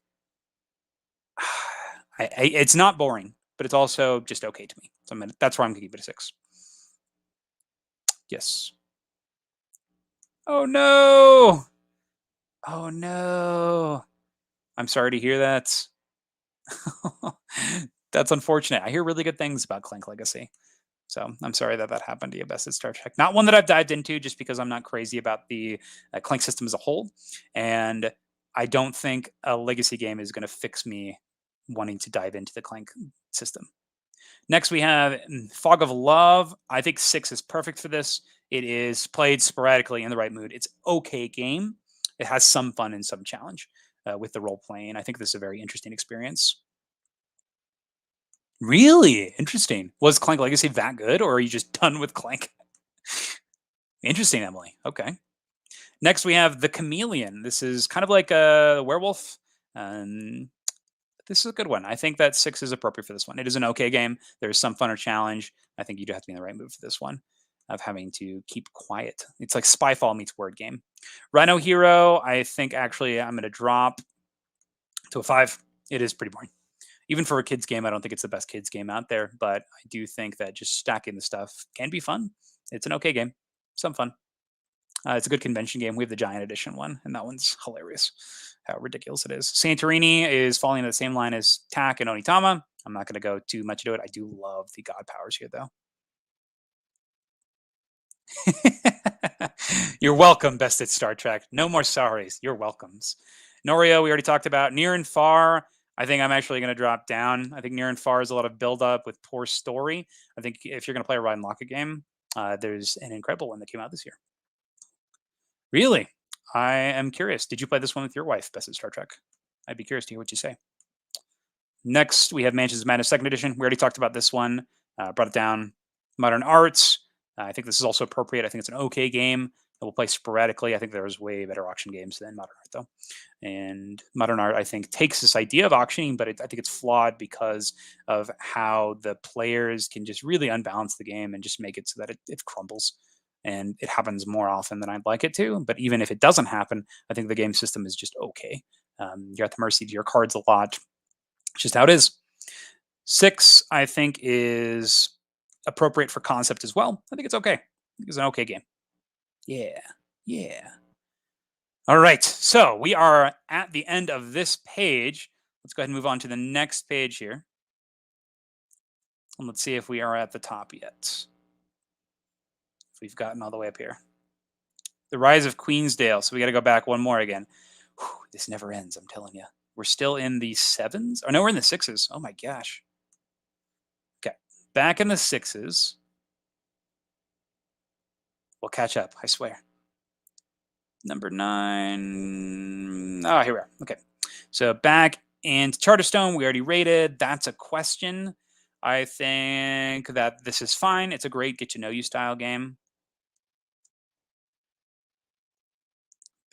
it's not boring, but it's also just okay to me. So that's why I'm going to keep it a 6. Yes. Oh, no. Oh, no. I'm sorry to hear that. That's unfortunate. I hear really good things about Clank Legacy. So I'm sorry that happened to you, Best at Star Trek. Not one that I've dived into just because I'm not crazy about the Clank system as a whole. And I don't think a Legacy game is going to fix me wanting to dive into the Clank system. Next, we have Fog of Love. I think 6 is perfect for this. It is played sporadically in the right mood. It's okay game. It has some fun and some challenge with the role playing. I think this is a very interesting experience. Really interesting. Was Clank Legacy that good, or are you just done with Clank? Interesting, Emily. Okay. Next, we have the Chameleon. This is kind of like a werewolf. This is a good one. I think that 6 is appropriate for this one. It is an okay game. There's some fun or challenge. I think you do have to be in the right mood for this one of having to keep quiet. It's like Spyfall meets word game. Rhino Hero, I think actually I'm going to drop to a 5. It is pretty boring. Even for a kids game, I don't think it's the best kids game out there, but I do think that just stacking the stuff can be fun. It's an okay game. Some fun. It's a good convention game. We have the Giant Edition one, and that one's hilarious. How ridiculous it is. Santorini is falling into the same line as Tak and Onitama. I'm not going to go too much into it. I do love the god powers here, though. You're welcome, best at Star Trek. No more sorries. You're welcomes. Norio, we already talked about. Near and Far, I think I'm actually going to drop down. I think Near and Far is a lot of build up with poor story. I think if you're going to play a Ride and Lock game, there's an incredible one that came out this year. Really? I am curious. Did you play this one with your wife, best at Star Trek? I'd be curious to hear what you say. Next, we have Mansions of Madness 2nd Edition. We already talked about this one. Brought it down. Modern Arts. I think this is also appropriate. I think it's an okay game that we'll play sporadically. I think there's way better auction games than Modern Art, though. And Modern Art, I think, takes this idea of auctioning, but I think it's flawed because of how the players can just really unbalance the game and just make it so that it crumbles. And it happens more often than I'd like it to. But even if it doesn't happen, I think the game system is just okay. You're at the mercy of your cards a lot. It's just how it is. 6, I think, is appropriate for concept as well. I think it's okay. I think it's an okay game. Yeah. Yeah. All right. So we are at the end of this page. Let's go ahead and move on to the next page here. And let's see if we are at the top yet. If we've gotten all the way up here. The Rise of Queensdale. So we got to go back one more again. Whew, this never ends, I'm telling you. We're still in the 7s. Oh, no, we're in the 6s. Oh, my gosh. Okay. Back in the 6s. We'll catch up, I swear. Number 9. Oh, here we are. Okay. So back in Charterstone, we already rated. That's a question. I think that this is fine. It's a great get-to-know-you style game.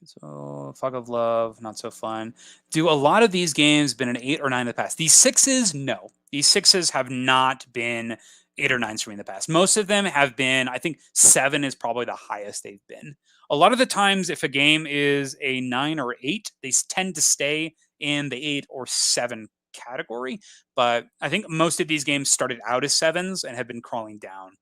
So Fog of Love, not so fun. Do a lot of these games been an 8 or 9 in the past? These 6s, no. These 6s have not been 8 or 9s for me in the past. Most of them have been, I think 7 is probably the highest they've been. A lot of the times, if a game is a 9 or 8, they tend to stay in the 8 or 7 category. But I think most of these games started out as 7s and have been crawling down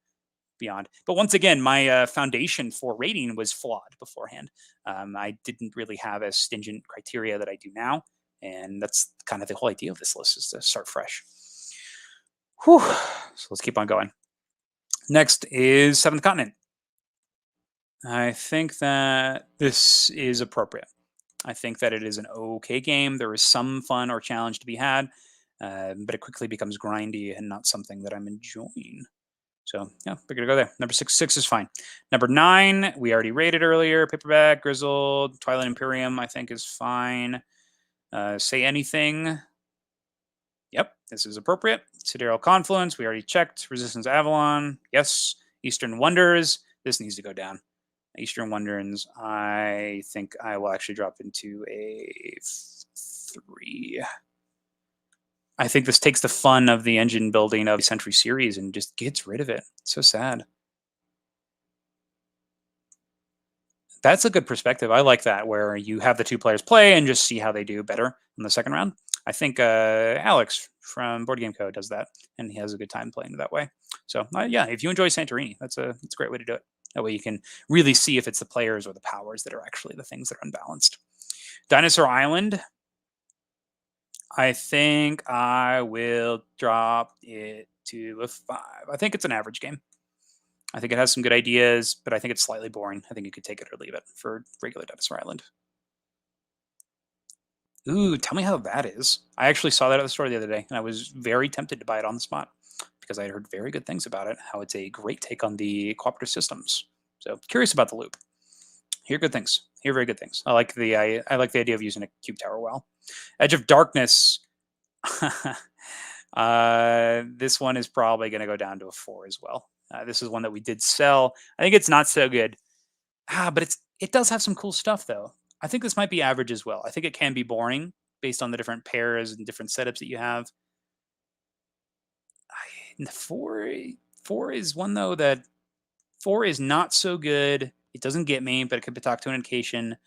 beyond. But once again, my foundation for rating was flawed beforehand. I didn't really have as stringent criteria that I do now. And that's kind of the whole idea of this list, is to start fresh. Whew. So let's keep on going. Next is Seventh Continent. I think that this is appropriate. I think that it is an okay game. There is some fun or challenge to be had, but it quickly becomes grindy and not something that I'm enjoying. So yeah, we're gonna go there. Number 6 is fine. Number 9, we already rated earlier. Paperback, Grizzled, Twilight Imperium, I think is fine. Say Anything. Yep, this is appropriate. Sidereal Confluence, we already checked. Resistance Avalon, yes. Eastern Wonders, this needs to go down. Eastern Wonders, I think I will actually drop into a 3. I think this takes the fun of the engine building of the Century series and just gets rid of it. So sad. That's a good perspective. I like that, where you have the 2 players play and just see how they do better in the second round. I think Alex from Board Game Co. does that, and he has a good time playing it that way. So yeah, if you enjoy Santorini, that's a great way to do it. That way you can really see if it's the players or the powers that are actually the things that are unbalanced. Dinosaur Island. I think I will drop it to a 5. I think it's an average game. I think it has some good ideas, but I think it's slightly boring. I think you could take it or leave it for regular Dinosaur Island. Ooh, tell me how that is. I actually saw that at the store the other day, and I was very tempted to buy it on the spot because I heard very good things about it, how it's a great take on the cooperative systems. So curious about the loop. Hear good things. Hear very good things. I like the idea of using a cube tower well. Edge of Darkness. This one is probably going to go down to a 4 as well. This is one that we did sell. I think it's not so good. But it does have some cool stuff, though. I think this might be average as well. I think it can be boring based on the different pairs and different setups that you have. 4 is one, though, that 4 is not so good. It doesn't get me, but it could be talked to an occasion.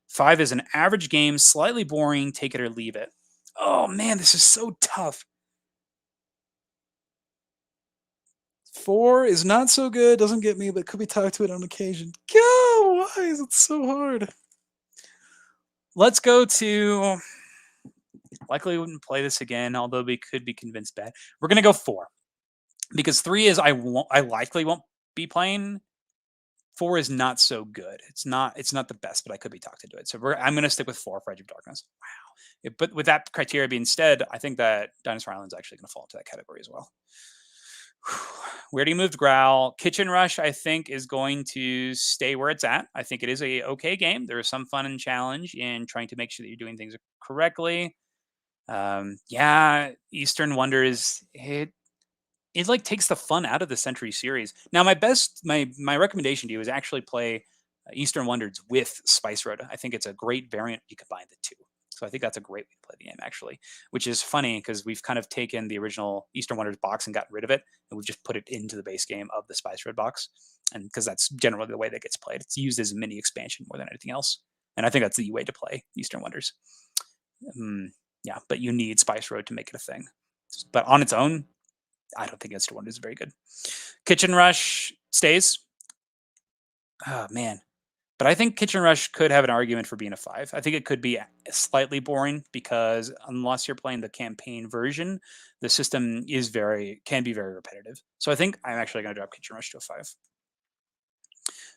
5 is an average game, slightly boring, take it or leave it. Oh, man, this is so tough. 4 is not so good, doesn't get me, but could be talked to it on occasion. Go! know why. It's so hard. Let's go to... Likely wouldn't play this again, although we could be convinced bad. We're going to go 4. Because 3 is I likely won't be playing. 4 is not so good. It's not the best, but I could be talked into it. So I'm going to stick with 4 for Edge of Darkness. Wow. But with that criteria being said, I think that Dinosaur Island's actually going to fall into that category as well. We already moved Growl. Kitchen Rush, I think, is going to stay where it's at. I think it is a okay game. There is some fun and challenge in trying to make sure that you're doing things correctly. Yeah, Eastern Wonders, it like takes the fun out of the Century series. Now, my recommendation to you is actually play Eastern Wonders with Spice Road. I think it's a great variant. You combine the two. So I think that's a great way to play the game, actually, which is funny because we've kind of taken the original Eastern Wonders box and gotten rid of it, and we've just put it into the base game of the Spice Road box. And because that's generally the way that gets played, it's used as a mini expansion more than anything else. And I think that's the way to play Eastern Wonders. Yeah, but you need Spice Road to make it a thing. But on its own, I don't think Eastern Wonders is very good. Kitchen Rush stays. Oh, man. But I think Kitchen Rush could have an argument for being a 5. I think it could be slightly boring because unless you're playing the campaign version, the system can be very repetitive. So I think I'm actually going to drop Kitchen Rush to a 5.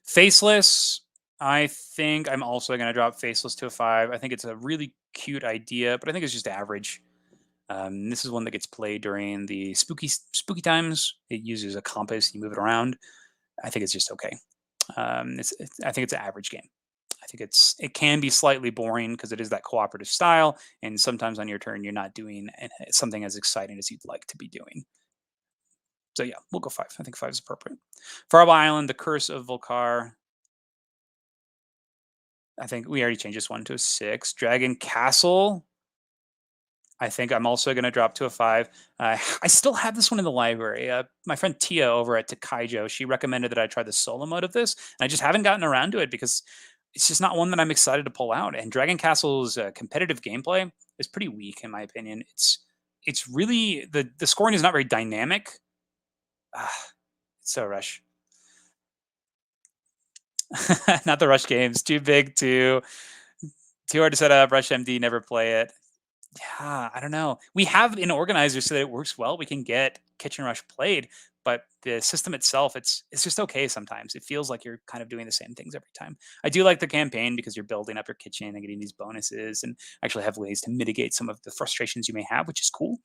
Faceless, I think I'm also going to drop Faceless to a 5. I think it's a really cute idea, but I think it's just average. This is one that gets played during the spooky times. It uses a compass, you move it around. I think it's just okay. I think it's an average game. I think it can be slightly boring because it is that cooperative style, and sometimes on your turn you're not doing something as exciting as you'd like to be doing. So yeah, we'll go 5. I think 5 is appropriate. Fireball Island, The Curse of Volcar. I think we already changed this one to a 6. Dragon Castle. I think I'm also going to drop to a 5. I still have this one in the library. My friend Tia over at Takaijo, she recommended that I try the solo mode of this, and I just haven't gotten around to it because it's just not one that I'm excited to pull out. And Dragon Castle's competitive gameplay is pretty weak, in my opinion. It's really the scoring is not very dynamic. It's so Rush. Not the Rush games. Too big, too hard to set up. Rush MD, never play it. Yeah, I don't know. We have an organizer so that it works well. We can get Kitchen Rush played, but the system itself, it's just okay sometimes. It feels like you're kind of doing the same things every time. I do like the campaign because you're building up your kitchen and getting these bonuses and actually have ways to mitigate some of the frustrations you may have, which is cool.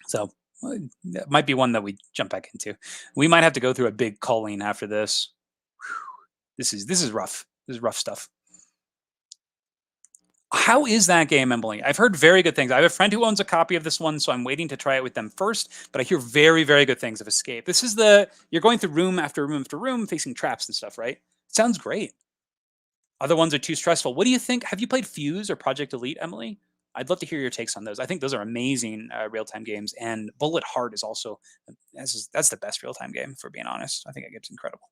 So that might be one that we jump back into. We might have to go through a big culling after this. This is rough. This is rough stuff. How is that game, Emily? I've heard very good things. I have a friend who owns a copy of this one, so I'm waiting to try it with them first, but I hear very, very good things of Escape. This is you're going through room after room after room, facing traps and stuff, right? Sounds great. Other ones are too stressful. What do you think? Have you played Fuse or Project Elite, Emily? I'd love to hear your takes on those. I think those are amazing real-time games, and Bullet Heart is also, that's the best real-time game, for being honest. I think that game's incredible.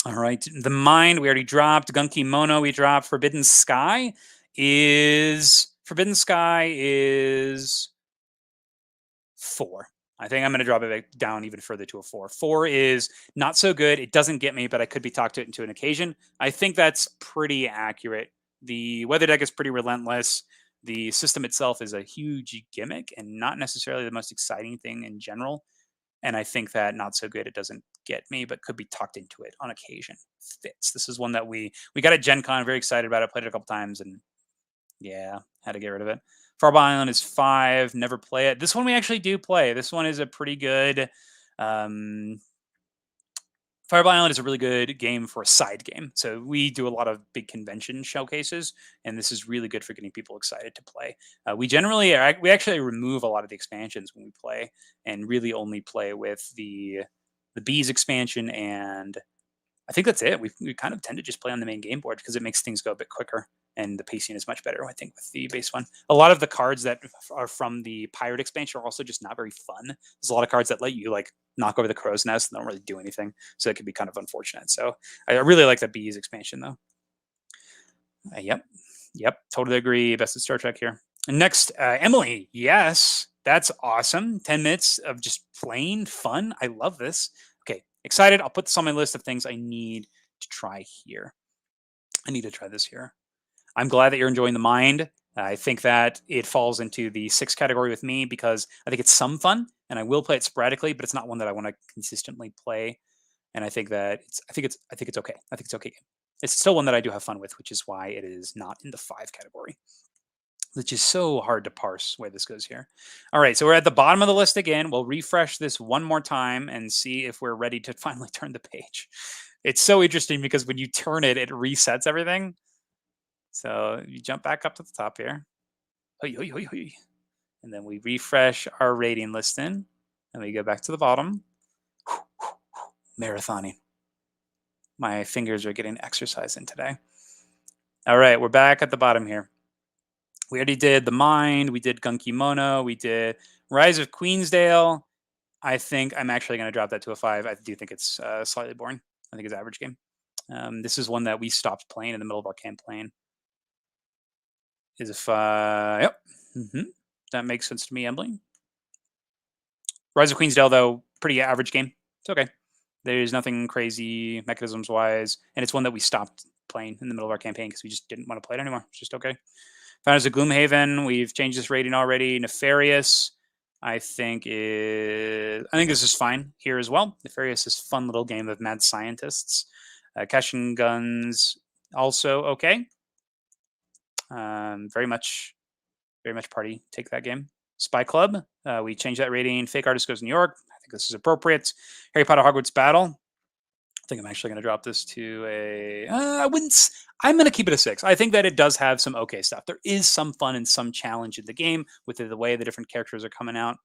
All right, The Mind, we already dropped. Gunky Mono, we dropped. Forbidden Sky is 4. I think I'm going to drop it down even further to a 4. 4 is not so good. It doesn't get me, but I could be talked into an occasion. I think that's pretty accurate. The weather deck is pretty relentless. The system itself is a huge gimmick and not necessarily the most exciting thing in general. And I think that not so good, it doesn't get me, but could be tucked into it on occasion. Fits. This is one that we got at Gen Con, very excited about it, played it a couple times, and yeah, had to get rid of it. Fireball Island is 5, never play it. This one we actually do play. This one is a pretty good... Fireball Island is a really good game for a side game. So we do a lot of big convention showcases, and this is really good for getting people excited to play. We actually remove a lot of the expansions when we play, and really only play with the Bees expansion, and I think that's it. We kind of tend to just play on the main game board because it makes things go a bit quicker, and the pacing is much better, I think, with the base one. A lot of the cards that are from the Pirate expansion are also just not very fun. There's a lot of cards that let you like knock over the crow's nest and don't really do anything, so it can be kind of unfortunate. So I really like the Bees expansion, though. Yep, totally agree. Best of Star Trek here. And next, Emily. Yes, that's awesome. 10 minutes of just plain fun. I love this. Okay, excited. I'll put this on my list of things I need to try here. I need to try this here. I'm glad that you're enjoying the mind. I think that it falls into the 6 category with me because I think it's some fun, and I will play it sporadically, but it's not one that I want to consistently play. And I think that I think it's okay. I think it's okay. It's still one that I do have fun with, which is why it is not in the 5 category, which is so hard to parse where this goes here. All right, so we're at the bottom of the list again. We'll refresh this one more time and see if we're ready to finally turn the page. It's so interesting because when you turn it, it resets everything. So you jump back up to the top here. And then we refresh our rating listing. And we go back to the bottom. Marathoning. My fingers are getting exercise in today. All right, we're back at the bottom here. We already did The Mind. We did Gunky Mono. We did Rise of Queensdale. I think I'm actually going to drop that to a 5. I do think it's slightly boring. I think it's average game. This is one that we stopped playing in the middle of our campaign. Is a 5. Yep. That makes sense to me, Emily. Rise of Queensdale, though, pretty average game. It's okay. There's nothing crazy mechanisms-wise, and it's one that we stopped playing in the middle of our campaign because we just didn't want to play it anymore. It's just okay. Founders of Gloomhaven, we've changed this rating already. Nefarious, I think this is fine here as well. Nefarious is a fun little game of mad scientists. Cash and Guns, also okay. Very much party. Take that game. Spy Club, we changed that rating. Fake Artist Goes to New York. I think this is appropriate. Harry Potter Hogwarts Battle. I think I'm actually going to drop this to a. I'm going to keep it a 6. I think that it does have some okay stuff. There is some fun and some challenge in the game with the way the different characters are coming out.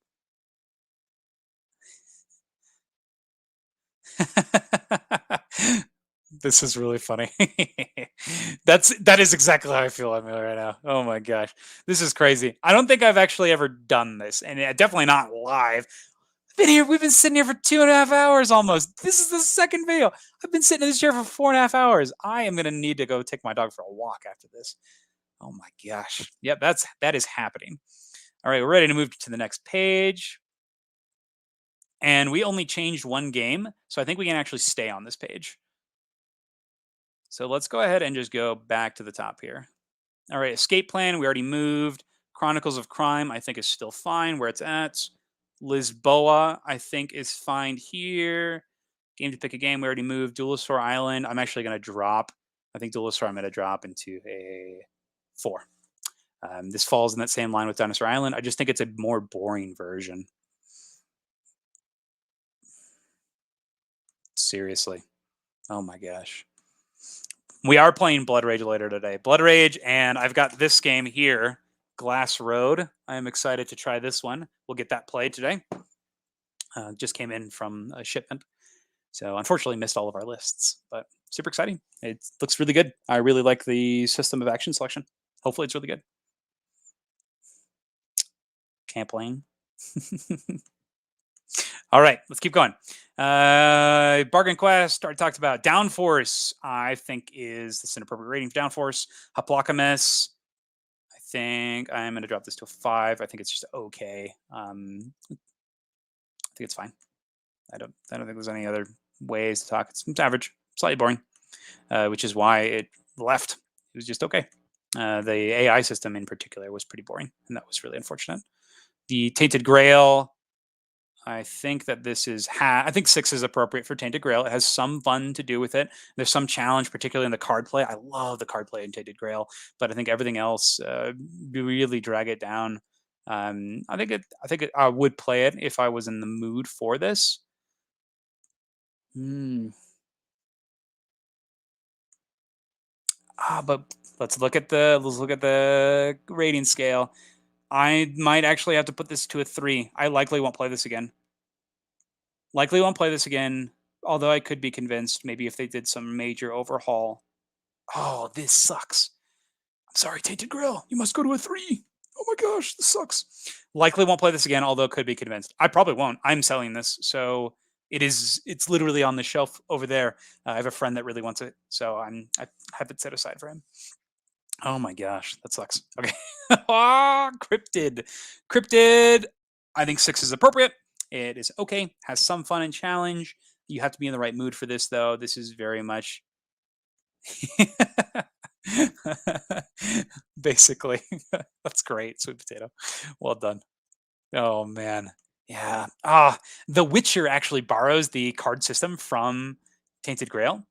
This is really funny. That is exactly how I feel right now. Oh my gosh, this is crazy. I don't think I've actually ever done this, and definitely not live. We've been sitting here for 2.5 hours almost. This is the second video. I've been sitting in this chair for 4.5 hours. I am gonna need to go take my dog for a walk after this. Oh my gosh. Yep, that is happening. All right, we're ready to move to the next page. And we only changed one game, so I think we can actually stay on this page. So let's go ahead and just go back to the top here. All right, Escape Plan, we already moved. Chronicles of Crime, I think is still fine where it's at. Lisboa, I think is fine here. Game to Pick a Game, we already moved. Duelosaur Island, I'm actually going to drop. I think Duelosaur I'm going to drop into a 4. This falls in that same line with Dinosaur Island. I just think it's a more boring version. Seriously. Oh my gosh. We are playing Blood Rage later today. Blood Rage, and I've got this game here, Glass Road. I am excited to try this one. We'll get that played today. Just came in from a shipment. So unfortunately missed all of our lists, but super exciting. It looks really good. I really like the system of action selection. Hopefully it's really good. Campaign. All right, let's keep going. Bargain Quest, already talked about. Downforce, I think this an appropriate rating for Downforce. Hoplocamus, I think I'm going to drop this to a 5. I think it's just okay. I think it's fine. I don't think there's any other ways to talk. It's average, slightly boring, which is why it left. It was just okay. The AI system in particular was pretty boring, and that was really unfortunate. The Tainted Grail, I think that this is I think 6 is appropriate for Tainted Grail. It has some fun to do with it. There's some challenge, particularly in the card play. I love the card play in Tainted Grail, but I think everything else really drag it down. I think I would play it if I was in the mood for this. But let's look at the rating scale. I might actually have to put this to a 3. I likely won't play this again. Although I could be convinced maybe if they did some major overhaul. Oh, this sucks. I'm sorry, Tainted Grail. You must go to a 3. Oh my gosh, this sucks. Likely won't play this again, although could be convinced. I probably won't. I'm selling this, so it's literally on the shelf over there. I have a friend that really wants it, so I have it set aside for him. Oh my gosh, that sucks. Okay. Cryptid. I think 6 is appropriate. It is okay. Has some fun and challenge. You have to be in the right mood for this, though. This is very much Basically. That's great, sweet potato. Well done. Oh, man. Yeah. The Witcher actually borrows the card system from Tainted Grail.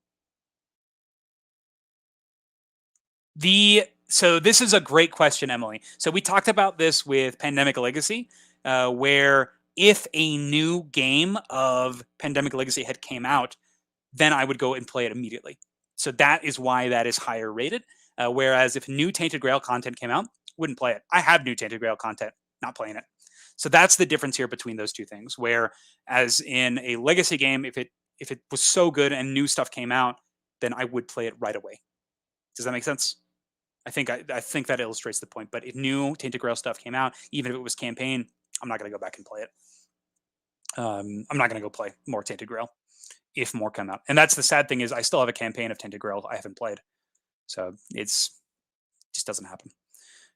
So this is a great question, Emily. So we talked about this with Pandemic Legacy, where if a new game of Pandemic Legacy had came out, then I would go and play it immediately. So that is why that is higher rated. Whereas if new Tainted Grail content came out, wouldn't play it. I have new Tainted Grail content, not playing it. So that's the difference here between those two things. Where as in a legacy game, if it was so good and new stuff came out, then I would play it right away. Does that make sense? I think that illustrates the point. But if new Tainted Grail stuff came out, even if it was campaign, I'm not going to go back and play it. I'm not going to go play more Tainted Grail if more come out. And that's the sad thing is I still have a campaign of Tainted Grail I haven't played, so it's just doesn't happen.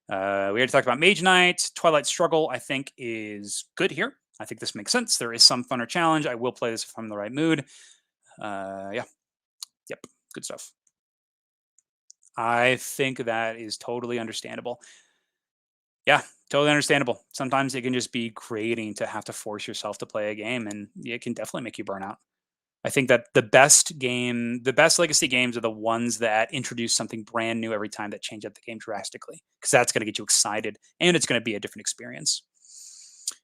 We already talked about Mage Knight. Twilight Struggle I think is good here. I think this makes sense. There is some fun or challenge. I will play this if I'm in the right mood. Yeah, yep, good stuff. I think that is totally understandable. Yeah, totally understandable. Sometimes it can just be creating to have to force yourself to play a game, and it can definitely make you burn out. I think that the best legacy games are the ones that introduce something brand new every time that change up the game drastically, because that's going to get you excited and it's going to be a different experience.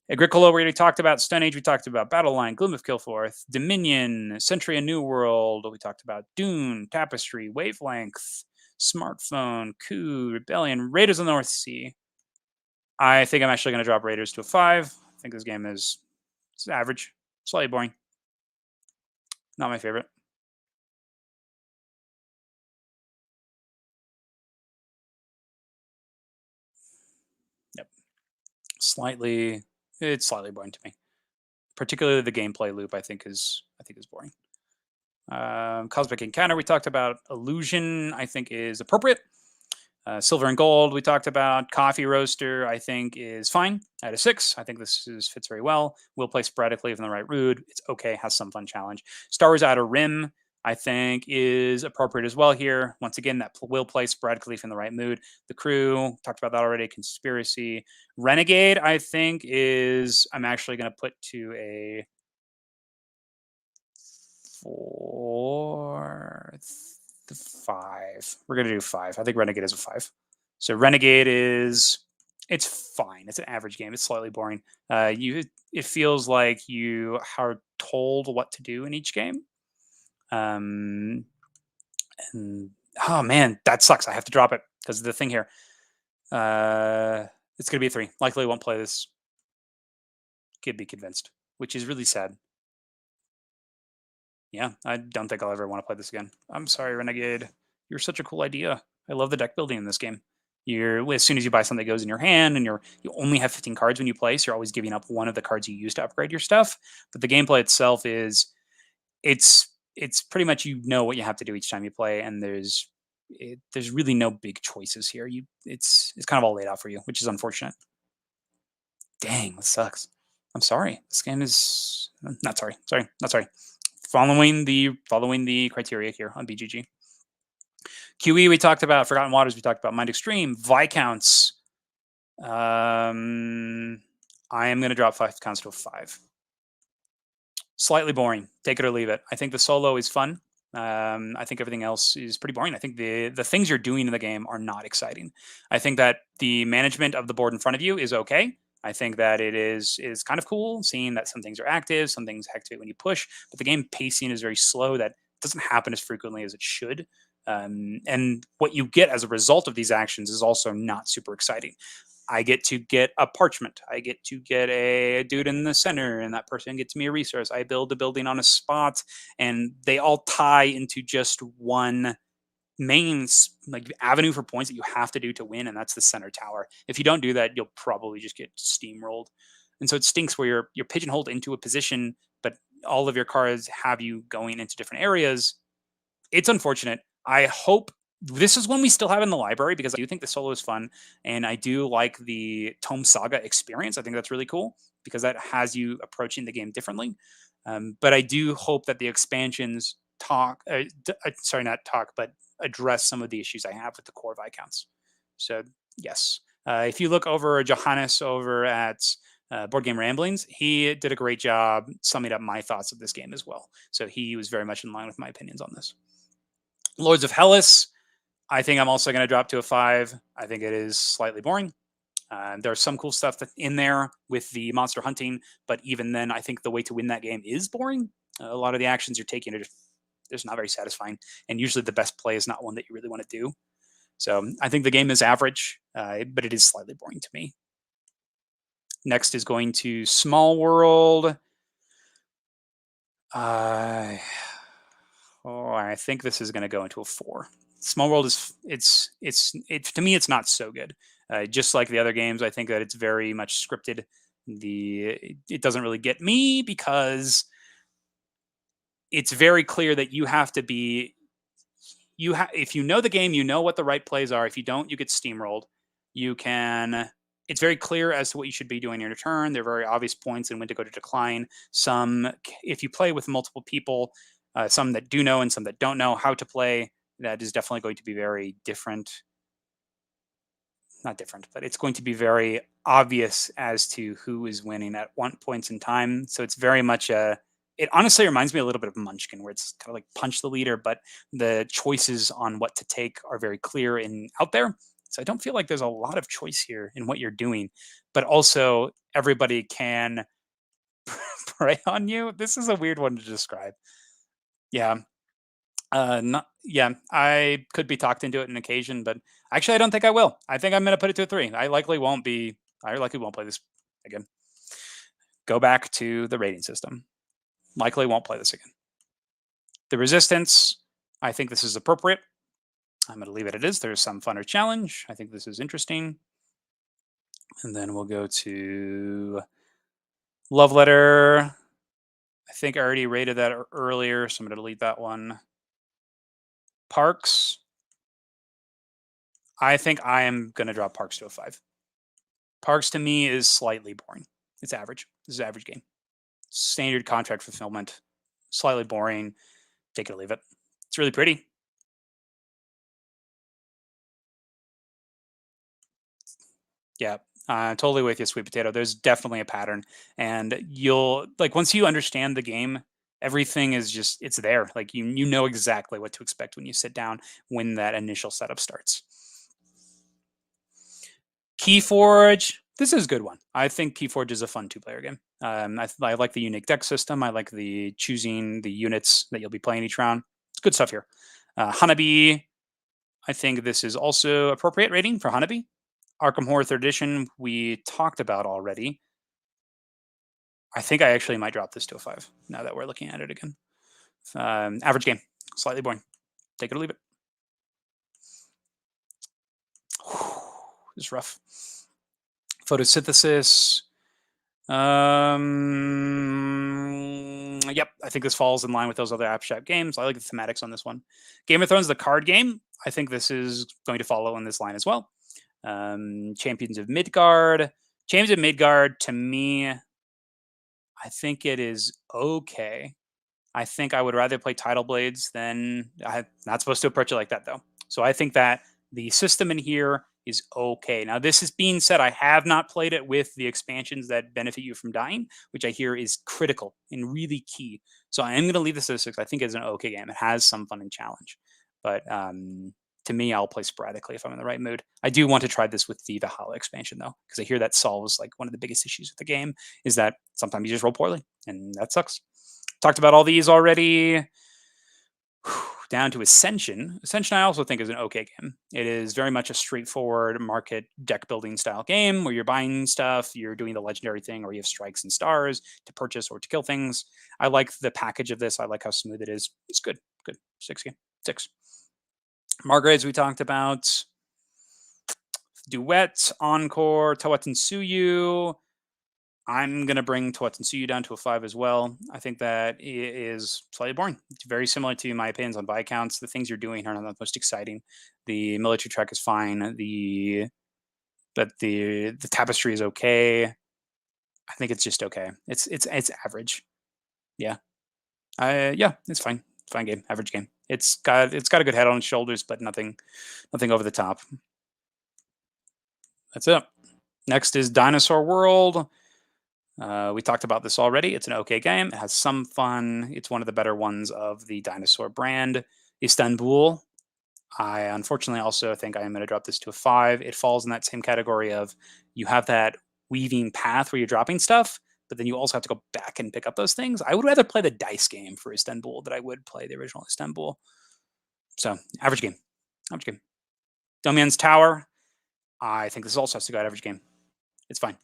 Agricola, we already talked about. Stone Age, we talked about. Battle Line, Gloom of Kilforth, Dominion, Century, and New World. We talked about Dune, Tapestry, Wavelength, Smartphone, Coup, Rebellion, Raiders of the North Sea. I think I'm actually going to drop Raiders to a 5. I think this game is it's average, slightly boring. Not my favorite. Yep. It's slightly boring to me. Particularly the gameplay loop, I think is boring. Cosmic Encounter, we talked about. Illusion, I think is appropriate. Silver and Gold, we talked about. Coffee Roaster, I think is fine at a 6. I think fits very well. We'll play sporadically if in the right mood. It's okay, has some fun challenge. Star Wars Outer Rim, I think is appropriate as well here. Once again, that will play sporadically if in the right mood. The Crew, talked about that already. Conspiracy. Renegade, I think I'm actually going to put to a 4, 5. We're going to do 5. I think Renegade is a 5. So Renegade it's fine. It's an average game. It's slightly boring. It feels like you are told what to do in each game. And oh man, that sucks. I have to drop it because of the thing here. It's gonna be a 3. Likely won't play this. Could be convinced, which is really sad. Yeah, I don't think I'll ever want to play this again. I'm sorry, Renegade. You're such a cool idea. I love the deck building in this game. As soon as you buy something that goes in your hand, and you only have 15 cards when you play, so you're always giving up one of the cards you use to upgrade your stuff. But the gameplay itself it's pretty much you know what you have to do each time you play, and there's really no big choices here. It's kind of all laid out for you, which is unfortunate. Dang, that sucks. I'm sorry. This game is not sorry. Sorry, not sorry. Following the criteria here on BGG. QE we talked about. Forgotten Waters we talked about. Mind Extreme. Viscounts. I am going to drop Viscounts to a 5. Slightly boring. Take it or leave it. I think the solo is fun. I think everything else is pretty boring. I think the things you're doing in the game are not exciting. I think that the management of the board in front of you is okay. I think that it is kind of cool seeing that some things are active, some things activate when you push, but the game pacing is very slow. That doesn't happen as frequently as it should. And what you get as a result of these actions is also not super exciting. I get to get a parchment. I get to get a dude in the center, and that person gets me a resource. I build a building on a spot, and they all tie into just one main avenue for points that you have to do to win, and that's the center tower. If you don't do that, you'll probably just get steamrolled. And so it stinks where you're pigeonholed into a position, but all of your cards have you going into different areas. It's unfortunate. I hope this is one we still have in the library because I do think the solo is fun, and I do like the Tome Saga experience. I think that's really cool because that has you approaching the game differently. But I do hope that the expansions sorry, not talk, but address some of the issues I have with the core Viscounts. So yes, if you look over Johannes over at Board Game Ramblings, he did a great job summing up my thoughts of this game as well. So he was very much in line with my opinions on this. Lords of Hellas, I think I'm also going to drop to a 5. I think it is slightly boring. There's some cool stuff in there with the monster hunting, but even then, I think the way to win that game is boring. A lot of the actions you're taking are just not very satisfying, and usually the best play is not one that you really want to do. So I think the game is average, but it is slightly boring to me. Next is going to Small World. I think this is going to go into a 4. Small World is to me it's not so good. Just like the other games, I think that it's very much scripted. It doesn't really get me because it's very clear that you have to be if you know the game, you know what the right plays are. If you don't, you get steamrolled. It's very clear as to what you should be doing in your turn. There are very obvious points and when to go to decline. If you play with multiple people, some that do know and some that don't know how to play, that is definitely going to be very different. Not different, but it's going to be very obvious as to who is winning at one points in time. So it's very much it honestly reminds me a little bit of Munchkin, where it's kind of like punch the leader, but the choices on what to take are very clear and out there. So I don't feel like there's a lot of choice here in what you're doing, but also everybody can prey on you. This is a weird one to describe. Yeah. I could be talked into it on occasion, but actually I don't think I will. I think I'm going to put it to a 3. I likely won't play this again. Go back to the rating system. Likely won't play this again. The resistance, I think this is appropriate. I'm going to leave it as it is. There's some fun or challenge. I think this is interesting. And then we'll go to Love Letter. I think I already rated that earlier, so I'm going to delete that one. Parks. I think I am going to drop Parks to a 5. Parks to me is slightly boring. It's average. This is an average game. Standard contract fulfillment. Slightly boring. Take it or leave it. It's really pretty. Yeah, totally with you, Sweet Potato. There's definitely a pattern, and once you understand the game, everything is just it's there. Like you know exactly what to expect when you sit down when that initial setup starts. Keyforge, this is a good one. I think Keyforge is a fun 2-player game. I like the unique deck system. I like the choosing the units that you'll be playing each round. It's good stuff here. Honeybee, I think this is also appropriate rating for Honeybee. Arkham Horror 3rd Edition, we talked about already. I think I actually might drop this to a 5 now that we're looking at it again. Average game, slightly boring. Take it or leave it. This is rough. Photosynthesis. Yep, I think this falls in line with those other abstract games. I like the thematics on this one. Game of Thrones, the card game. I think this is going to follow in this line as well. Champions of Midgard. Champions of Midgard, to me, I think it is okay. I think I would rather play Tidal Blades than I'm not supposed to approach it like that, though. So I think that the system in here is okay. Now, this is being said, I have not played it with the expansions that benefit you from dying, which I hear is critical and really key. So I am going to leave this at a 6. I think it's an okay game. It has some fun and challenge. But to me, I'll play sporadically if I'm in the right mood. I do want to try this with the Valhalla expansion, though, because I hear that solves like one of the biggest issues with the game is that sometimes you just roll poorly, and that sucks. Talked about all these already. Down to Ascension. Ascension I also think is an okay game. It is very much a straightforward market deck building style game where you're buying stuff, you're doing the legendary thing, or you have strikes and stars to purchase or to kill things. I like the package of this. I like how smooth it is. It's good. Good. 6 game. 6. Margrades we talked about. Duet, Encore, Tawatansuyu. I'm going to bring Tawatansuyu down to a 5 as well. I think that it is slightly boring. It's very similar to my opinions on Viscounts. The things you're doing are not the most exciting. The military track is fine. The tapestry is okay. I think it's just okay. It's average. Yeah. Yeah, it's fine. Fine game, average game. It's got a good head on its shoulders, but nothing over the top. That's it. Next is Dinosaur World. We talked about this already. It's an okay game. It has some fun. It's one of the better ones of the dinosaur brand. Istanbul. I unfortunately also think I am going to drop this to a 5. It falls in that same category of you have that weaving path where you're dropping stuff, but then you also have to go back and pick up those things. I would rather play the dice game for Istanbul than I would play the original Istanbul. So, average game. Average game. Domian's Tower. I think this also has to go at average game. It's fine.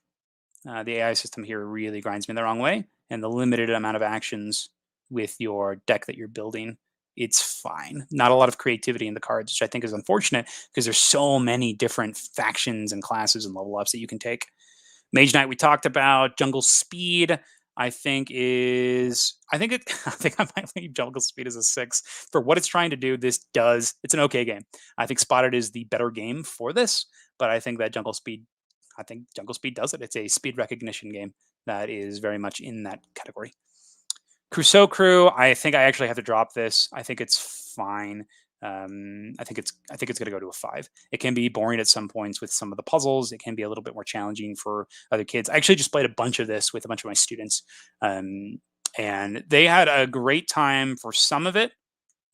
The AI system here really grinds me the wrong way, and the limited amount of actions with your deck that you're building, it's fine. Not a lot of creativity in the cards, which I think is unfortunate because there's so many different factions and classes and level ups that you can take. Mage Knight we talked about. Jungle Speed I think I think I might leave Jungle Speed as a 6 for what it's trying to do. It's an okay game. I think Spotted is the better game for this, but I think Jungle Speed does it. It's a speed recognition game that is very much in that category. Crusoe Crew, I think I actually have to drop this. I think it's fine. I think it's going to go to a 5. It can be boring at some points with some of the puzzles. It can be a little bit more challenging for other kids. I actually just played a bunch of this with a bunch of my students, and they had a great time for some of it.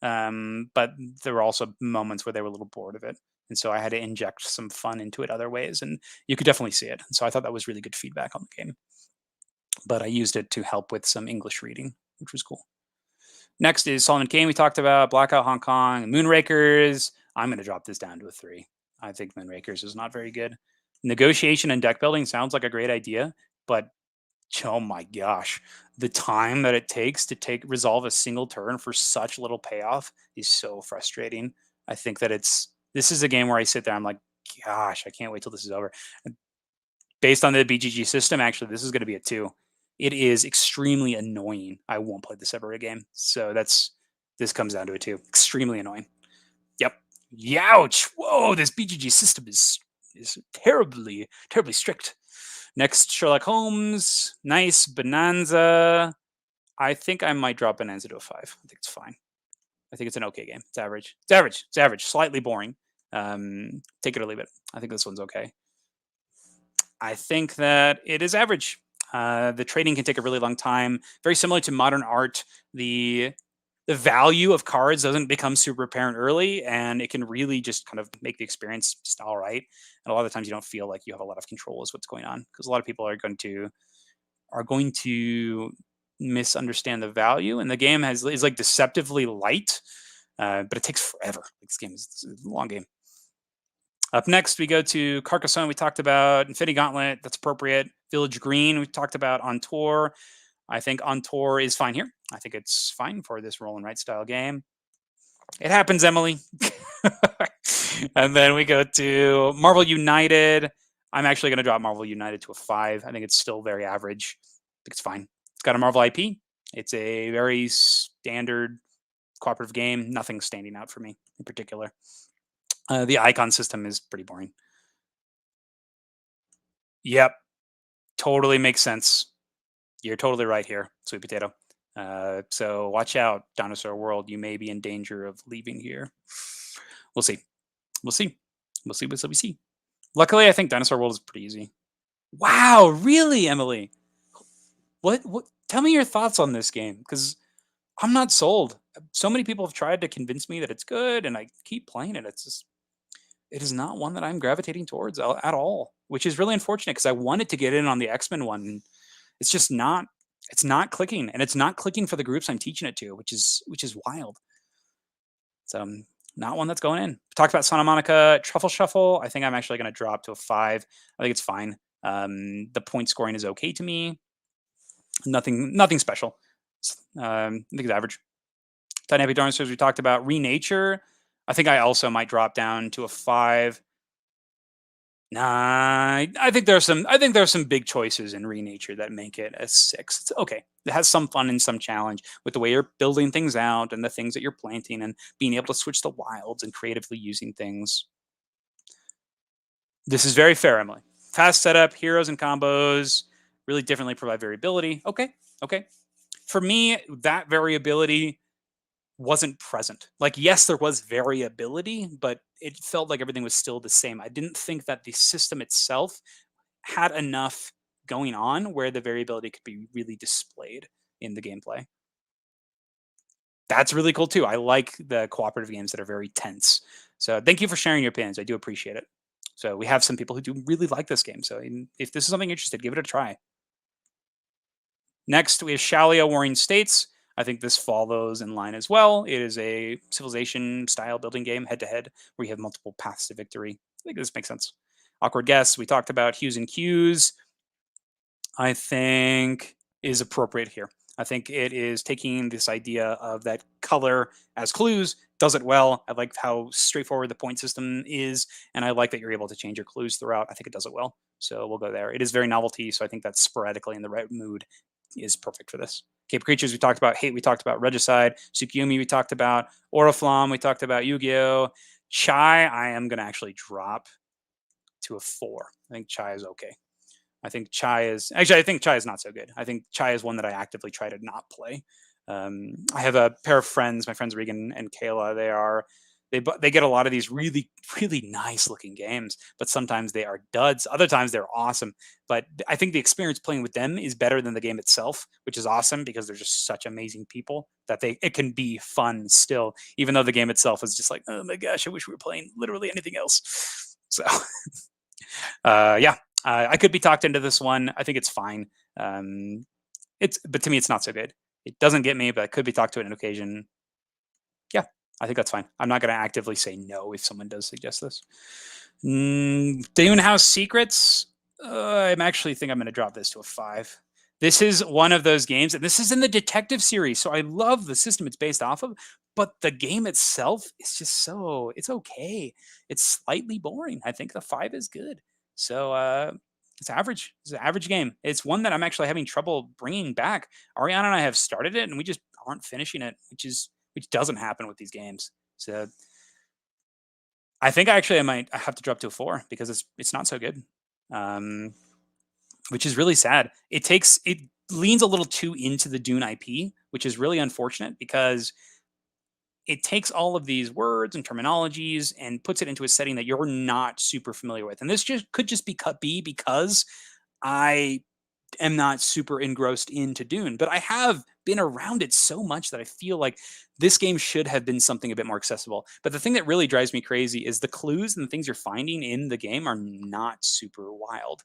But there were also moments where they were a little bored of it. And so I had to inject some fun into it other ways, and you could definitely see it. And so I thought that was really good feedback on the game. But I used it to help with some English reading, which was cool. Next is Solomon Kane. We talked about Blackout Hong Kong, Moonrakers. I'm going to drop this down to a 3. I think Moonrakers is not very good. Negotiation and deck building sounds like a great idea, but oh my gosh, the time that it takes to resolve a single turn for such little payoff is so frustrating. I think that this is a game where I sit there, I'm like, gosh, I can't wait till this is over. Based on the BGG system, actually, this is going to be a 2. It is extremely annoying. I won't play this ever again. So this comes down to a 2. Extremely annoying. Yep. Youch. Whoa, this BGG system is terribly strict. Next, Sherlock Holmes. Nice. Bonanza. I think I might drop Bonanza to a 5. I think it's fine. I think it's an okay game. It's average. It's average. Slightly boring. Take it or leave it. I think this one's okay. I think that it is average. The trading can take a really long time. Very similar to modern art, the value of cards doesn't become super apparent early, and it can really just kind of make the experience just all right. And a lot of the times you don't feel like you have a lot of control as what's going on, because a lot of people are going to misunderstand the value, and the game is like deceptively light, but it takes forever. This game is a long game. Up next, we go to Carcassonne. We talked about Infinity Gauntlet. That's appropriate. Village Green. We talked about On Tour. I think On Tour is fine here. I think it's fine for this roll and write style game. It happens, Emily. And then we go to Marvel United. I'm actually going to drop Marvel United to a 5. I think it's still very average. I think it's fine. It's got a Marvel IP. It's a very standard cooperative game. Nothing standing out for me in particular. The icon system is pretty boring. Yep. Totally makes sense. You're totally right here, Sweet Potato. So watch out, Dinosaur World. You may be in danger of leaving here. We'll see. We'll see. Luckily, I think Dinosaur World is pretty easy. Wow, really, Emily? What? Tell me your thoughts on this game, because I'm not sold. So many people have tried to convince me that it's good, and I keep playing it. It is not one that I'm gravitating towards at all, which is really unfortunate because I wanted to get in on the X-Men one. And it's just not. It's not clicking, and it's not clicking for the groups I'm teaching it to, which is wild. So not one that's going in. We talked about Santa Monica Truffle Shuffle. I think I'm actually going to drop to a 5. I think it's fine. The point scoring is okay to me. Nothing special. I think it's average. Dynamic Dinosaurs we talked about. Renature. I think I also might drop down to a 5. Nah, I think there's some big choices in Renature that make it a 6. It's okay. It has some fun and some challenge with the way you're building things out and the things that you're planting and being able to switch the wilds and creatively using things. This is very fair, Emily. Fast setup, heroes and combos really differently provide variability. Okay. For me, that variability wasn't present. Like, yes, there was variability, but it felt like everything was still the same. I didn't think that the system itself had enough going on where the variability could be really displayed in the gameplay. That's really cool too. I like the cooperative games that are very tense. So thank you for sharing your opinions. I do appreciate it. So we have some people who do really like this game. So if this is something you're interested, give it a try. Next, we have Shalia Warring States. I think this follows in line as well. It is a civilization style building game, head to head, where you have multiple paths to victory. I think this makes sense. Awkward Guess, we talked about Hues and Cues. I think is appropriate here. I think it is taking this idea of that color as clues, does it well. I like how straightforward the point system is, and I like that you're able to change your clues throughout. I think it does it well. So we'll go there. It is very novelty, so I think that's sporadically in the right mood is perfect for this. Cape Creatures, we talked about. Hate, we talked about. Regicide. Tsukiyomi, we talked about. Oriflamme, we talked about. Yu-Gi-Oh! Chai, I am going to actually drop to a 4. I think Chai is okay. I think Chai is actually. I think Chai is not so good. I think Chai is one that I actively try to not play. I have a pair of friends, my friends Regan and Kayla. They get a lot of these really nice looking games, but sometimes they are duds. Other times they're awesome. But I think the experience playing with them is better than the game itself, which is awesome because they're just such amazing people that it can be fun still, even though the game itself is just like, oh my gosh, I wish we were playing literally anything else. So yeah, I could be talked into this one. I think it's fine. But to me, it's not so good. It doesn't get me, but I could be talked to it on occasion. Yeah, I think that's fine. I'm not going to actively say no if someone does suggest this. Dune House Secrets. I'm actually think I'm going to drop this to a 5. This is one of those games, and this is in the detective series, so I love the system it's based off of. But the game itself is just it's okay. It's slightly boring. I think the 5 is good. So it's average. It's an average game. It's one that I'm actually having trouble bringing back. Ariana and I have started it, and we just aren't finishing it, which doesn't happen with these games. So I think I might have to drop to a 4 because it's not so good, um, which is really sad. It leans a little too into the Dune IP, which is really unfortunate because it takes all of these words and terminologies and puts it into a setting that you're not super familiar with. And this just could just be because I am not super engrossed into Dune, but I have been around it so much that I feel like this game should have been something a bit more accessible. But the thing that really drives me crazy is the clues and the things you're finding in the game are not super wild.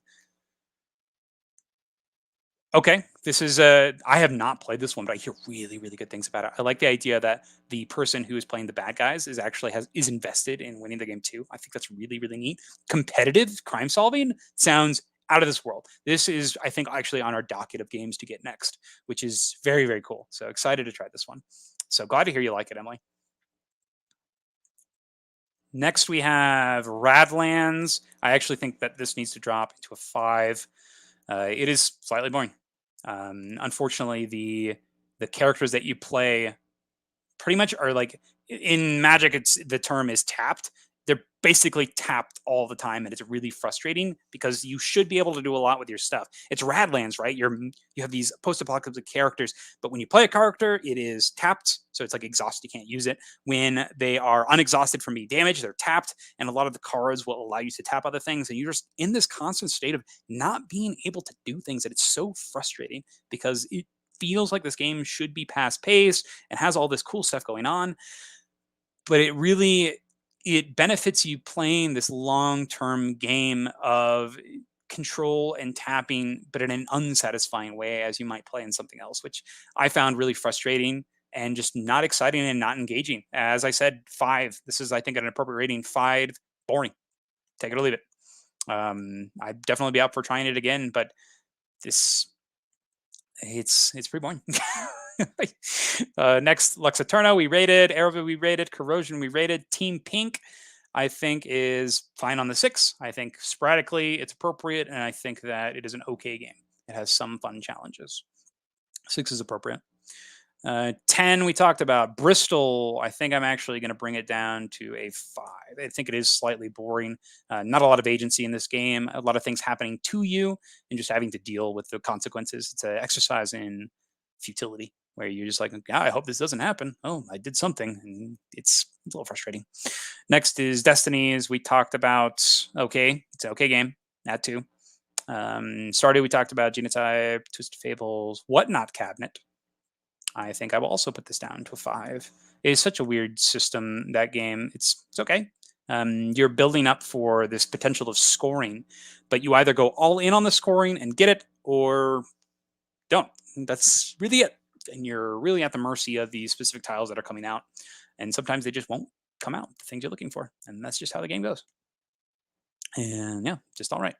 Okay, this is I have not played this one, but I hear really good things about it. I like the idea that the person who is playing the bad guys is invested in winning the game too. I think that's really neat. Competitive crime solving sounds out of this world. This is, I think, actually on our docket of games to get next, which is very cool. So excited to try this one. So glad to hear you like it, Emily. Next, we have Radlands. I actually think that this needs to drop into a 5. It is slightly boring. Unfortunately, the characters that you play pretty much are like in Magic. It's the term is tapped. They're basically tapped all the time, and it's really frustrating because you should be able to do a lot with your stuff. It's Radlands, right? You have these post-apocalyptic characters, but when you play a character, it is tapped, so it's like exhausted. You can't use it. When they are unexhausted from being damaged, they're tapped, and a lot of the cards will allow you to tap other things, and you're just in this constant state of not being able to do things, and it's so frustrating because it feels like this game should be fast paced and has all this cool stuff going on, but it benefits you playing this long-term game of control and tapping, but in an unsatisfying way as you might play in something else, which I found really frustrating and just not exciting and not engaging. As I said, 5. This is, I think, an appropriate rating. 5, boring. Take it or leave it. I'd definitely be up for trying it again, but this it's pretty boring. Next, Lux Eterna, we rated. Erevi, we rated. Corrosion, we rated. Team Pink, I think, is fine on the 6. I think sporadically it's appropriate, and I think that it is an okay game. It has some fun challenges. 6 is appropriate. 10, we talked about. Bristol, I think I'm actually going to bring it down to a 5. I think it is slightly boring. Not a lot of agency in this game. A lot of things happening to you and just having to deal with the consequences. It's an exercise in futility. where you're just like, yeah, I hope this doesn't happen. Oh, I did something, and it's a little frustrating. Next is Destinies. We talked about. Okay, it's an okay game. That too. Stardew, we talked about. Genotype, Twisted Fables, Whatnot Cabinet. I think I will also put this down to a 5. It is such a weird system, that game. It's okay. You're building up for this potential of scoring, but you either go all in on the scoring and get it, or don't. That's really it. And you're really at the mercy of the specific tiles that are coming out. And sometimes they just won't come out, the things you're looking for. And that's just how the game goes. And yeah, just all right.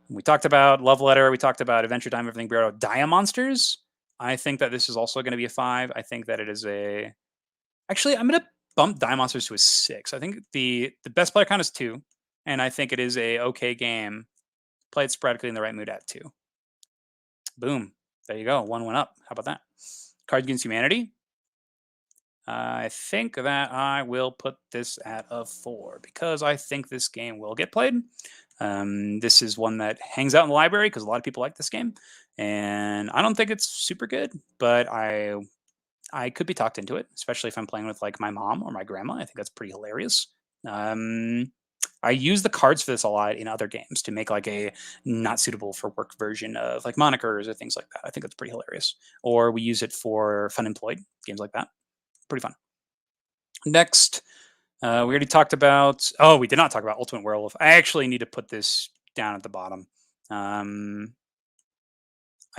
We talked about Love Letter. We talked about Adventure Time, Everything Bureau, Dia Monsters. I think that this is also going to be a 5. I think that it is a. Actually, I'm going to bump Dia Monsters to a 6. I think the best player count is 2, and I think it is a okay game. Play it sporadically in the right mood at 2. Boom. There you go. 1 went up. How about that? Cards Against Humanity. I think that I will put this at a 4 because I think this game will get played. This is one that hangs out in the library because a lot of people like this game, and I don't think it's super good, but I could be talked into it, especially if I'm playing with like my mom or my grandma. I think that's pretty hilarious. I use the cards for this a lot in other games to make like a not suitable for work version of like monikers or things like that. I think that's pretty hilarious. Or we use it for Fun Employed games like that. Pretty fun. Next, we already talked about. Oh, we did not talk about Ultimate Werewolf. I actually need to put this down at the bottom. I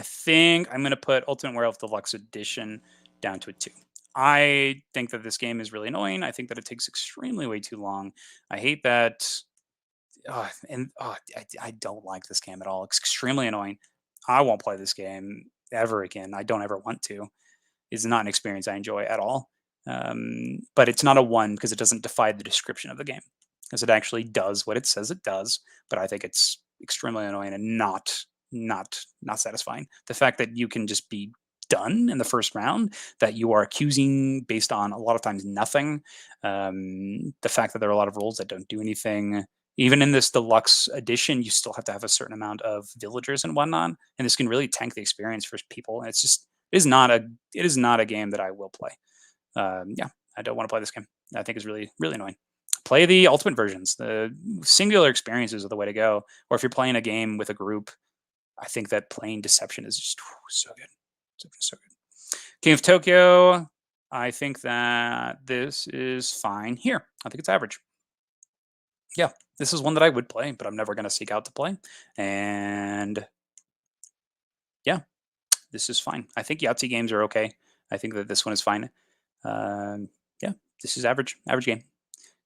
think I'm going to put Ultimate Werewolf Deluxe Edition down to a 2. I think that this game is really annoying. I think that it takes extremely way too long. I hate that. I don't like this game at all. It's extremely annoying. I won't play this game ever again. I don't ever want to. It's not an experience I enjoy at all. But it's not a 1 because it doesn't defy the description of the game, because it actually does what it says it does. But I think it's extremely annoying and not satisfying. The fact that you can just be done in the first round, that you are accusing based on a lot of times nothing. The fact that there are a lot of rules that don't do anything. Even in this deluxe edition, you still have to have a certain amount of villagers and whatnot, and this can really tank the experience for people. And it's just it is not a game that I will play. Yeah, I don't want to play this game. I think it's really annoying. Play the ultimate versions. The singular experiences are the way to go. Or if you're playing a game with a group, I think that playing Deception is just so good. So good. King of Tokyo, I think that this is fine here. I think it's average. Yeah, this is one that I would play, but I'm never going to seek out to play. And yeah, this is fine. I think Yahtzee games are okay. I think that this one is fine. Yeah, this is average game.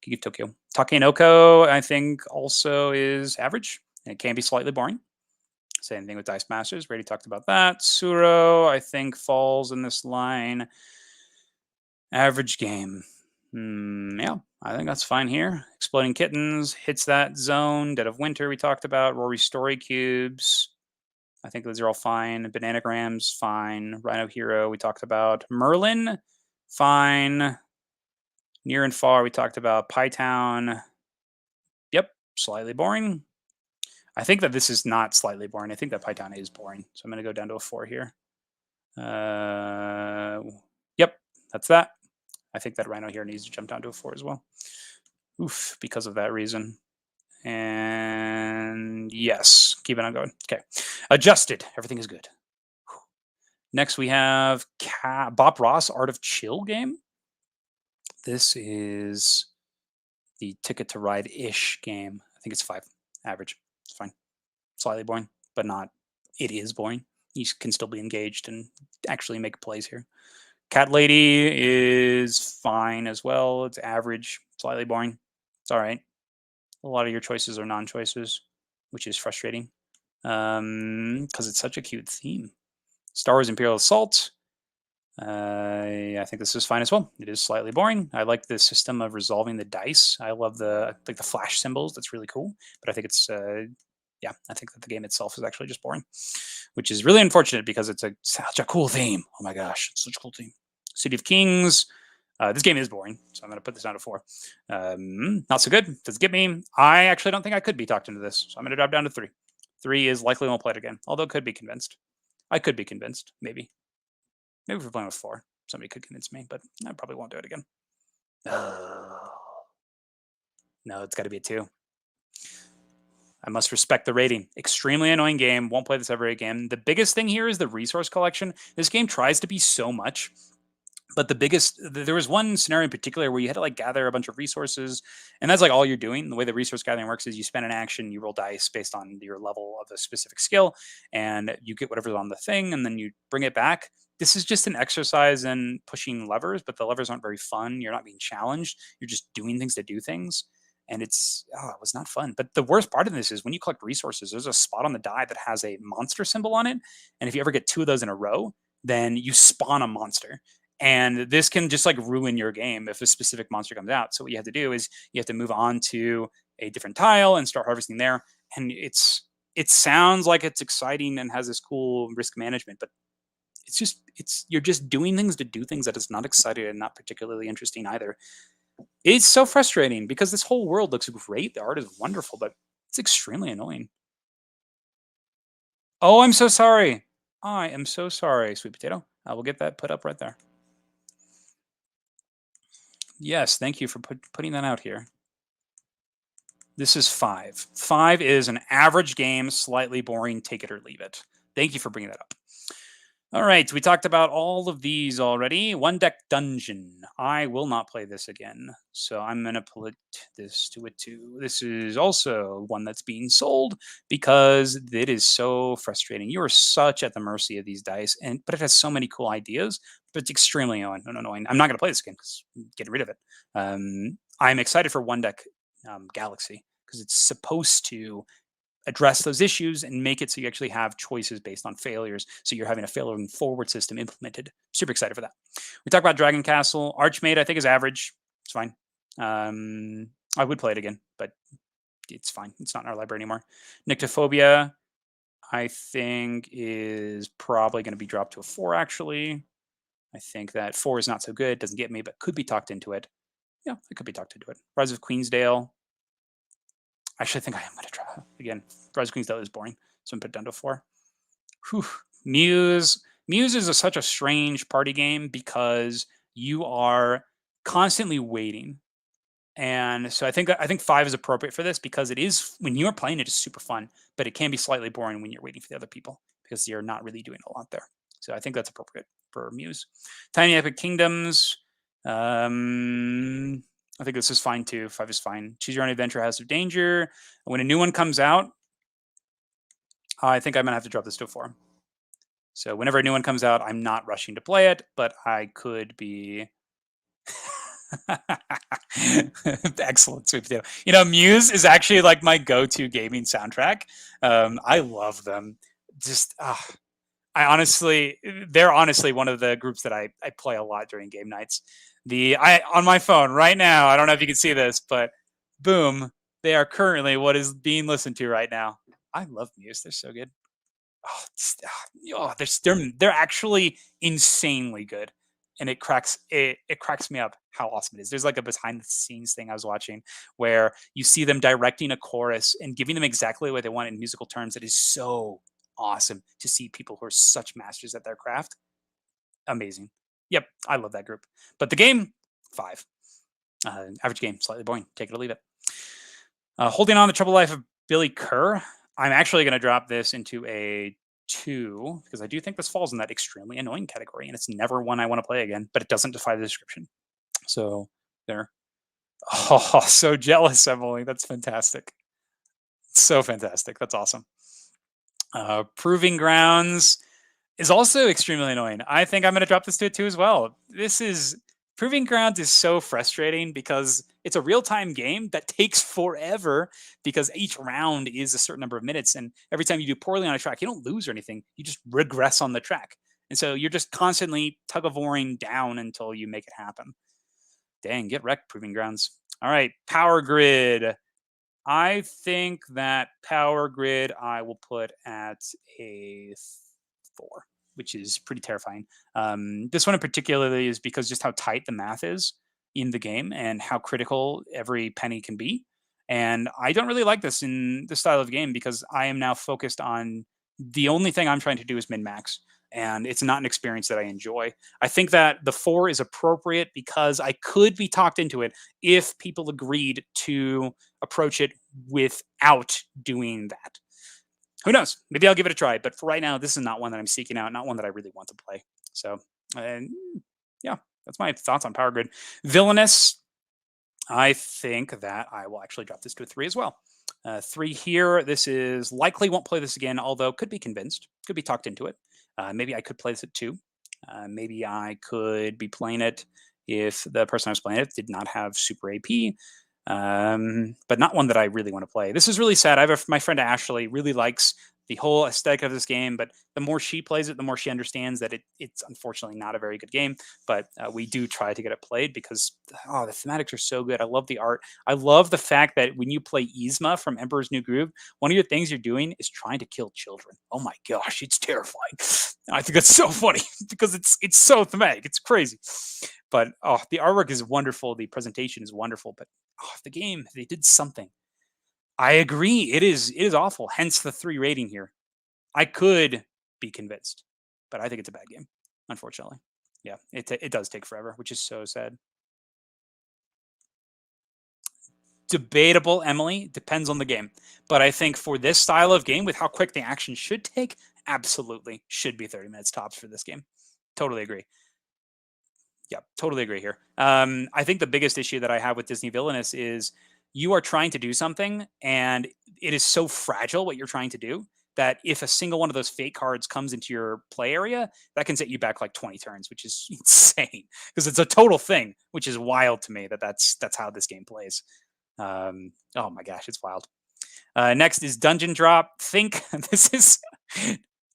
King of Tokyo. Takenoko, I think, also is average. And it can be slightly boring. Same thing with Dice Masters. We already talked about that. Suro, I think, falls in this line. Average game. Yeah, I think that's fine here. Exploding Kittens hits that zone. Dead of Winter, we talked about. Rory Story Cubes. I think those are all fine. Bananagrams, fine. Rhino Hero, we talked about. Merlin, fine. Near and Far, we talked about. Pytown. Yep, slightly boring. I think that this is not slightly boring. I think that Python is boring. So I'm going to go down to a 4 here. Yep, that's that. I think that Rhino here needs to jump down to a 4 as well. Oof, because of that reason. And yes, keep it on going. Okay. Adjusted. Everything is good. Next, we have Bob Ross Art of Chill game. This is the Ticket to Ride-ish game. I think it's 5. Average. It's fine. Slightly boring, but not. It is boring. You can still be engaged and actually make plays here. Cat Lady is fine as well. It's average, slightly boring. It's all right. A lot of your choices are non-choices, which is frustrating because it's such a cute theme. Star Wars Imperial Assault. I think this is fine as well. It is slightly boring. I like the system of resolving the dice. I love the flash symbols. That's really cool. But I think it's yeah, I think that the game itself is actually just boring, which is really unfortunate because it's such a cool theme. Oh my gosh, it's such a cool theme. City of Kings. This game is boring, so I'm going to put this down to 4. Not so good. Does it get me? I actually don't think I could be talked into this, so I'm going to drop down to 3. 3 is likely won't play it again, although could be convinced. I could be convinced, maybe. Maybe if we're playing with 4, somebody could convince me, but I probably won't do it again. No, it's got to be a 2. I must respect the rating. Extremely annoying game. Won't play this ever again. The biggest thing here is the resource collection. This game tries to be so much, but there was one scenario in particular where you had to like gather a bunch of resources, and that's like all you're doing. The way the resource gathering works is you spend an action, you roll dice based on your level of a specific skill, and you get whatever's on the thing, and then you bring it back. This is just an exercise in pushing levers, but the levers aren't very fun. You're not being challenged. You're just doing things to do things. And it was not fun. But the worst part of this is when you collect resources, there's a spot on the die that has a monster symbol on it. And if you ever get 2 of those in a row, then you spawn a monster. And this can just like ruin your game if a specific monster comes out. So what you have to do is you have to move on to a different tile and start harvesting there. And it sounds like it's exciting and has this cool risk management, but you're just doing things to do things that is not exciting and not particularly interesting either. It's so frustrating because this whole world looks great. The art is wonderful, but it's extremely annoying. Oh, I'm so sorry. I am so sorry, sweet potato. I will get that put up right there. Yes, thank you for putting that out here. This is 5. 5 is an average game, slightly boring, take it or leave it. Thank you for bringing that up. All right, we talked about all of these already. One deck dungeon. I will not play this again. So I'm going to put this to a 2. This is also one that's being sold because it is so frustrating. You are such at the mercy of these dice, but it has so many cool ideas, but it's extremely annoying. I'm not going to play this again because I'm getting rid of it. I'm excited for One Deck Galaxy because it's supposed to address those issues and make it so you actually have choices based on failures. So you're having a failing forward system implemented. Super excited for that. We talked about Dragon Castle. Archmage, I think, is average. It's fine. I would play it again, but it's fine. It's not in our library anymore. Nyctophobia, I think, is probably going to be dropped to a 4, actually. I think that 4 is not so good. Doesn't get me, but could be talked into it. Yeah, it could be talked into it. Rise of Queensdale. Actually, I think I am going to try again. Rise of Queensdale is boring, so I'm put it down to 4. Whew. Muse. Muse is such a strange party game because you are constantly waiting, and so I think 5 is appropriate for this because it is, when you are playing it, is super fun, but it can be slightly boring when you're waiting for the other people because you're not really doing a lot there. So I think that's appropriate for Muse. Tiny Epic Kingdoms. I think this is fine too. 5 is fine. Choose Your Own Adventure, House of Danger. When a new one comes out, I think I'm going to have to drop this to a 4. So whenever a new one comes out, I'm not rushing to play it, but I could be... Excellent, sweet potato. You know, Muse is actually like my go-to gaming soundtrack. I love them. Just, they're honestly one of the groups that I play a lot during game nights. On my phone right now, I don't know if you can see this, but boom, they are currently what is being listened to right now. I love Muse. They're so good. They're actually insanely good. And it cracks me up how awesome it is. There's like a behind the scenes thing I was watching where you see them directing a chorus and giving them exactly what they want in musical terms. It is so awesome to see people who are such masters at their craft. Amazing. Yep, I love that group. But the game, 5. Average game, slightly boring. Take it or leave it. Holding On, The Troubled Life of Billy Kerr. I'm actually going to drop this into a 2 because I do think this falls in that extremely annoying category, and it's never one I want to play again, but it doesn't defy the description. So there. Oh, so jealous, Emily. That's fantastic. So fantastic. That's awesome. Proving Grounds is also extremely annoying. I think I'm going to drop this to a 2 as well. Proving Grounds is so frustrating because it's a real-time game that takes forever because each round is a certain number of minutes. And every time you do poorly on a track, you don't lose or anything. You just regress on the track. And so you're just constantly tug-of-warring down until you make it happen. Dang, get wrecked, Proving Grounds. All right, Power Grid. I think that Power Grid I will put at a 4, which is pretty terrifying. This one in particular is because just how tight the math is in the game and how critical every penny can be. And I don't really like this in this style of game because I am now focused on the only thing I'm trying to do is min-max. and it's not an experience that I enjoy. I think that the 4 is appropriate because I could be talked into it if people agreed to approach it without doing that. Who knows? Maybe I'll give it a try. But for right now, this is not one that I'm seeking out, not one that I really want to play. So, and yeah, that's my thoughts on Power Grid. Villainous, I think that I will actually drop this to a 3 as well. 3 here. This is likely won't play this again, although could be convinced, could be talked into it. Maybe I could play this at 2. Maybe I could be playing it if the person I was playing it did not have super AP. But not one that I really want to play. This is really sad. My friend Ashley really likes the whole aesthetic of this game, but the more she plays it, the more she understands that it's unfortunately not a very good game. But we do try to get it played because the thematics are so good. I love the art. I love the fact that when you play Yzma from Emperor's New Groove, one of your things you're doing is trying to kill children. Oh my gosh, it's terrifying. I think that's so funny because it's so thematic. It's crazy. But the artwork is wonderful. The presentation is wonderful. But the game, they did something. I agree. It is awful. Hence the 3 rating here. I could be convinced, but I think it's a bad game, unfortunately. Yeah, it does take forever, which is so sad. Debatable, Emily. Depends on the game. But I think for this style of game, with how quick the action should take, absolutely should be 30 minutes tops for this game. Totally agree. Yeah, totally agree here. I think the biggest issue that I have with Disney Villainous is you are trying to do something, and it is so fragile what you're trying to do that if a single one of those fake cards comes into your play area, that can set you back like 20 turns, which is insane because it's a total thing, which is wild to me that's how this game plays. Oh my gosh, it's wild. Next is Dungeon Drop. Think this is.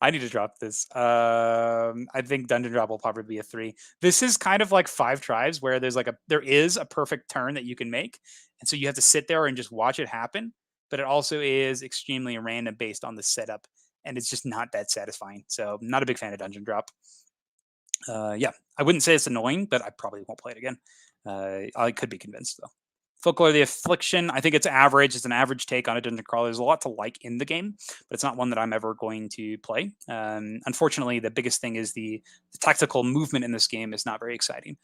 I need to drop this. I think Dungeon Drop will probably be a 3. This is kind of like 5 Tribes, where there is a perfect turn that you can make, and so you have to sit there and just watch it happen. But it also is extremely random based on the setup, and it's just not that satisfying. So, not a big fan of Dungeon Drop. Yeah, I wouldn't say it's annoying, but I probably won't play it again. I could be convinced though. Folklore the Affliction, I think it's average. It's an average take on a dungeon crawler. There's a lot to like in the game, but it's not one that I'm ever going to play. Unfortunately, the biggest thing is the tactical movement in this game is not very exciting.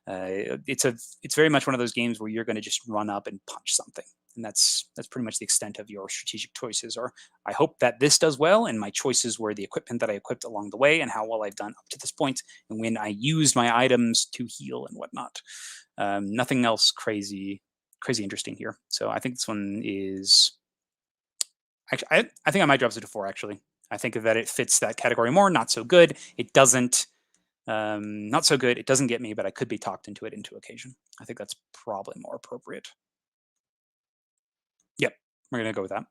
It's very much one of those games where you're going to just run up and punch something, and that's pretty much the extent of your strategic choices. Or I hope that this does well, and my choices were the equipment that I equipped along the way, and how well I've done up to this point, and when I used my items to heal and whatnot. Nothing else crazy interesting here. So I think this one is actually, I think I might drop it to 4 actually. I think that it fits that category more. Not so good. It doesn't. Not so good. It doesn't get me, but I could be talked into it into occasion. I think that's probably more appropriate. Yep, we're gonna go with that.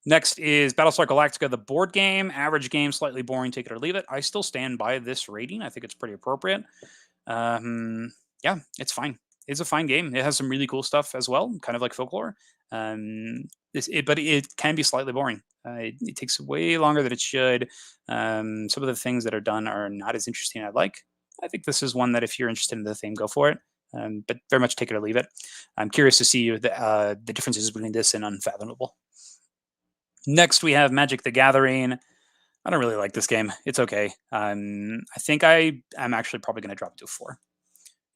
Next is Battlestar Galactica, the board game. Average game, slightly boring. Take it or leave it. I still stand by this rating. I think it's pretty appropriate. Yeah, it's fine. It's a fine game. It has some really cool stuff as well, kind of like Folklore. But it can be slightly boring. It takes way longer than it should. Some of the things that are done are not as interesting as I'd like. I think this is one that if you're interested in the theme, go for it. But very much take it or leave it. I'm curious to see the differences between this and Unfathomable. Next, we have Magic the Gathering. I don't really like this game. It's okay. I think I'm actually probably going to drop it to a 4.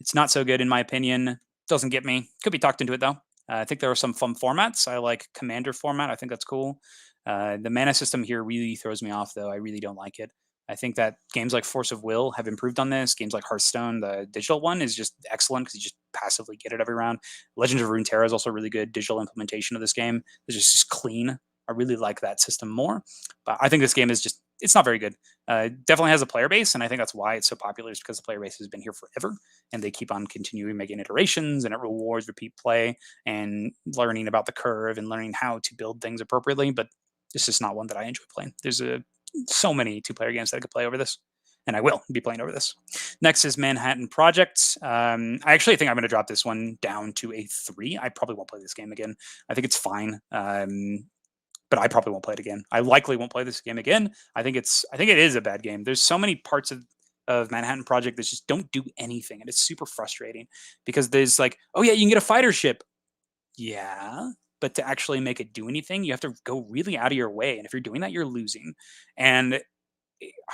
It's not so good in my opinion. Doesn't get me. Could be talked into it though. I think there are some fun formats. I like Commander format. I think that's cool. The mana system here really throws me off though. I really don't like it. I think that games like Force of Will have improved on this. Games like Hearthstone, the digital one, is just excellent because you just passively get it every round. Legends of Runeterra is also a really good digital implementation of this game. It's just clean. I really like that system more. But I think this game is just, it's not very good. Definitely has a player base, and I think that's why it's so popular, is because the player base has been here forever, and they keep on continuing making iterations, and it rewards repeat play and learning about the curve and learning how to build things appropriately. But this is not one that I enjoy playing. There's so many 2-player games that I could play over this, and I will be playing over this. Next is Manhattan Project. I actually think I'm going to drop this one down to a 3. I probably won't play this game again. I think it's fine. But I probably won't play it again. I likely won't play this game again. I think it is a bad game. There's so many parts of Manhattan Project that just don't do anything, and it's super frustrating because there's like, oh yeah, you can get a fighter ship. Yeah, but to actually make it do anything, you have to go really out of your way, and if you're doing that, you're losing. And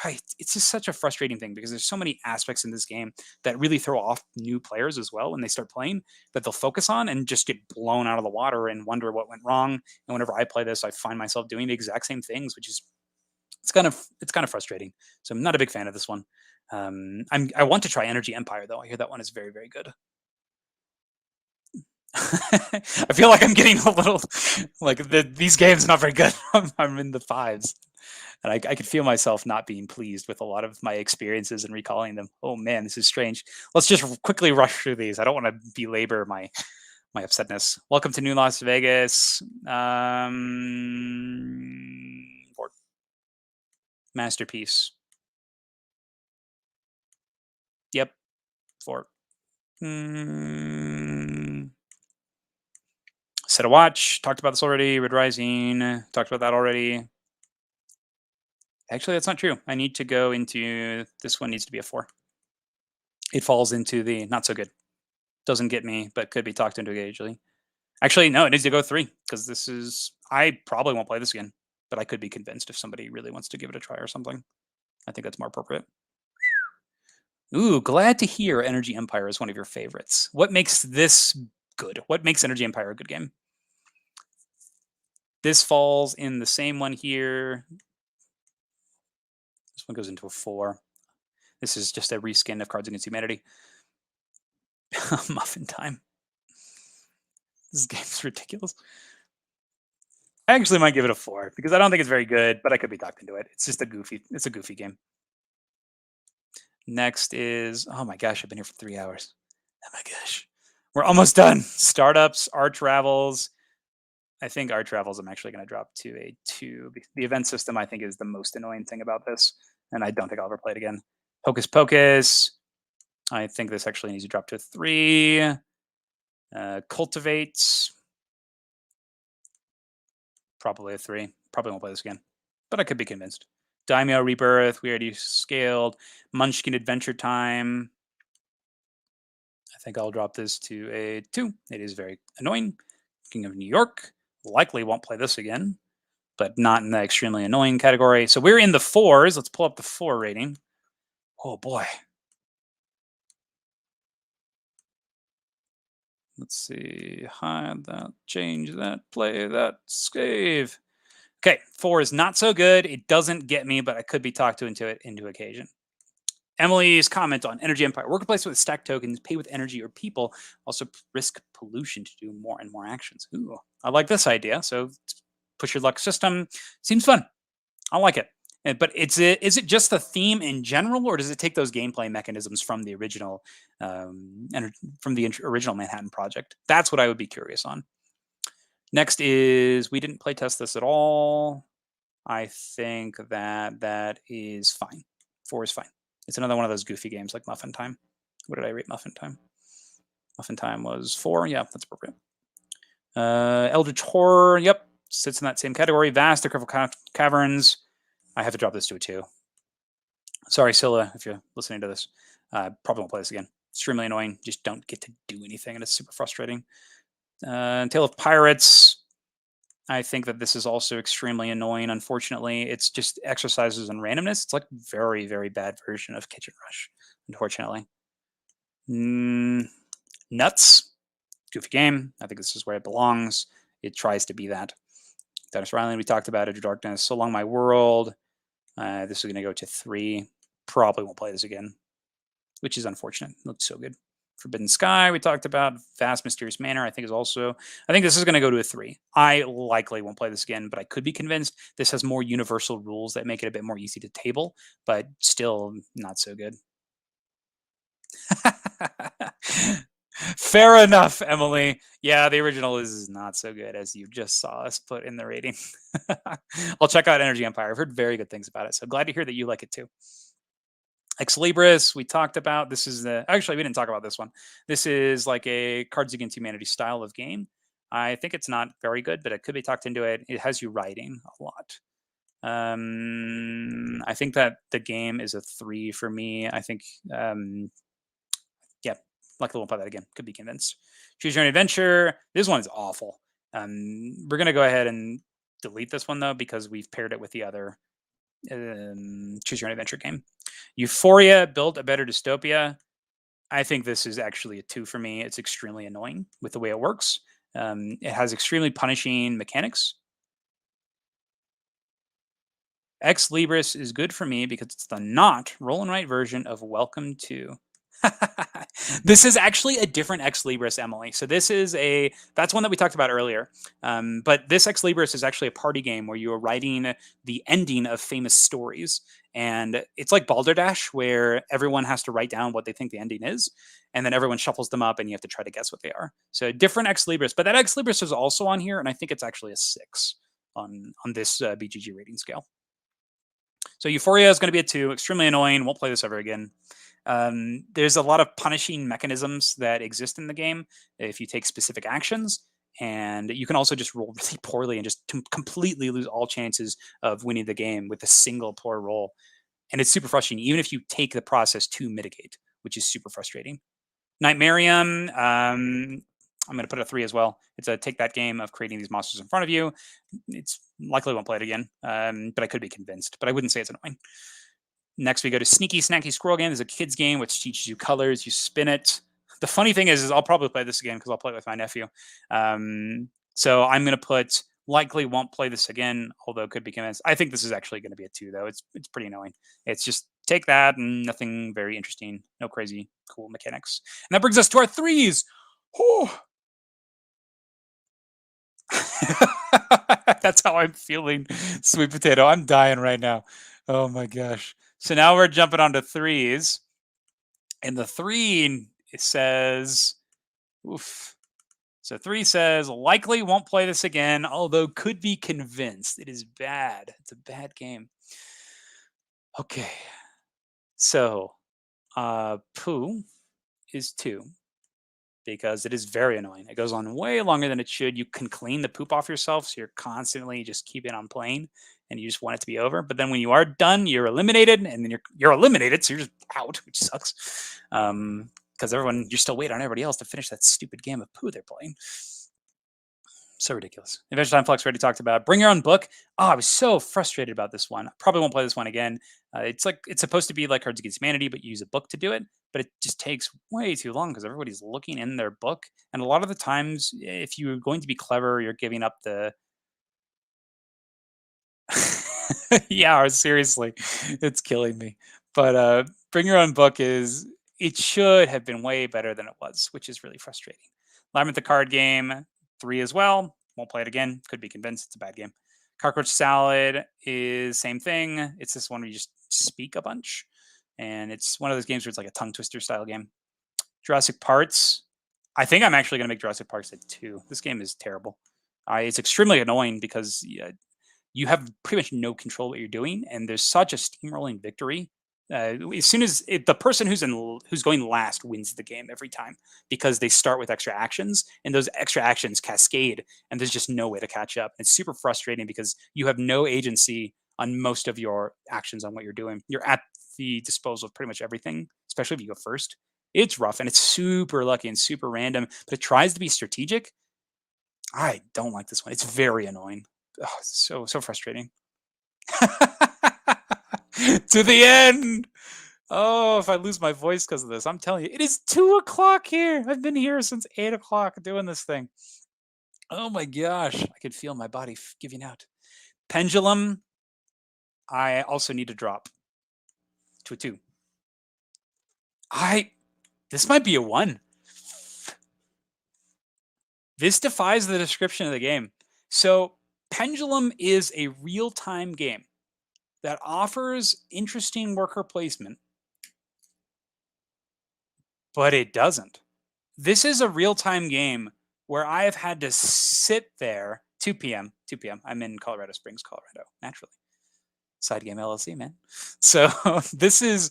it's just such a frustrating thing because there's so many aspects in this game that really throw off new players as well when they start playing, that they'll focus on and just get blown out of the water and wonder what went wrong. And whenever I play this, I find myself doing the exact same things, which is it's kind of frustrating. So I'm not a big fan of this one. I want to try Energy Empire though. I hear that one is very, very good. I feel like I'm getting a little like these games are not very good. I'm in the fives, and I could feel myself not being pleased with a lot of my experiences and recalling them. Oh man, this is strange. Let's just quickly rush through these. I don't want to belabor my upsetness. Welcome to New Las Vegas. Fort. Masterpiece. Yep. Fort. Set a watch. Talked about this already. Red Rising. Talked about that already. Actually, that's not true. I need to go into this one. Needs to be a 4. It falls into the not so good. Doesn't get me, but could be talked into occasionally. Actually, no, it needs to go 3 because this is. I probably won't play this again, but I could be convinced if somebody really wants to give it a try or something. I think that's more appropriate. Ooh, glad to hear Energy Empire is one of your favorites. What makes this good? What makes Energy Empire a good game? This falls in the same one here. This one goes into a 4. This is just a reskin of Cards Against Humanity. Muffin time. This game's ridiculous. I actually might give it a 4 because I don't think it's very good, but I could be talked into it. It's just a goofy game. Next is, oh my gosh, I've been here for 3 hours. Oh my gosh. We're almost done. Startups, Art Travels. I think Art Travels I'm actually going to drop to a 2. The event system I think is the most annoying thing about this, and I don't think I'll ever play it again. Hocus Pocus. I think this actually needs to drop to a 3. Cultivates. Probably a 3. Probably won't play this again, but I could be convinced. Daimyo Rebirth, we already scaled. Munchkin Adventure Time. I think I'll drop this to a 2. It is very annoying. King of New York. Likely won't play this again, but not in the extremely annoying category. So we're in the 4s. Let's pull up the 4 rating. Oh boy. Let's see. Hide that, change that, play that, save. Okay, 4 is not so good. It doesn't get me, but I could be talked into occasion. Emily's comment on Energy Empire. Work a place with stack tokens, pay with energy or people, also risk pollution to do more and more actions. Ooh, I like this idea. So push your luck system. Seems fun. I like it. But is it just the theme in general, or does it take those gameplay mechanisms from the original original Manhattan Project? That's what I would be curious on. Next is, we didn't play test this at all. I think that is fine. 4 is fine. It's another one of those goofy games like Muffin Time. What did I rate Muffin Time? Muffin Time was 4. Yeah, that's appropriate. Eldritch Horror. Yep, sits in that same category. Vast Decrepit Caverns. I have to drop this to a 2. Sorry, Scylla, if you're listening to this. Probably won't play this again. Extremely annoying. Just don't get to do anything, and it's super frustrating. Tale of Pirates. I think that this is also extremely annoying. Unfortunately, it's just exercises in randomness. It's like very, very bad version of Kitchen Rush, unfortunately. Nuts. Goofy game. I think this is where it belongs. It tries to be that. Dennis Riley, we talked about Edge of Darkness. So Long My World. This is going to go to 3. Probably won't play this again, which is unfortunate. It looks so good. Forbidden Sky, we talked about. Vast Mysterious Manor, I think this is going to go to a 3. I likely won't play this again, but I could be convinced. This has more universal rules that make it a bit more easy to table, but still not so good. Fair enough, Emily. Yeah, the original is not so good as you just saw us put in the rating. I'll check out Energy Empire. I've heard very good things about it, so glad to hear that you like it too. Ex Libris, we talked about. This is actually, we didn't talk about this one. This is like a Cards Against Humanity style of game. I think it's not very good, but it could be talked into it. It has you writing a lot. I think that the game is a 3 for me. I think, yeah, likely won't play that again. Could be convinced. Choose Your Own Adventure. This one is awful. We're going to go ahead and delete this one, though, because we've paired it with the other choose your own adventure game. Euphoria, Build a Better Dystopia. I think this is actually a 2 for me. It's extremely annoying with the way it works. It has extremely punishing mechanics. Ex Libris is good for me because it's the not roll and write version of Welcome to. This is actually a different Ex Libris, Emily. So this is that's one that we talked about earlier. But this Ex Libris is actually a party game where you are writing the ending of famous stories. And it's like Balderdash, where everyone has to write down what they think the ending is. And then everyone shuffles them up and you have to try to guess what they are. So different Ex Libris. But that Ex Libris is also on here. And I think it's actually a 6 on this BGG rating scale. So Euphoria is going to be a 2. Extremely annoying. Won't play this ever again. There's a lot of punishing mechanisms that exist in the game if you take specific actions. And you can also just roll really poorly and just completely lose all chances of winning the game with a single poor roll. And it's super frustrating, even if you take the process to mitigate, which is super frustrating. Nightmarium, I'm going to put a 3 as well. It's a take that game of creating these monsters in front of you. It's likely won't play it again, but I could be convinced. But I wouldn't say it's annoying. Next, we go to Sneaky Snacky Squirrel Game. There's a kid's game which teaches you colors. You spin it. The funny thing is I'll probably play this again because I'll play it with my nephew. So I'm going to put likely won't play this again, although could be convinced. I think this is actually going to be a 2, though. It's pretty annoying. It's just take that and nothing very interesting. No crazy cool mechanics. And that brings us to our 3s. That's how I'm feeling, sweet potato. I'm dying right now. Oh my gosh. So now we're jumping onto 3s. And the 3 it says, oof. So 3 says likely won't play this again, although could be convinced. It is bad. It's a bad game. Okay. So poo is 2 because it is very annoying. It goes on way longer than it should. You can clean the poop off yourself, so you're constantly just keeping on playing, and you just want it to be over. But then when you are done, you're eliminated, and then you're eliminated, so you're just out, which sucks. Because you're still waiting on everybody else to finish that stupid game of poo they're playing. So ridiculous. Adventure Time Flux already talked about. Bring your own book. Oh, I was so frustrated about this one. I probably won't play this one again. It's supposed to be like Cards Against Humanity, but you use a book to do it. But it just takes way too long because everybody's looking in their book. And a lot of the times, if you're going to be clever, you're giving up the. Yeah, seriously, it's killing me. But Bring Your Own Book it should have been way better than it was, which is really frustrating. Labyrinth the card game, 3 as well. Won't play it again. Could be convinced it's a bad game. Cockroach Salad is same thing. It's this one where you just speak a bunch, and it's one of those games where it's like a tongue twister style game. Jurassic Parts. I think I'm actually going to make Jurassic Parks at 2. This game is terrible. It's extremely annoying because you have pretty much no control what you're doing, and there's such a steamrolling victory. As soon as the person who's going last wins the game every time because they start with extra actions, and those extra actions cascade, and there's just no way to catch up. It's super frustrating because you have no agency on most of your actions on what you're doing. You're at the disposal of pretty much everything, especially if you go first. It's rough and it's super lucky and super random, but it tries to be strategic. I don't like this one. It's very annoying. Oh, so frustrating. To the end. Oh, if I lose my voice because of this, I'm telling you, it is 2 o'clock here. I've been here since 8 o'clock doing this thing. Oh my gosh, I could feel my body giving out. Pendulum. I also need to drop to a 2. This might be a 1. This defies the description of the game. So Pendulum is a real-time game that offers interesting worker placement, but it doesn't. This is a real-time game where I have had to sit there 2 p.m. 2 p.m. I'm in Colorado Springs, Colorado, naturally. SideGame LLC, man. So this is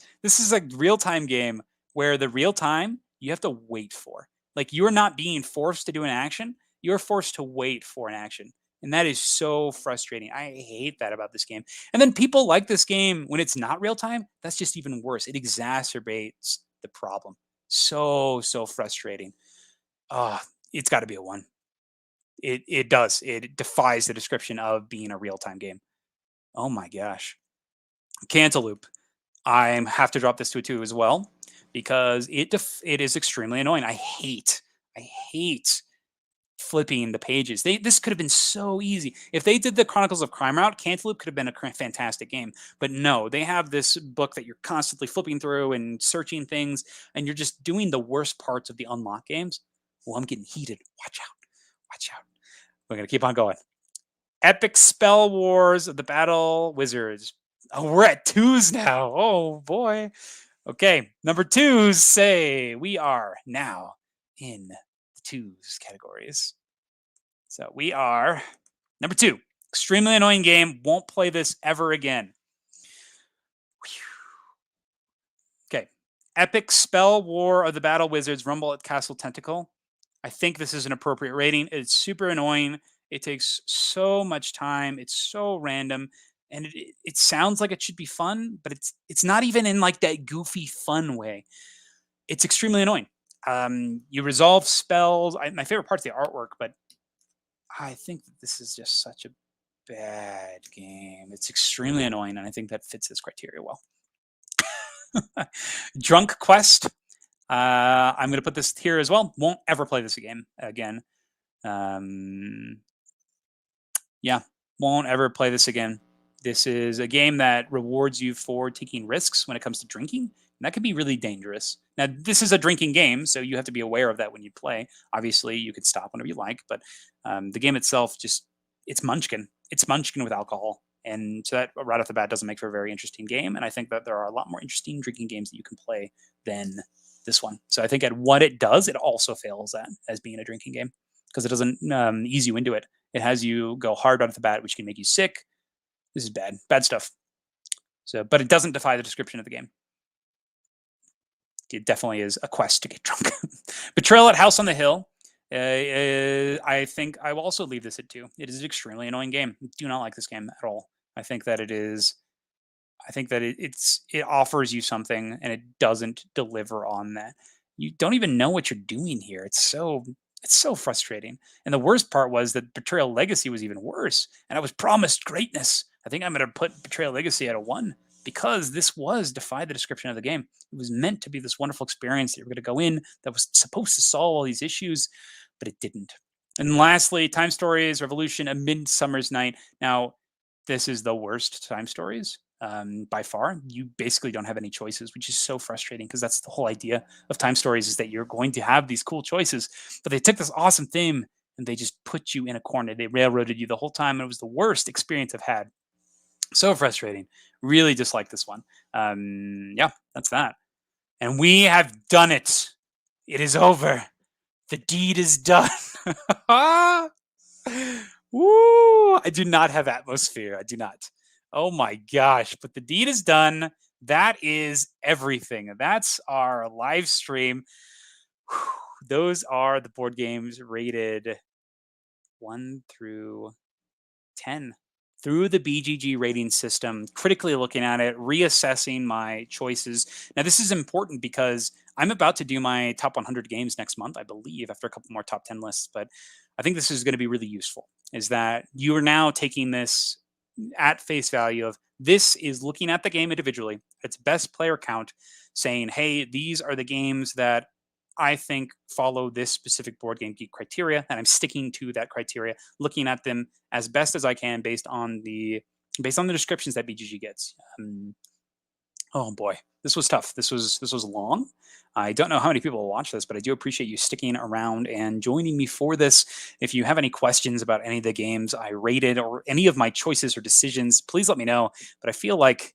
a real-time game where the real time you have to wait for. Like you're not being forced to do an action, you're forced to wait for an action. And that is so frustrating. I hate that about this game. And then people like this game when it's not real time. That's just even worse. It exacerbates the problem. So frustrating. It's got to be a 1. It does. It defies the description of being a real time game. Oh my gosh. Cantaloupe. I have to drop this to a 2 as well because it is extremely annoying. I hate flipping the pages. This could have been so easy. If they did the Chronicles of Crime route, Cantaloupe could have been a fantastic game. But no, they have this book that you're constantly flipping through and searching things, and you're just doing the worst parts of the unlock games. Well, I'm getting heated. Watch out. Watch out. We're going to keep on going. Epic Spell Wars of the Battle Wizards. Oh, we're at 2s now. Oh, boy. Okay, number 2s say we are now in the 2s categories. So we are number 2. Extremely annoying game. Won't play this ever again. Okay. Epic Spell War of the Battle Wizards Rumble at Castle Tentacle. I think this is an appropriate rating. It's super annoying. It takes so much time. It's so random. And it sounds like it should be fun, but it's not even in like that goofy fun way. It's extremely annoying. You resolve spells. My favorite part's the artwork, but I think that this is just such a bad game. It's extremely annoying, and I think that fits this criteria well. Drunk Quest. I'm going to put this here as well. Won't ever play this again. Yeah, won't ever play this again. This is a game that rewards you for taking risks when it comes to drinking. And that can be really dangerous. Now, this is a drinking game, so you have to be aware of that when you play. Obviously, you can stop whenever you like, but the game itself it's Munchkin. It's Munchkin with alcohol. And so that right off the bat doesn't make for a very interesting game. And I think that there are a lot more interesting drinking games that you can play than this one. So I think at what it does, it also fails at as being a drinking game because it doesn't ease you into it. It has you go hard out of the bat, which can make you sick. This is bad stuff. So, but it doesn't defy the description of the game. It definitely is a quest to get drunk. Betrayal at House on the Hill. I think I will also leave this at 2. It is an extremely annoying game. Do not like this game at all. I think that it is. I think that it offers you something and it doesn't deliver on that. You don't even know what you're doing here. It's so frustrating. And the worst part was that Betrayal Legacy was even worse. And I was promised greatness. I think I'm going to put Betrayal Legacy at a 1 because this was defy the description of the game. It was meant to be this wonderful experience that you were going to go in that was supposed to solve all these issues, but it didn't. And lastly, Time Stories Revolution: A Midsummer's Night. Now, this is the worst Time Stories by far. You basically don't have any choices, which is so frustrating because that's the whole idea of Time Stories is that you're going to have these cool choices. But they took this awesome theme and they just put you in a corner. They railroaded you the whole time. And it was the worst experience I've had. So frustrating. Really dislike this one. Yeah, that's that. And we have done it. It is over. The deed is done. Woo! I do not have atmosphere. I do not. Oh my gosh. But the deed is done. That is everything. That's our live stream. Whew. Those are the board games rated 1 through 10 through the BGG rating system, critically looking at it, reassessing my choices. Now, this is important because I'm about to do my top 100 games next month, I believe, after a couple more top 10 lists. But I think this is going to be really useful, is that you are now taking this at face value of this is looking at the game individually, its best player count, saying, hey, these are the games that I think follow this specific board game geek criteria, and I'm sticking to that criteria, looking at them as best as I can based on the descriptions that BGG gets. Oh boy, this was tough. This was long. I don't know how many people will watch this, but I do appreciate you sticking around and joining me for this. If you have any questions about any of the games I rated or any of my choices or decisions, please let me know. But I feel like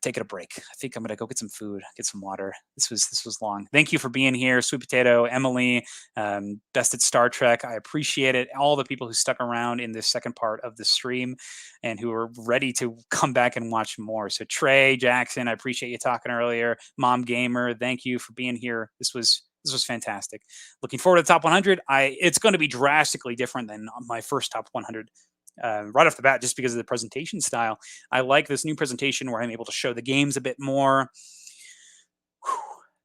taking a break. I think I'm gonna go get some food, get some water. This was long. Thank you for being here, Sweet Potato, Emily, Best at Star Trek. I appreciate it. All the people who stuck around in this second part of the stream and who are ready to come back and watch more. So Trey, Jackson, I appreciate you talking earlier. Mom Gamer, thank you for being here. This was fantastic. Looking forward to the top 100. It's going to be drastically different than my first top 100. Right off the bat, just because of the presentation style. I like this new presentation where I'm able to show the games a bit more. Whew.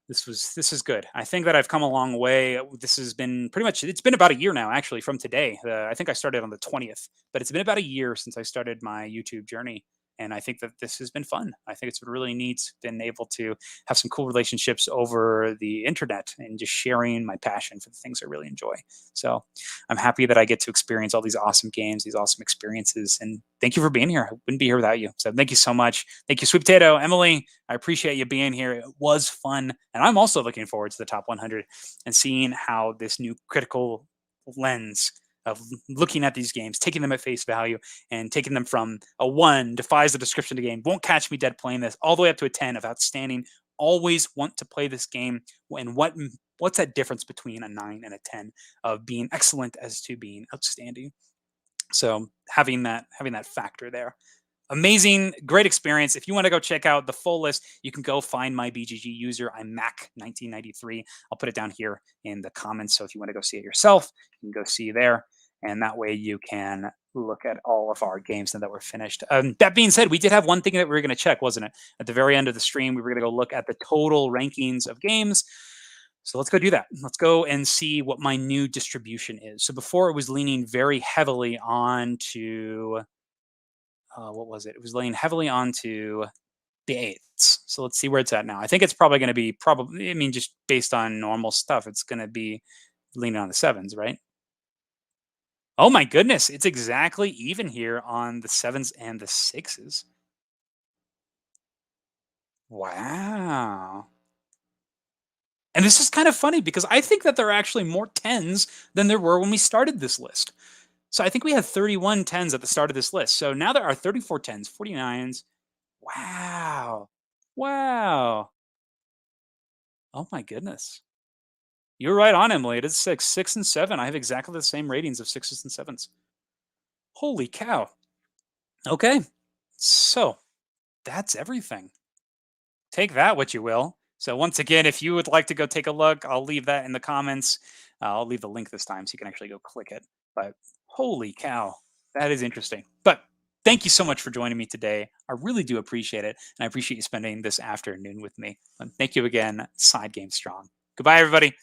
This is good. I think that I've come a long way. This has been pretty much, it's been about a year now, actually, from today. I think I started on the 20th, but it's been about a year since I started my YouTube journey. And I think that this has been fun. I think it's been really neat, been able to have some cool relationships over the internet and just sharing my passion for the things I really enjoy. So I'm happy that I get to experience all these awesome games, these awesome experiences. And thank you for being here. I wouldn't be here without you. So thank you so much. Thank you, Sweet Potato, Emily. I appreciate you being here. It was fun. And I'm also looking forward to the top 100 and seeing how this new critical lens of looking at these games, taking them at face value, and taking them from a 1, defies the description of the game, won't catch me dead playing this, all the way up to a 10 of outstanding, always want to play this game. And what's that difference between a 9 and a 10 of being excellent as to being outstanding? So having that factor there. Amazing, great experience. If you want to go check out the full list, you can go find my BGG user. I'm Mac1993. I'll put it down here in the comments. So if you want to go see it yourself, you can go see there. And that way you can look at all of our games now that we're finished. That being said, we did have one thing that we were going to check, wasn't it? At the very end of the stream, we were going to go look at the total rankings of games. So let's go do that. Let's go and see what my new distribution is. So before it was leaning very heavily onto what was it? It was laying heavily onto the eighths. So let's see where it's at now. I think it's probably going to be I mean, just based on normal stuff, it's going to be leaning on the sevens, right? Oh my goodness. It's exactly even here on the sevens and the sixes. Wow. And this is kind of funny because I think that there are actually more tens than there were when we started this list. So I think we had 31 tens at the start of this list. So now there are 34 tens, 49s. Wow. Wow. Oh my goodness. You're right on, Emily. It is 6. 6 and 7. I have exactly the same ratings of 6s and 7s. Holy cow. Okay. So that's everything. Take that what you will. So once again, if you would like to go take a look, I'll leave that in the comments. I'll leave the link this time so you can actually go click it. But holy cow, that is interesting. But thank you so much for joining me today. I really do appreciate it. And I appreciate you spending this afternoon with me. And thank you again, SideGame Strong. Goodbye, everybody.